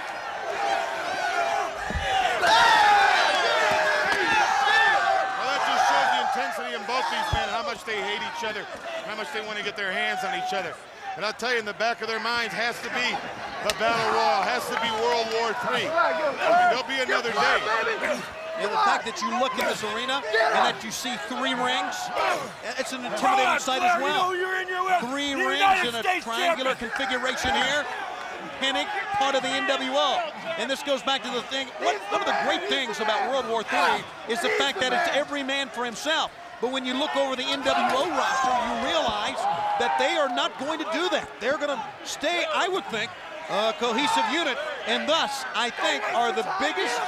Intensity in both these men, how much they hate each other, how much they want to get their hands on each other. And I'll tell you, in the back of their minds has to be the Battle Royal, has to be World War III. There'll be another day. And the fact that you look in this arena and that you see 3 rings, it's an intimidating sight as well. 3 rings in a triangular configuration here. Hennig, part of the NWO. And this goes back to the thing, one of the great things about World War III is the fact that it's every man for himself. But when you look over the NWO roster, you realize that they are not going to do that. They're going to stay, I would think, a cohesive unit, and thus, I think, are the biggest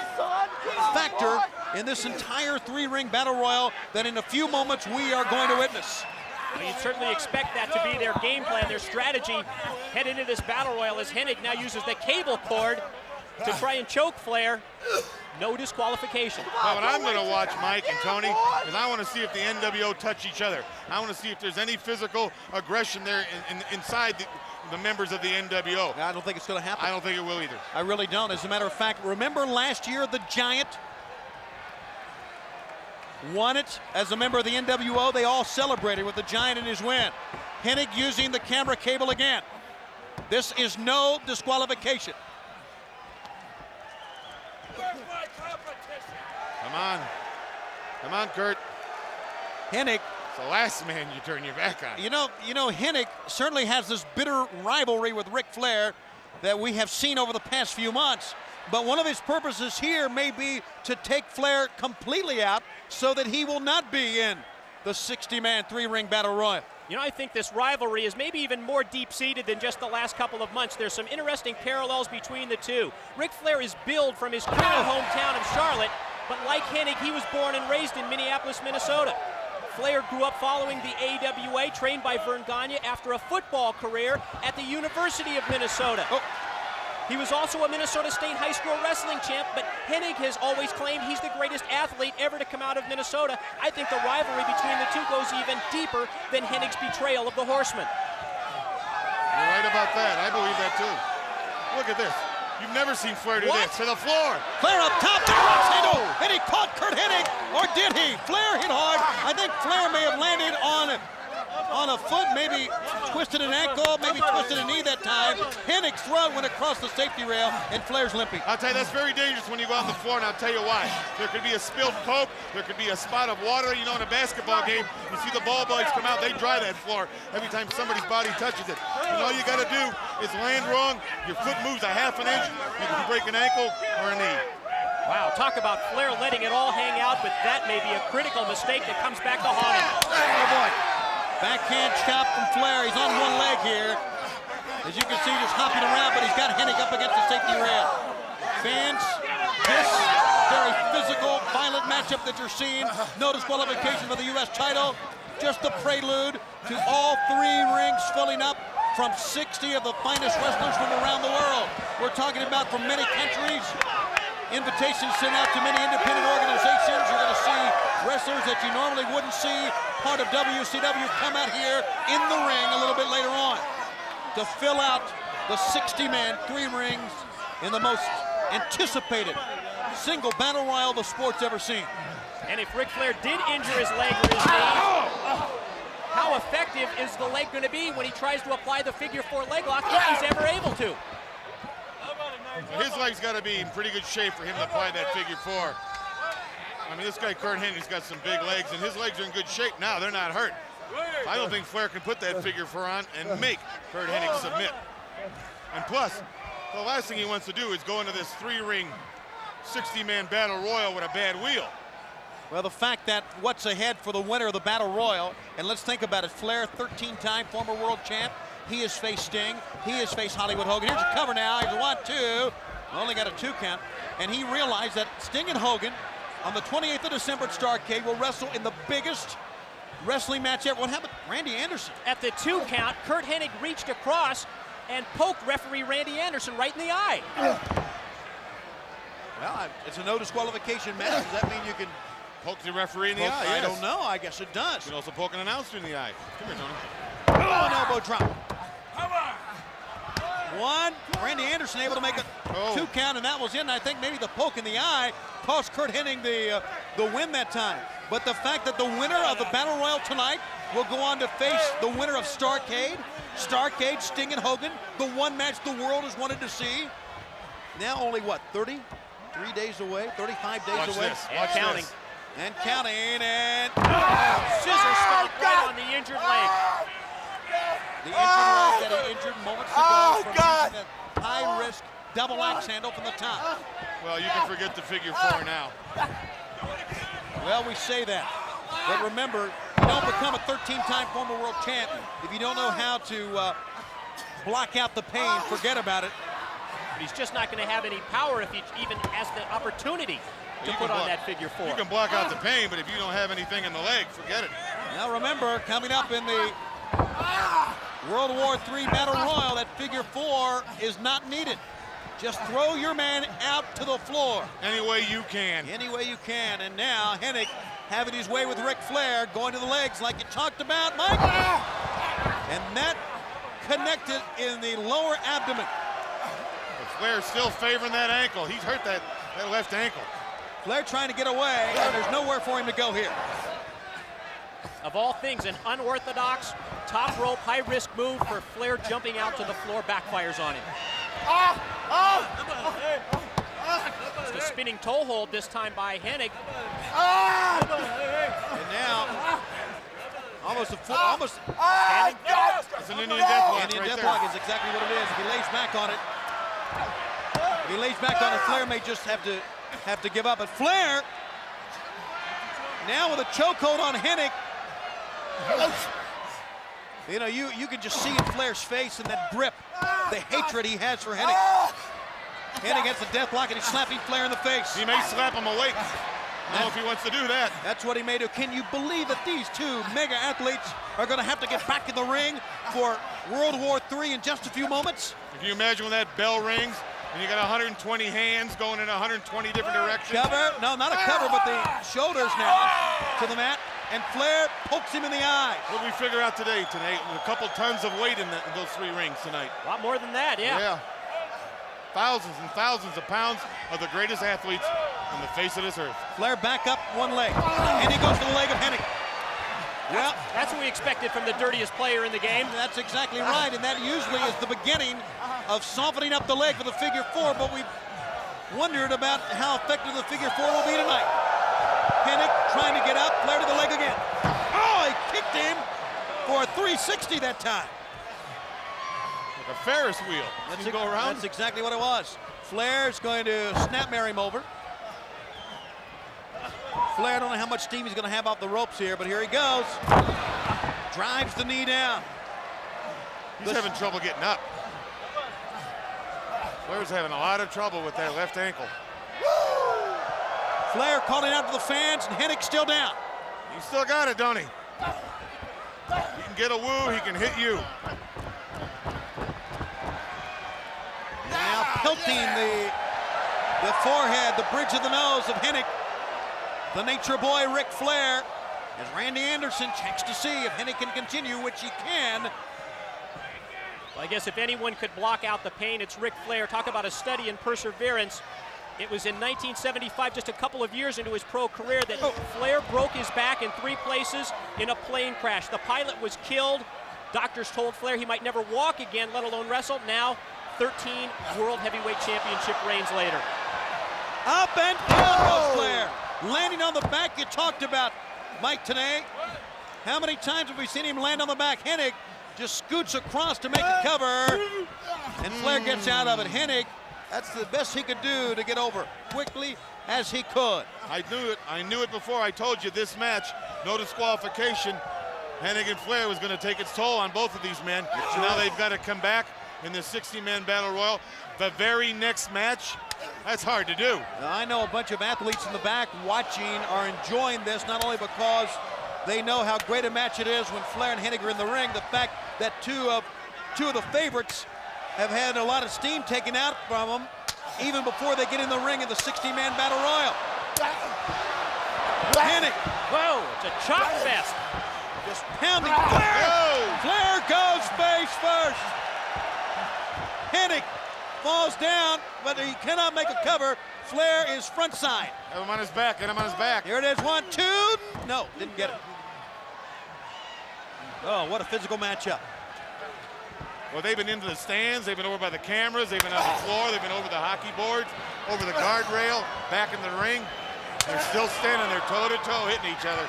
factor in this entire 3-ring battle royal that in a few moments we are going to witness. Well, you'd certainly expect that to be their game plan, their strategy heading into this battle royal as Hennig now uses the cable cord to try and choke Flair. No disqualification. Well, what I'm going to watch, Mike and Tony, is I want to see if the NWO touch each other. I want to see if there's any physical aggression there inside the members of the NWO. I don't think it's going to happen. I don't think it will either. I really don't. As a matter of fact, remember last year the Giant won it as a member of the NWO. They all celebrated with the Giant in his win. Hennig using the camera cable again. This is no disqualification. Come on, Curt. Hennig. It's the last man you turn your back on. You know, Hennig certainly has this bitter rivalry with Ric Flair that we have seen over the past few months. But one of his purposes here may be to take Flair completely out so that he will not be in the 60-man 3-ring battle royal. You know, I think this rivalry is maybe even more deep-seated than just the last couple of months. There's some interesting parallels between the two. Ric Flair is billed from his criminal hometown of Charlotte, but like Hennig, he was born and raised in Minneapolis, Minnesota. Flair grew up following the AWA, trained by Vern Gagne after a football career at the University of Minnesota. He was also a Minnesota State high school wrestling champ, but Hennig has always claimed he's the greatest athlete ever to come out of Minnesota. I think the rivalry between the two goes even deeper than Hennig's betrayal of the Horsemen. You're right about that. I believe that too. Look at this. You've never seen Flair do this. To the floor. Flair up top to the right side. And he caught Curt Hennig. Or did he? Flair hit hard. I think Flair may have landed on a foot, maybe twisted an ankle, maybe twisted a knee that time. Hennig's throat went across the safety rail, and Flair's limping. I'll tell you, that's very dangerous when you go on the floor, and I'll tell you why. There could be a spilled Coke, there could be a spot of water. You know, in a basketball game, you see the ball boys come out, they dry that floor every time somebody's body touches it. And all you got to do is land wrong, your foot moves a half an inch, you can break an ankle or a knee. Wow, talk about Flair letting it all hang out, but that may be a critical mistake that comes back to haunt him. Oh boy. Backhand chop from Flair. He's on one leg here. As you can see, just hopping around, but he's got Hennig up against the safety rail. Fans, this very physical, violent matchup that you're seeing, no disqualification for the U.S. title, just the prelude to all 3 rings filling up from 60 of the finest wrestlers from around the world. We're talking about from many countries. Invitations sent out to many independent organizations. You're going to see wrestlers that you normally wouldn't see, part of WCW, come out here in the ring a little bit later on to fill out the 60-man 3 rings in the most anticipated single battle royal the sport's ever seen. And if Ric Flair did injure his leg or his knee, how effective is the leg going to be when he tries to apply the figure 4 leg lock if he's ever able to? His leg's got to be in pretty good shape for him to apply that figure 4. I mean, this guy Curt Hennig's got some big legs, and his legs are in good shape now. They're not hurt. I don't think Flair can put that figure 4 on and make Curt Hennig submit. And plus, the last thing he wants to do is go into this 3-ring, 60-man battle royal with a bad wheel. Well, the fact that what's ahead for the winner of the Battle Royal, and let's think about it, Flair, 13-time former world champ. He has faced Sting. He has faced Hollywood Hogan. Here's a cover now. Here's a 1-2. Only got a 2 count. And he realized that Sting and Hogan on the 28th of December at Starrcade will wrestle in the biggest wrestling match ever. What happened? Randy Anderson. At the 2 count, Curt Hennig reached across and poked referee Randy Anderson right in the eye. Well, it's a no disqualification match. Does that mean you can poke the referee in the eye? I Yes. don't know. I guess it does. You can also poke an announcer in the eye. Come here, Tony. Oh, an elbow drop. One. Randy Anderson able to make a 2 count, and that was in. I think maybe the poke in the eye cost Curt Hennig the win that time. But the fact that the winner of the Battle Royal tonight will go on to face the winner of Starrcade, Sting and Hogan, the one match the world has wanted to see. Now only, what, 33 days away, 35 days Watch away? this. Watch counting. This. And counting, and scissor spike right on the injured leg. The injured leg that he injured moments ago from using that high-risk double axe handle from the top. Well, you can forget the figure 4 now. Well, we say that. But remember, you don't become a 13-time former world champ if you don't know how to block out the pain. Forget about it. But he's just not going to have any power if he even has the opportunity to put on that figure 4. You can block out the pain, but if you don't have anything in the leg, forget it. Now remember, coming up in the World War III Battle Royal, that figure 4 is not needed. Just throw your man out to the floor. Any way you can. Any way you can. And now Hennig having his way with Ric Flair, going to the legs like you talked about, Mike. And that connected in the lower abdomen. But Flair's still favoring that ankle. He's hurt that left ankle. Flair trying to get away, and there's nowhere for him to go here. Of all things, an unorthodox top rope high-risk move for Flair jumping out to the floor backfires on him. Just a spinning toe hold this time by Hennig. And now, almost standing. It's an Indian deathlock. Indian right deathlock there. is exactly what it is. If he lays back on it, Flair may just have to give up. But Flair, now with a chokehold on Hennig, you know, you can just see in Flair's face and that grip, the hatred he has for Hennig. Hennig gets the deathlock and he's slapping Flair in the face. He may slap him awake. I don't know if he wants to do that. That's what he may do. Can you believe that these two mega athletes are going to have to get back in the ring for World War III in just a few moments? If you imagine when that bell rings and you got 120 hands going in 120 different directions. Cover, no, not a cover, but the shoulders now to the mat, and Flair pokes him in the eye. What did we figure out today? A couple tons of weight in those 3 rings tonight. A lot more than that, yeah. Thousands and thousands of pounds of the greatest athletes on the face of this earth. Flair back up one leg, and he goes to the leg of Hennig. Well, that's what we expected from the dirtiest player in the game. That's exactly right, and that usually is the beginning of softening up the leg for the figure 4, but we've wondered about how effective the figure 4 will be tonight. Hennig trying to get up, Flair to the leg again. Oh, he kicked him for a 360 that time. Like a Ferris wheel. Let's go around. That's exactly what it was. Flair's going to snapmare him over. Flair, I don't know how much steam he's going to have off the ropes here, but here he goes. Drives the knee down. He's having trouble getting up. Flair's having a lot of trouble with that left ankle. Flair calling out to the fans, and Hennig still down. He still got it, don't he? He can get a woo, he can hit you. pelting the forehead, the bridge of the nose of Hennig. The Nature Boy, Ric Flair, as Randy Anderson checks to see if Hennig can continue, which he can. Well, I guess if anyone could block out the pain, it's Ric Flair. Talk about a study in perseverance. It was in 1975, just a couple of years into his pro career, that Flair broke his back in 3 places in a plane crash. The pilot was killed. Doctors told Flair he might never walk again, let alone wrestle. Now, 13 World Heavyweight Championship reigns later. Up and down goes Flair. Landing on the back, you talked about, Mike, today. How many times have we seen him land on the back? Hennig just scoots across to make a cover, and Flair gets out of it. Hennig, that's the best he could do to get over quickly as he could. I knew it. I knew it before. I told you this match, no disqualification. Hennig and Flair was going to take its toll on both of these men. So now they've got to come back in this 60-man battle royal. The very next match, that's hard to do. Now, I know a bunch of athletes in the back watching are enjoying this, not only because they know how great a match it is when Flair and Hennig are in the ring, the fact that two of the favorites have had a lot of steam taken out from them even before they get in the ring in the 60-man battle royal. Hennig. Whoa, it's a chop fest. Just pounding Flair. Flair goes face first. Hennig falls down, but he cannot make a cover. Flair is front side. Have him on his back, get him on his back. Here it is, 1, 2. No, didn't get it. Oh, what a physical matchup. Well, they've been into the stands, they've been over by the cameras, they've been on the floor, they've been over the hockey boards, over the guardrail, back in the ring. They're still standing there toe-to-toe, hitting each other.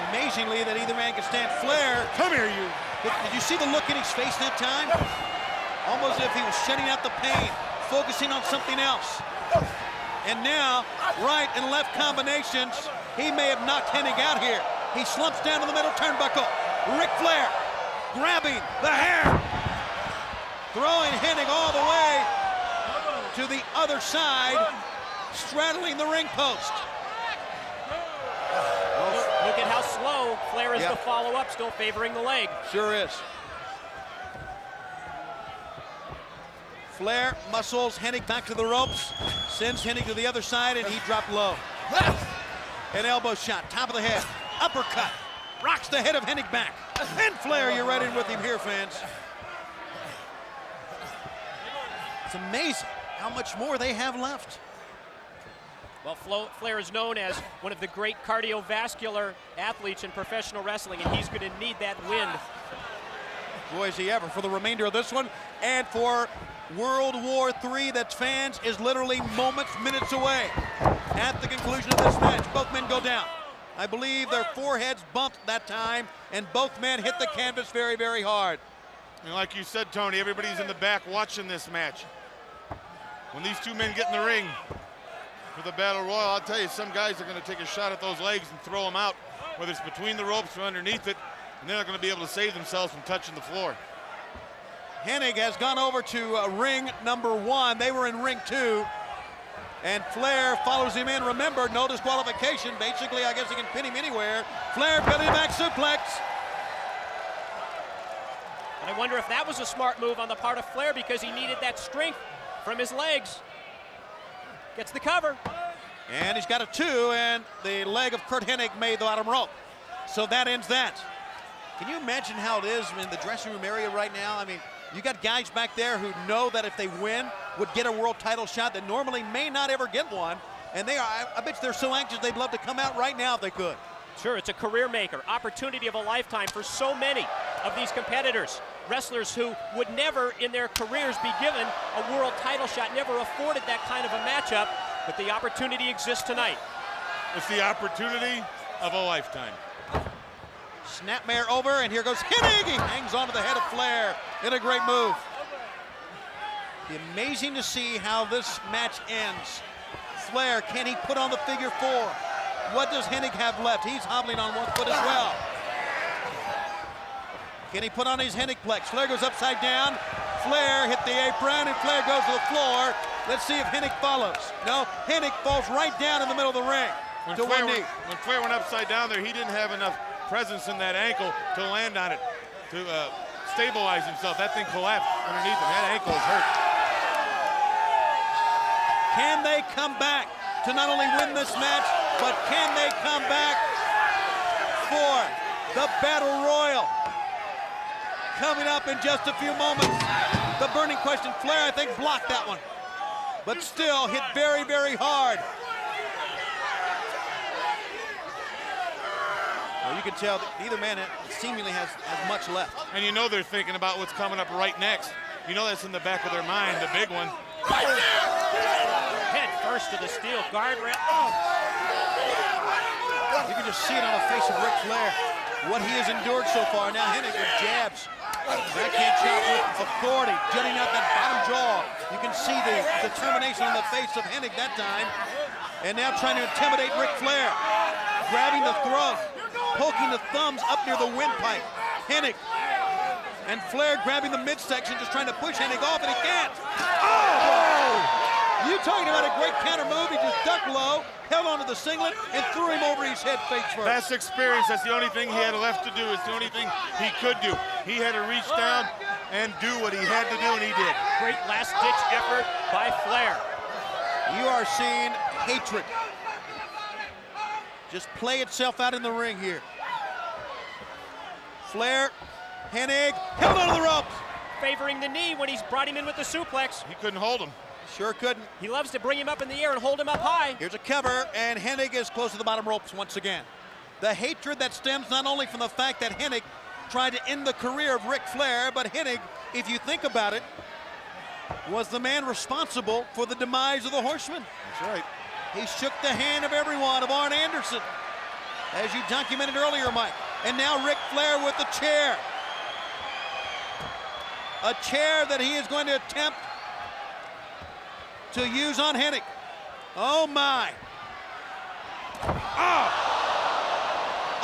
Amazingly that either man can stand. Flair. Come here, you. Did you see the look in his face that time? Almost as if he was shutting out the pain, focusing on something else. And now, right and left combinations, he may have knocked Hennig out here. He slumps down to the middle turnbuckle. Ric Flair grabbing the hair, throwing Hennig all the way to the other side, straddling the ring post. Look at how slow Flair is to follow up, still favoring the leg. Sure is. Flair muscles Hennig back to the ropes, sends Hennig to the other side, and he dropped low. An elbow shot, top of the head, uppercut, rocks the head of Hennig back. And Flair, you're right in with him here, fans. It's amazing how much more they have left. Well, Flair is known as one of the great cardiovascular athletes in professional wrestling, and he's going to need that wind. Boy, is he ever, for the remainder of this one, and for World War III, that, fans, is literally moments, minutes away. At the conclusion of this match, both men go down. I believe their foreheads bumped that time, and both men hit the canvas very, very hard. And like you said, Tony, everybody's in the back watching this match. When these two men get in the ring for the Battle Royal, I'll tell you, some guys are going to take a shot at those legs and throw them out, whether it's between the ropes or underneath it, and they're not going to be able to save themselves from touching the floor. Hennig has gone over to ring number 1. They were in ring 2. And Flair follows him in. Remember, no disqualification. Basically, I guess he can pin him anywhere. Flair belly back suplex. And I wonder if that was a smart move on the part of Flair, because he needed that strength from his legs. Gets the cover. And he's got a 2, and the leg of Curt Hennig made the bottom rope. So that ends that. Can you imagine how it is in the dressing room area right now? I mean, you got guys back there who know that if they win, would get a world title shot that normally may not ever get one. And they are, I bet they're so anxious they'd love to come out right now if they could. Sure, it's a career maker, opportunity of a lifetime for so many of these competitors. Wrestlers who would never in their careers be given a world title shot, never afforded that kind of a matchup, but the opportunity exists tonight. It's the opportunity of a lifetime. Snapmare over, and here goes Hennig. He hangs onto the head of Flair in a great move. Be amazing to see how this match ends. Flair, can he put on the figure 4? What does Hennig have left? He's hobbling on one foot as well. Can he put on his Hennigplex? Flair goes upside down. Flair hit the apron, and Flair goes to the floor. Let's see if Hennig follows. No, Hennig falls right down in the middle of the ring to one knee. When Flair went upside down there, he didn't have enough presence in that ankle to land on it, to stabilize himself. That thing collapsed underneath him. That ankle is hurt. Can they come back to not only win this match, but can they come back for the Battle Royal? Coming up in just a few moments. The burning question. Flair, I think, blocked that one, but still hit very, very hard. Well, you can tell that neither man seemingly has much left. And you know they're thinking about what's coming up right next. You know that's in the back of their mind, the big one. Head first to the steel guardrail. Oh. You can just see it on the face of Ric Flair, what he has endured so far. Now Hennig with jabs. Backhand chop with authority, jutting out that bottom jaw. You can see the determination on the face of Hennig that time. And now trying to intimidate Ric Flair. Grabbing the throat, poking the thumbs up near the windpipe. Hennig. And Flair grabbing the midsection, just trying to push Hennig off, and he can't. Oh! You talking about a great counter move. He just ducked low, held onto the singlet, and threw him over his head face first. That's experience. That's the only thing he had left to do. It's the only thing he could do. He had to reach down and do what he had to do, and he did. Great last-ditch effort by Flair. You are seeing hatred just play itself out in the ring here. Flair, Hennig, held onto the ropes. Favoring the knee when he's brought him in with the suplex. He couldn't hold him. Sure couldn't. He loves to bring him up in the air and hold him up high. Here's a cover, and Hennig is close to the bottom ropes once again. The hatred that stems not only from the fact that Hennig tried to end the career of Ric Flair, but Hennig, if you think about it, was the man responsible for the demise of the Horseman. That's right. He shook the hand of everyone, of Arn Anderson, as you documented earlier, Mike. And now Ric Flair with the chair. A chair that he is going to attempt to use on Hennig. Oh my. Oh!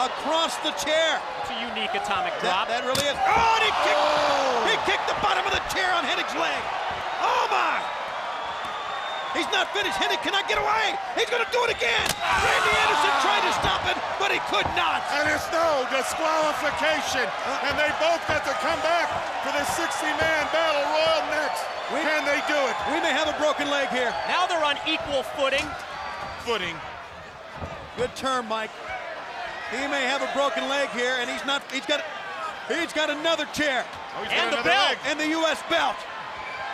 Across the chair. It's a unique atomic drop. That really is. Oh, and he kicked the bottom of the chair on Hennig's leg. Oh my. He's not finished. Hennig cannot get away. He's going to do it again. Randy Anderson tried to stop it, but he could not. And it's no disqualification. And they both got to come back for the 60-man Battle Royal next. Can they do it? We may have a broken leg here. Now they're on equal footing. Good term, Mike. He may have a broken leg here, and he's got another chair. Oh, and the belt. And the U.S. belt.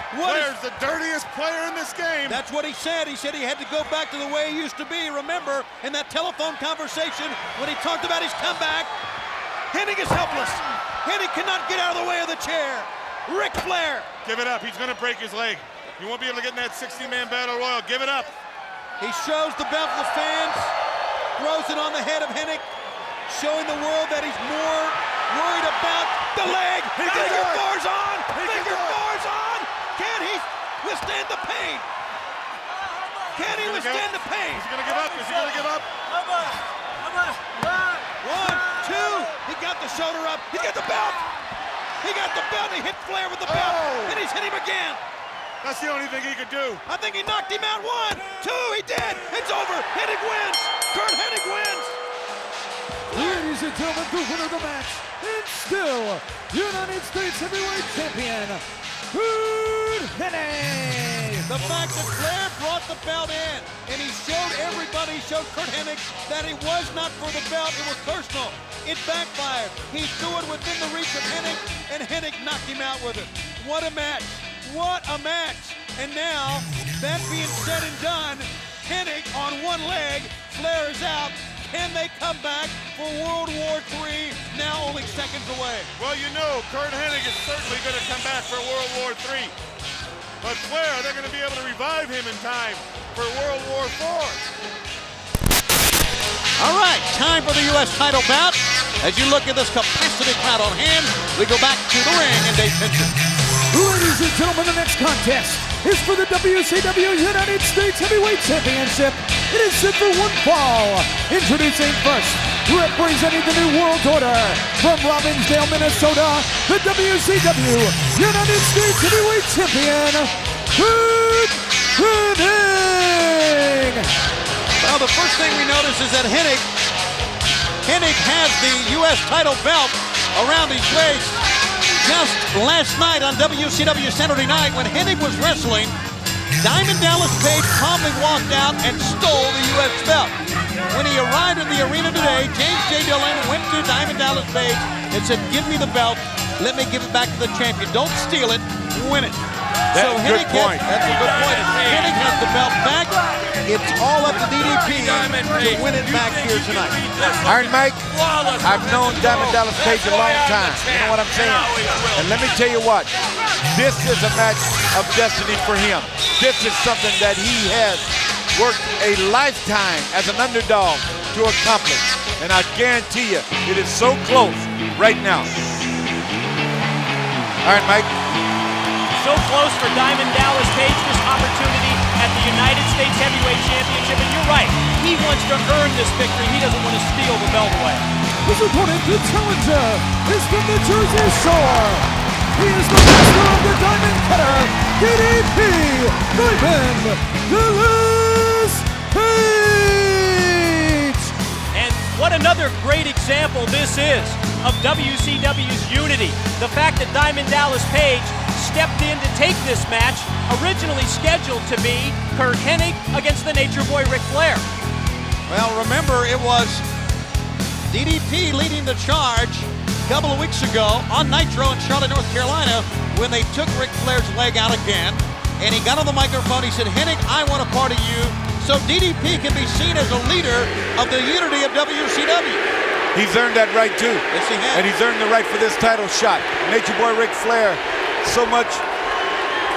Flair's the dirtiest player in this game. That's what he said. He said he had to go back to the way he used to be. Remember, in that telephone conversation when he talked about his comeback, Hennig is helpless. Hennig cannot get out of the way of the chair. Ric Flair. Give it up. He's going to break his leg. You won't be able to get in that 60-man Battle Royal. Give it up. He shows the belt to the fans, throws it on the head of Hennig, showing the world that he's more worried about the leg. Figure four's on. Figure four's on. Can he withstand the pain? Can he withstand the pain? Is he going to give up? Is he going to give up? 1, 2. He got the shoulder up. He got the belt. He got the belt. He hit Flair with the belt. And he's hit him again. That's the only thing he could do. I think he knocked him out. 1, 2. He did. It's over. Hennig wins. Curt Hennig wins. Ladies and gentlemen, the winner of the match, and still United States Heavyweight Champion, Curt Hennig. The fact that Flair brought the belt in, and he showed everybody, showed Curt Hennig that it was not for the belt, it was personal. It backfired. He threw it within the reach of Hennig, and Hennig knocked him out with it. What a match. What a match. And now, that being said and done, Hennig on one leg, Flair is out. Can they come back for World War III, now only seconds away? Well, you know, Curt Hennig is certainly going to come back for World War III. But Flair, they're going to be able to revive him in time for World War IV. All right, time for the U.S. title bout. As you look at this capacity crowd on hand, we go back to the ring and Dave Pinter. Ladies and gentlemen, the next contest is for the WCW United States Heavyweight Championship. It is set for one fall. Introducing first, representing the New World Order from Robbinsdale, Minnesota, the WCW United States Heavyweight Champion, Curt Hennig. Well, the first thing we notice is that Hennig has the U.S. title belt around his waist. Just last night on WCW Saturday Night, when Hennig was wrestling, Diamond Dallas Page calmly walked out and stole the U.S. belt. When he arrived in the arena today, James J. Dillon went to Diamond Dallas Page and said, give me the belt, let me give it back to the champion. Don't steal it, win it. That's a good point. That's a good point. Hennig has the belt back. It's all up to DDP to win it back here tonight. Iron Mike, I've known Diamond Dallas Page a long time. You know what I'm saying? And let me tell you what, this is a match of destiny for him. This is something that he has worked a lifetime as an underdog to accomplish. And I guarantee you, it is so close right now. Iron Mike. So close for Diamond Dallas Page, this opportunity at the United States Heavyweight Championship. And you're right, he wants to earn this victory. He doesn't want to steal the belt away. His opponent, the challenger, is from the Jersey Shore. He is the master of the Diamond Cutter, DDP, Diamond Dallas Page. And what another great example this is of WCW's unity. The fact that Diamond Dallas Page stepped in to take this match, originally scheduled to be Curt Hennig against the Nature Boy Ric Flair. Well, remember, it was DDP leading the charge a couple of weeks ago on Nitro in Charlotte, North Carolina, when they took Ric Flair's leg out again, and he got on the microphone, he said, Hennig, I want a part of you, so DDP can be seen as a leader of the unity of WCW. He's earned that right too. Yes, he has. And he's earned the right for this title shot. Nature Boy Ric Flair, so much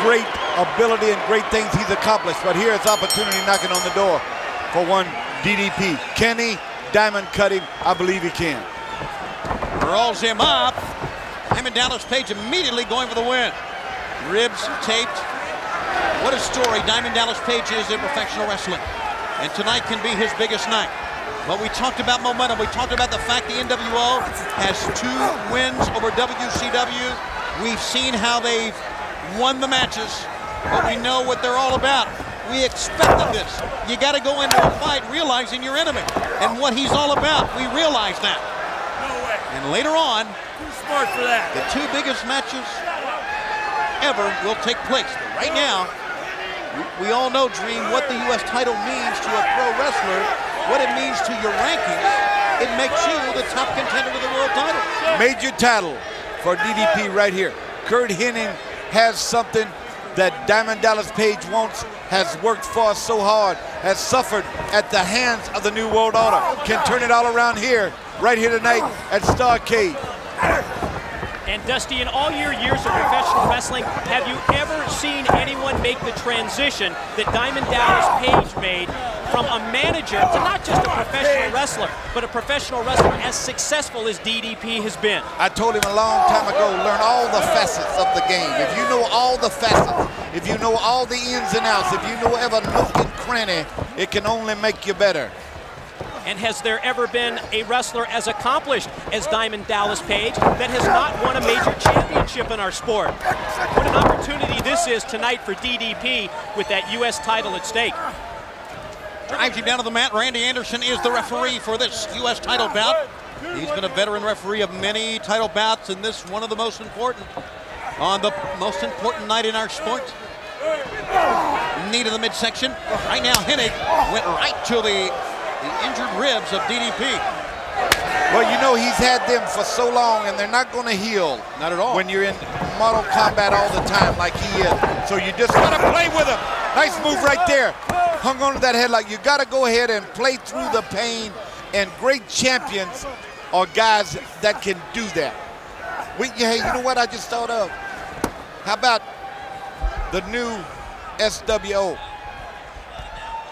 great ability and great things he's accomplished, but here's opportunity knocking on the door for one DDP. Can he diamond cut him? I believe he can. Rolls him up. Diamond Dallas Page immediately going for the win. Ribs taped. What a story Diamond Dallas Page is in professional wrestling. And tonight can be his biggest night. But we talked about momentum. We talked about the fact the NWO has 2 wins over WCW. We've seen how they've won the matches, but we know what they're all about. We expected this. You got to go into a fight realizing your enemy and what he's all about. We realize that. No way. And later on, Too smart for that. the 2 biggest matches ever will take place. But right now, we all know, Dream, what the U.S. title means to a pro wrestler, what it means to your rankings. It makes you the top contender to the world title. Major title for DDP right here. Curt Hennig has something that Diamond Dallas Page wants, has worked for so hard, has suffered at the hands of the New World Order. Can turn it all around here, right here tonight at Starrcade. And Dusty, in all your years of professional wrestling, have you ever seen anyone make the transition that Diamond Dallas Page made from a manager to not just a professional wrestler, but a professional wrestler as successful as DDP has been? I told him a long time ago, learn all the facets of the game. If you know all the facets, if you know all the ins and outs, if you know every nook and cranny, it can only make you better. And has there ever been a wrestler as accomplished as Diamond Dallas Page that has not won a major championship in our sport? What an opportunity this is tonight for DDP with that U.S. title at stake. Drives him down to the mat. Randy Anderson is the referee for this U.S. title bout. He's been a veteran referee of many title bouts, and this one of the most important on the most important night in our sport. Knee to the midsection. Right now, Hennig went right to the injured ribs of DDP. Well, you know, he's had them for so long, and they're not going to heal. Not at all. When you're in Mortal Kombat all the time like he is. So you just got to play with him. Nice move right there. Hung on to that headlock. You got to go ahead and play through the pain, and great champions are guys that can do that. Hey, you know what I just thought of? How about the new SWO,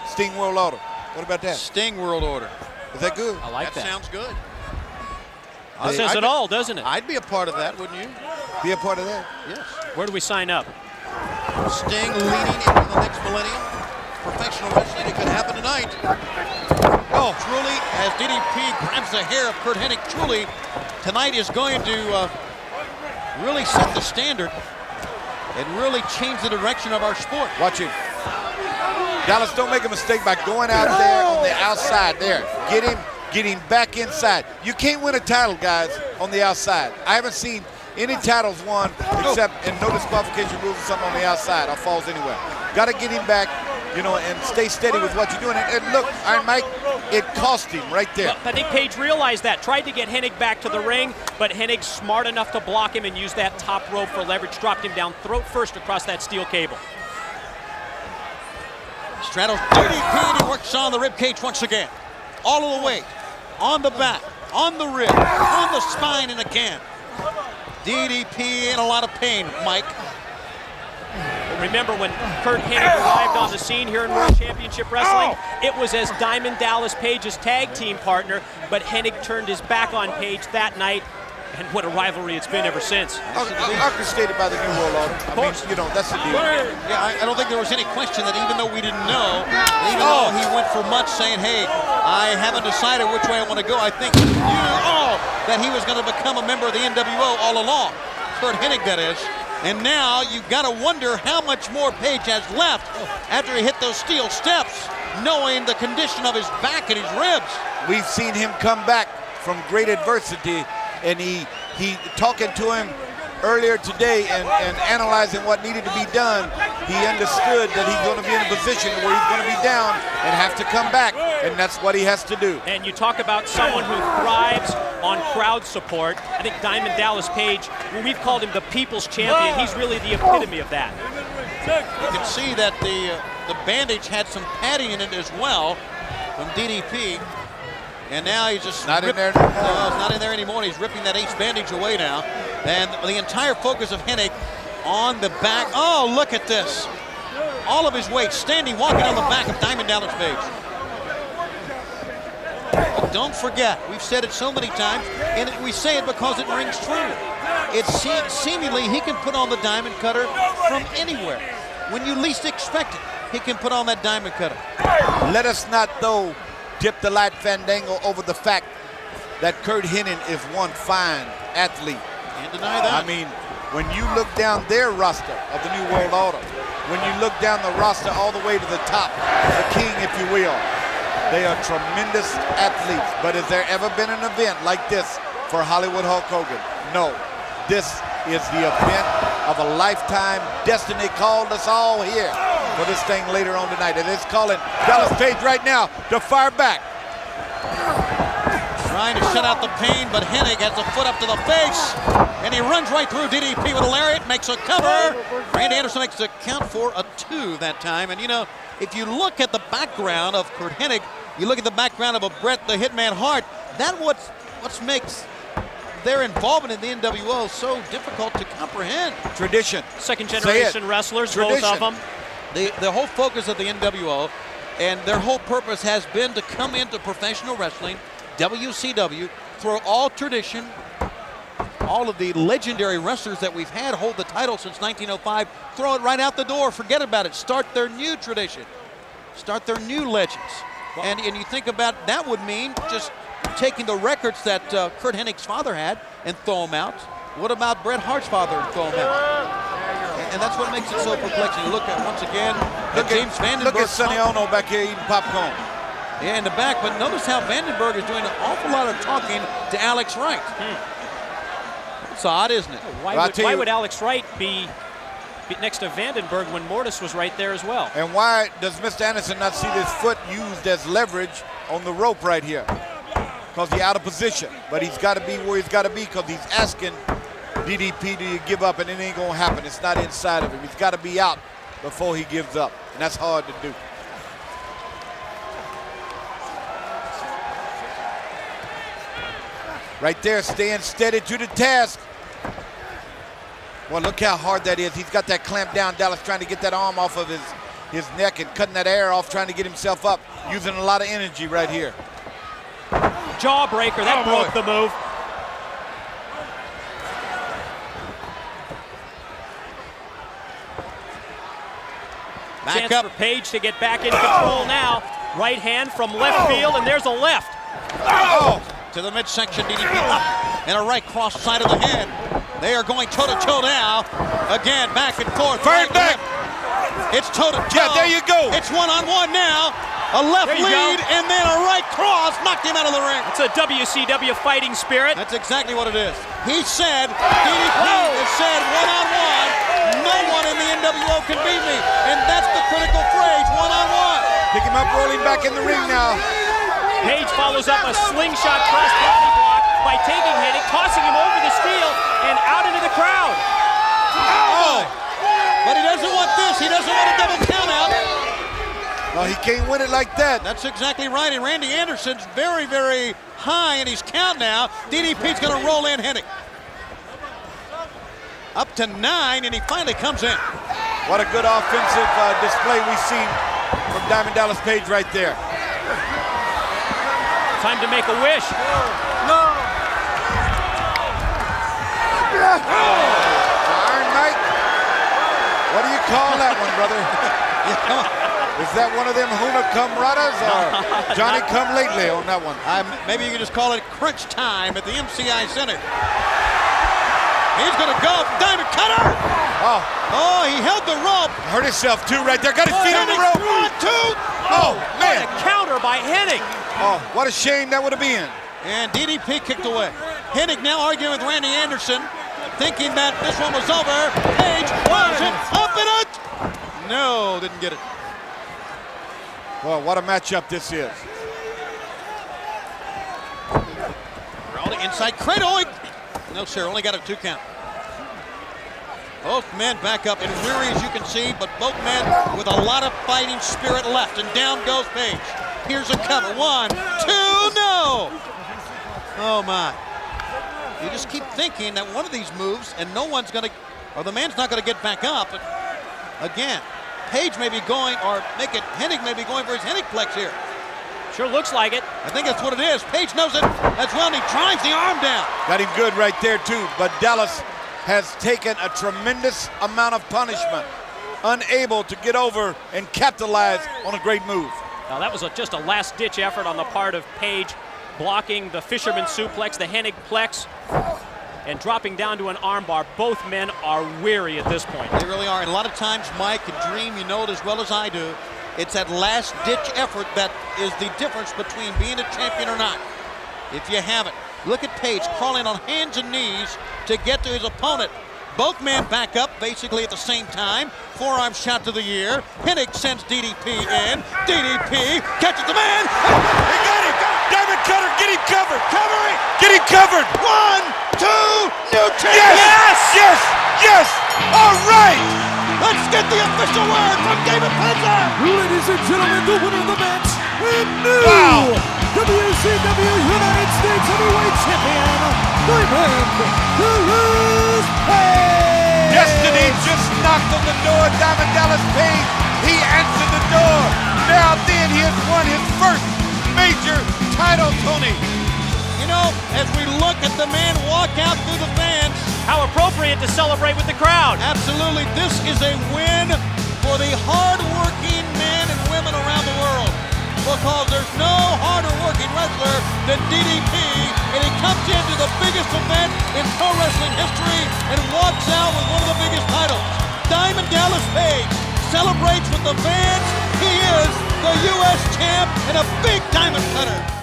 Sting World Order? What about that? Sting World Order. Is that good? I like that. Sounds good. That says it all, doesn't it? I'd be a part of that, wouldn't you? Be a part of that? Yes. Where do we sign up? Sting leading into the next millennium. Professional wrestling, it could happen tonight. Oh, truly, as DDP grabs the hair of Curt Hennig, truly, tonight is going to really set the standard and really change the direction of our sport. Watch it. Dallas, don't make a mistake by going out there on the outside there. Get him back inside. You can't win a title, guys, on the outside. I haven't seen any titles won except in no disqualification rules or something on the outside or falls anywhere. Got to get him back, you know, and stay steady with what you're doing. And look, Iron Mike, it cost him right there. Well, I think Page realized that. Tried to get Hennig back to the ring, but Hennig smart enough to block him and use that top rope for leverage. Dropped him down throat first across that steel cable. Straddles DDP, and he works on the rib cage once again. All of the weight on the back, on the rib, on the spine, and again. DDP in a lot of pain, Mike. Remember when Curt Hennig arrived on the scene here in World Championship Wrestling, it was as Diamond Dallas Page's tag team partner, but Hennig turned his back on Page that night, and what a rivalry it's been ever since. Orchestrated by the New World Order. I mean, you know, that's the deal. Yeah, I don't think there was any question that even though we didn't know, even though he went for much saying, hey, I haven't decided which way I want to go, I think he knew that he was going to become a member of the NWO all along. Curt Hennig, that is. And now you've got to wonder how much more Page has left after he hit those steel steps, knowing the condition of his back and his ribs. We've seen him come back from great adversity, and he talking to him earlier today and analyzing what needed to be done. He understood that he's going to be in a position where he's going to be down and have to come back, and that's what he has to do. And you talk about someone who thrives on crowd support. I think Diamond Dallas Page, we've called him the people's champion. He's really the epitome of that. You can see that the bandage had some padding in it as well from DDP. And now he's just not in there anymore. No, it's not in there anymore. He's ripping that ace bandage away now. And the entire focus of Hennig on the back. Oh, look at this. All of his weight standing, walking on the back of Diamond Dallas Page. But don't forget, we've said it so many times, and we say it because it rings true. It's seemingly he can put on the diamond cutter from anywhere. When you least expect it, he can put on that diamond cutter. Let us not, though, dip the light fandango over the fact that Curt Hennig is one fine athlete. Can't deny that. I mean, when you look down their roster of the New World Order, when you look down the roster all the way to the top, the king, if you will, they are tremendous athletes. But has there ever been an event like this for Hollywood Hulk Hogan? No. This is the event of a lifetime. Destiny called us all here for this thing later on tonight. And it's calling Dallas Page right now to fire back. Trying to shut out the pain, but Hennig has a foot up to the face, and he runs right through DDP with a lariat, makes a cover. Randy Anderson makes a count for a 2 that time. And you know, if you look at the background of Curt Hennig, you look at the background of a Bret the Hitman Hart, that's what makes their involvement in the NWO so difficult to comprehend. Tradition. Second generation wrestlers, both of them. The whole focus of the NWO and their whole purpose has been to come into professional wrestling, WCW, throw all tradition, all of the legendary wrestlers that we've had hold the title since 1905, throw it right out the door, forget about it, start their new tradition, start their new legends. And you think about that would mean just taking the records that Curt Hennig's father had and throw them out. What about Bret Hart's father and throw them out? And that's what makes it so perplexing. Look at, once again, James Vandenberg. Look at Sonny Ono back here eating popcorn. Yeah, in the back, but notice how Vandenberg is doing an awful lot of talking to Alex Wright. It's odd, isn't it? Why would Alex Wright be next to Vandenberg when Mortis was right there as well? And why does Mr. Anderson not see this foot used as leverage on the rope right here? Because he's out of position, but he's got to be where he's got to be because he's asking DDP to give up, and it ain't going to happen. It's not inside of him. He's got to be out before he gives up, and that's hard to do. Right there, staying steady to the task. Well, look how hard that is. He's got that clamp down. Dallas trying to get that arm off of his neck and cutting that air off, trying to get himself up, using a lot of energy right here. Jawbreaker, that broke the move. Chance for Page to get back in control now. Right hand from left field, and there's a left. To the midsection, DDP up, and a right cross side of the head. They are going toe-to-toe now. Again, back and forth. Right back. It's toe-to-toe. Yeah, there you go. It's one-on-one now. A left lead, and then a right cross knocked him out of the ring. It's a WCW fighting spirit. That's exactly what it is. He said, DDP has said one-on-one. No one in the NWO can beat me. And that's the critical phrase, one-on-one. Pick him up, rolling back in the ring now. Page follows up a slingshot cross body block by taking Hennig, tossing him over the steel and out into the crowd. Oh! But he doesn't want this. He doesn't want a double count out. No, he can't win it like that. That's exactly right. And Randy Anderson's very, very high in his count now. DDP's going to roll in Hennig. Up to 9, and he finally comes in. What a good offensive display we've seen from Diamond Dallas Page right there. Time to make a wish. Iron Knight. What do you call that one, brother? Is that one of them Huna Camaradas or Johnny Come Lately on that one? Maybe you can just call it crunch time at the MCI Center. He's going to go. Diamond cutter. Oh, he held the rope. Hurt himself too right there. Got his feet on the rope. 1, 2. Oh, man. What a counter by Hennig. Oh, what a shame that would have been. And DDP kicked away. Hennig now arguing with Randy Anderson, thinking that this one was over. Page wasn't up in it. No, didn't get it. Well, what a matchup this is. Rolling inside cradle. No, sir, only got a 2 count. Both men back up and weary, as you can see, but both men with a lot of fighting spirit left. And down goes Page. Here's a cover. 1, 2, no! Oh, my. You just keep thinking that one of these moves, and no one's going to, or the man's not going to get back up. But again, Page may be going, or Hennig may be going for his Hennigplex here. Sure looks like it. I think that's what it is. Page knows it as well, and he drives the arm down. Got him good right there, too. But Dallas has taken a tremendous amount of punishment, unable to get over and capitalize on a great move. Now that was just a last-ditch effort on the part of Page, blocking the fisherman suplex, the Hennigplex, and dropping down to an armbar. Both men are weary at this point. They really are. And a lot of times, Mike and Dream, you know it as well as I do, it's that last-ditch effort that is the difference between being a champion or not. If you haven't, look at Page crawling on hands and knees to get to his opponent. Both men back up basically at the same time. Forearm shot to the ear. Hennig sends DDP in. DDP catches the man. He got him. Diamond cutter, get him covered. Covering. Get him covered. 1, 2, new champion. Yes. Yes. All right. Let's get the official word from David Penza. Ladies and gentlemen, the winner of the match and new WCW United States Heavyweight Champion, Diamond Dallas Page. Destiny just knocked on the door of Diamond Dallas Page. He answered the door. Now then, he has won his first major title, Tony. You know, as we look at the man walk out through the fans, how appropriate to celebrate with the crowd. Absolutely. This is a win for the hard-working men and women around the world, because there's no harder-working wrestler than DDP, and he comes into the biggest event in pro wrestling history and walks out with one of the biggest titles. Diamond Dallas Page celebrates with the fans. He is the U.S. champ and a big diamond cutter.